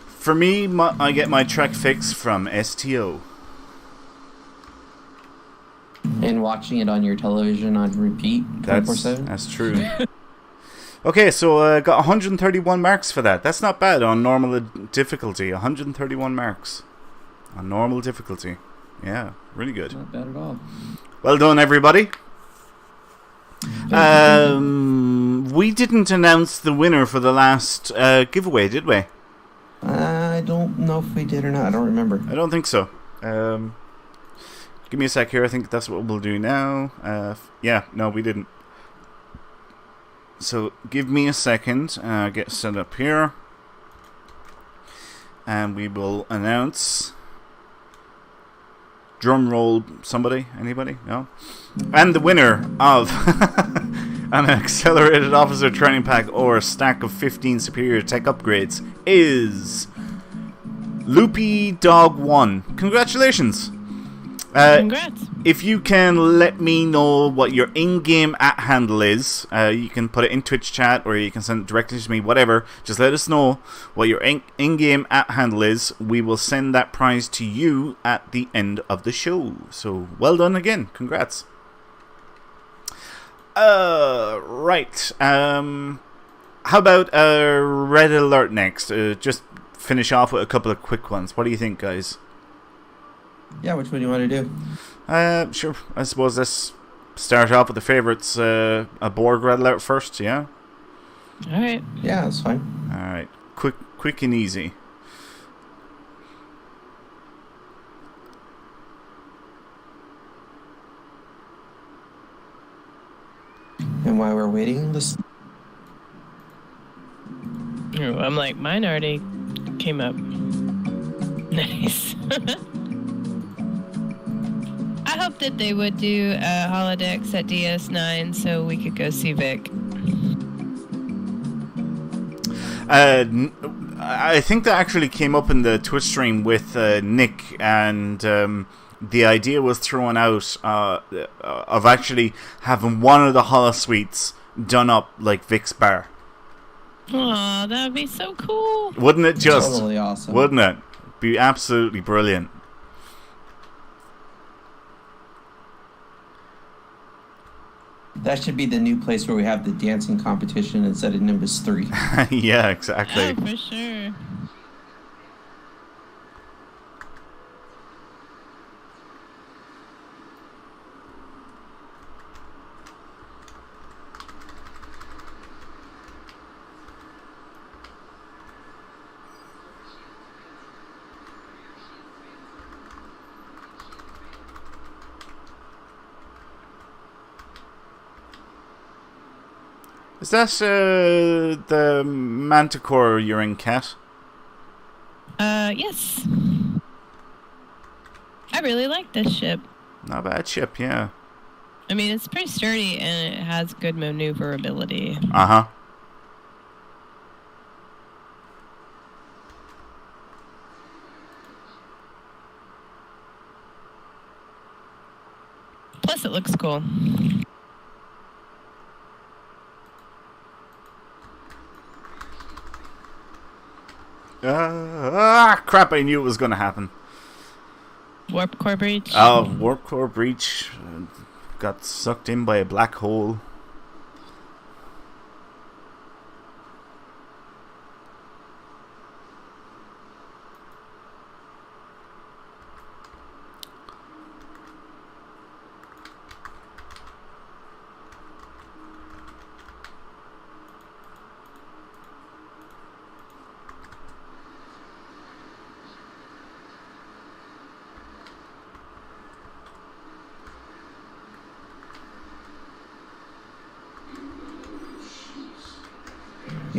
For me, I get my Trek fix from STO. And watching it on your television on repeat 24/7. That's true. Okay, so got 131 marks for that. That's not bad on normal difficulty. 131 marks on normal difficulty. Yeah, really good. Not bad at all. Well done, everybody. We didn't announce the winner for the last giveaway, did we? I don't know if we did or not. I don't remember. I don't think so. Give me a sec here. I think that's what we'll do now. Yeah, no, we didn't. So give me a second. Get set up here. And we will announce. Drum roll, somebody? Anybody? No? And the winner of an Accelerated Officer Training Pack or a stack of 15 Superior Tech Upgrades is Loopy Dog 1. Congratulations! Congrats. If you can let me know what your in-game @handle is, you can put it in Twitch chat or you can send it directly to me, whatever. Just let us know what your in-game @handle is. We will send that prize to you at the end of the show. So, well done again. Congrats. Right. How about Red Alert next? Just finish off with a couple of quick ones. What do you think, guys? Yeah, which one do you want to do? Sure. I suppose let's start off with the favorites. A Borg Red Alert first, yeah? Alright. Yeah, that's fine. Alright. Quick and easy. And while we're waiting, listen. I'm like, mine already came up. Nice. I hope that they would do holodecks at DS9 so we could go see Vic. I think that actually came up in the Twitch stream with Nick, and the idea was thrown out of actually having one of the holosuites done up like Vic's bar. Aw, that would be so cool. Wouldn't it just? Totally awesome. Wouldn't it? Be absolutely brilliant. That should be the new place where we have the dancing competition instead of Nimbus 3. Yeah, exactly. Oh, for sure. Is that the Manticore you're in, Cat? Yes. I really like this ship. Not a bad ship, yeah. I mean, it's pretty sturdy and it has good maneuverability. Uh-huh. Plus, it looks cool. Crap, I knew it was going to happen. Warp core breach. Oh, warp core breach. Got sucked in by a black hole.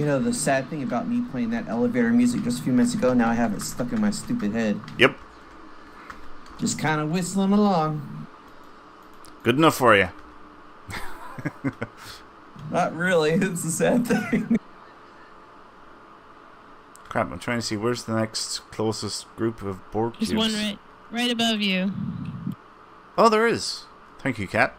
You know, the sad thing about me playing that elevator music just a few minutes ago, now I have it stuck in my stupid head. Yep. Just kind of whistling along. Good enough for you. Not really. It's a sad thing. Crap, I'm trying to see where's the next closest group of Borg cubes. There's one right above you. Oh, there is. Thank you, Kat.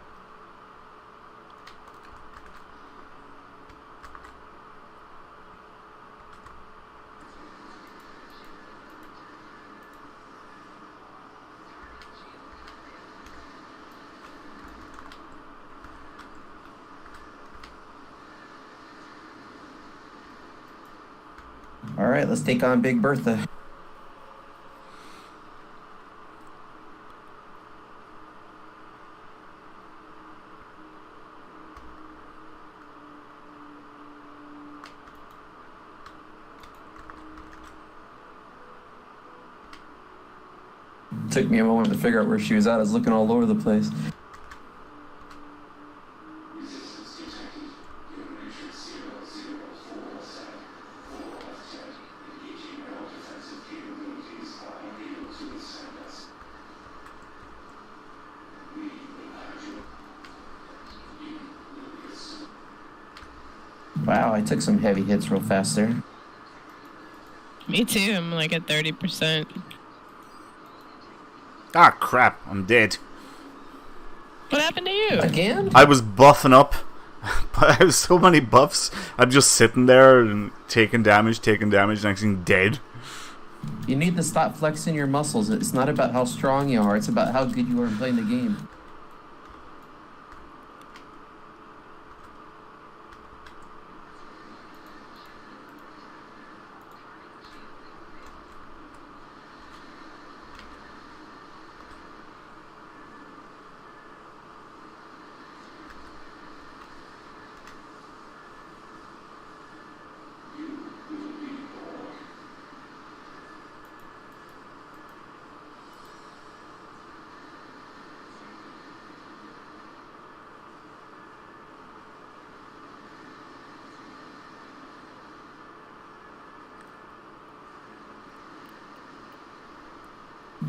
All right, let's take on Big Bertha. Took me a moment to figure out where she was at. I was looking all over the place. Wow, I took some heavy hits real fast there. Me too. I'm like at 30%. Ah, crap. I'm dead. What happened to you? Again? I was buffing up, but I have so many buffs. I'm just sitting there and taking damage, next thing dead. You need to stop flexing your muscles. It's not about how strong you are. It's about how good you are in playing the game.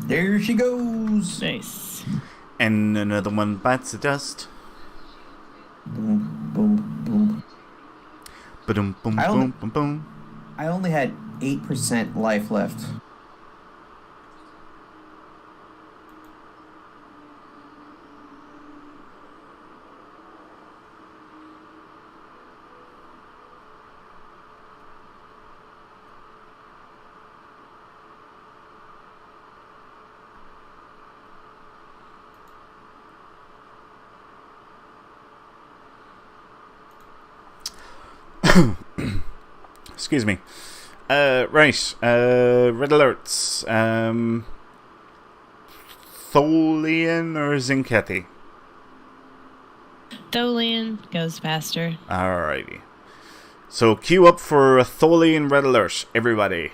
There she goes. Nice. And another one bites the dust. Boom, boom, boom. Ba-dum, boom, I only- boom, boom, boom. I only had 8% life left. Excuse me. Right. Red alerts. Tholian or Zinkethi? Tholian goes faster. Alrighty. So queue up for a Tholian red alert, everybody.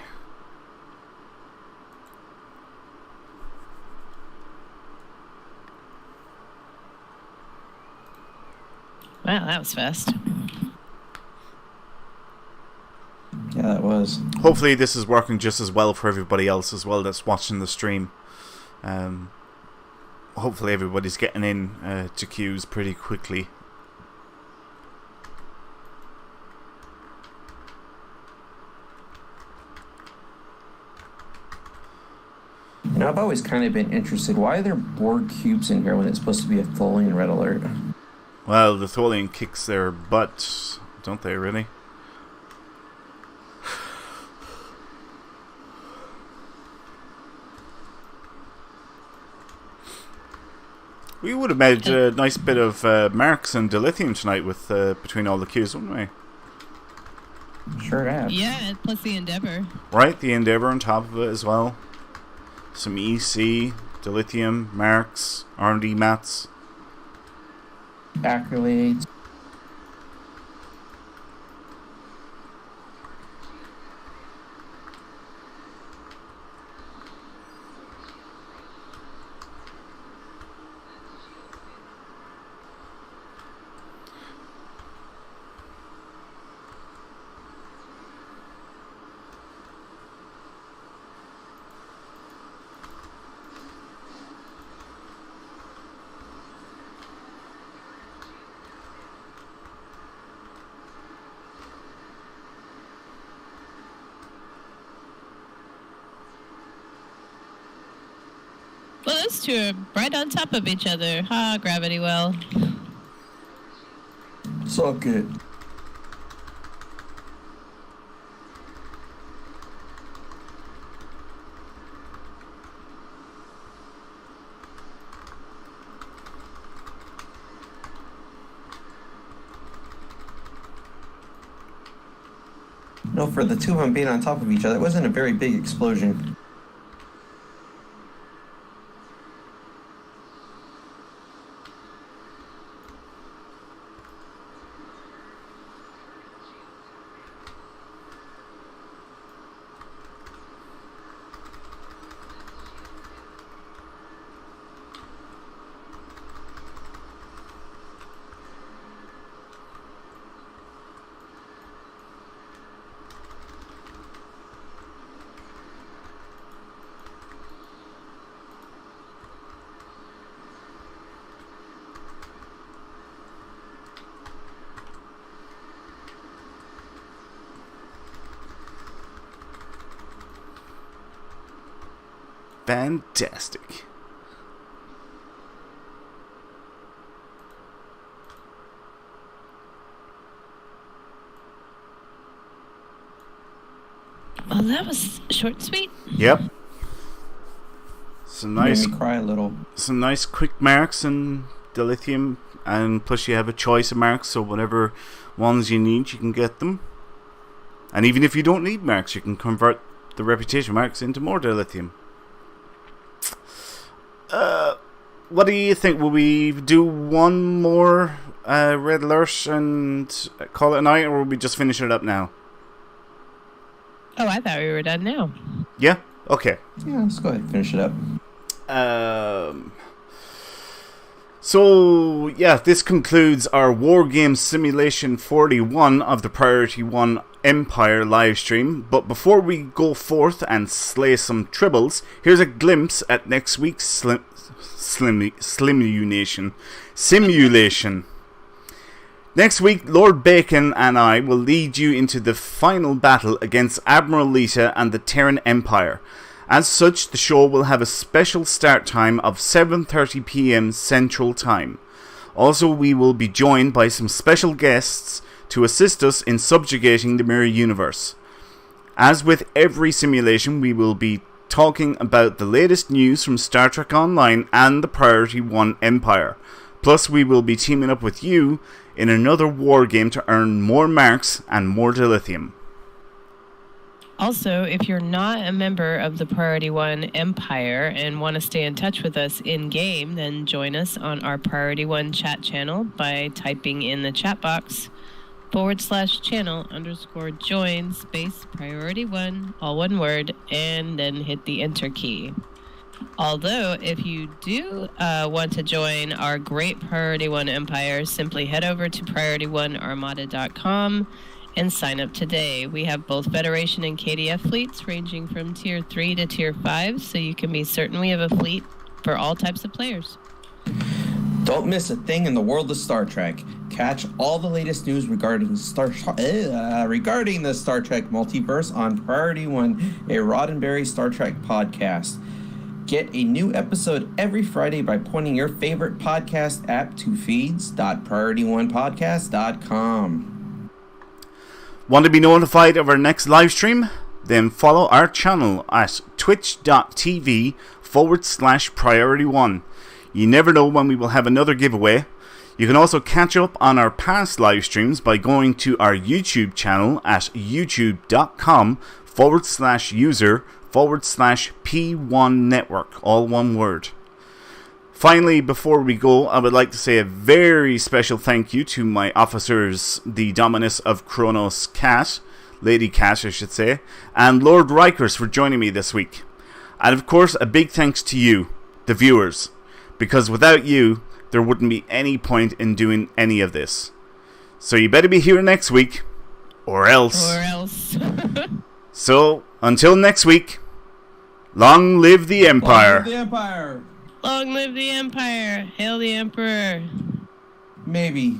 Wow, that was fast. Yeah, that was. Hopefully this is working just as well for everybody else as well that's watching the stream. Hopefully everybody's getting in to queues pretty quickly. You know, I've always kind of been interested. Why are there Borg cubes in here when it's supposed to be a Tholian red alert? Well, the Tholian kicks their butts, don't they, really? We would have made a nice bit of marks and dilithium tonight with between all the queues, wouldn't we? Sure have. Yeah, plus the Endeavor. Right, the Endeavor on top of it as well. Some EC, dilithium, marks, R&D mats. Accolades. Well, those two are right on top of each other. Ha, gravity well. So good. No, for the two of them being on top of each other, it wasn't a very big explosion. Fantastic. Well, that was short and sweet. Yep. Some nice, Made me cry a little. some nice quick marks and dilithium, and plus you have a choice of marks, so whatever ones you need, you can get them. And even if you don't need marks, you can convert the reputation marks into more dilithium. What do you think? Will we do one more red alert and call it a night, or will we just finish it up now? Oh, I thought we were done now. Yeah? Okay. Yeah, let's go ahead and finish it up. So, yeah, this concludes our Wargame Simulation 41 of the Priority One Empire livestream. But before we go forth and slay some tribbles, here's a glimpse at next week's simulation. Next week, Lord Bacon and I will lead you into the final battle against Admiral Lita and the Terran Empire. As such, the show will have a special start time of 7:30 p.m. Central Time. Also, we will be joined by some special guests to assist us in subjugating the mirror universe. As with every simulation, we will be talking about the latest news from Star Trek Online and the Priority One Empire. Plus, we will be teaming up with you in another war game to earn more marks and more dilithium. Also, if you're not a member of the Priority One Empire and want to stay in touch with us in-game, then join us on our Priority One chat channel by typing in the chat box /channel_join space Priority One, all one word, and then hit the enter key. Although, if you do want to join our great Priority One Empire, simply head over to PriorityOneArmada.com and sign up today. We have both Federation and KDF fleets ranging from Tier 3 to Tier 5, so you can be certain we have a fleet for all types of players. Don't miss a thing in the world of Star Trek. Catch all the latest news regarding the Star Trek Multiverse on Priority One, a Roddenberry Star Trek podcast. Get a new episode every Friday by pointing your favorite podcast app to feeds.priorityonepodcast.com. Want to be notified of our next live stream? Then follow our channel at twitch.tv/PriorityOne. You never know when we will have another giveaway. You can also catch up on our past live streams by going to our YouTube channel at youtube.com/user/P1 Network, all one word. Finally, before we go, I would like to say a very special thank you to my officers, the Dominus of Kronos Cat, Lady Cat I should say, and Lord Rikers for joining me this week. And of course, a big thanks to you, the viewers, because without you, there wouldn't be any point in doing any of this. So you better be here next week, or else. Or else. So, until next week, long live the Empire. Long live the Empire. Long live the Empire. Hail the Emperor. Maybe.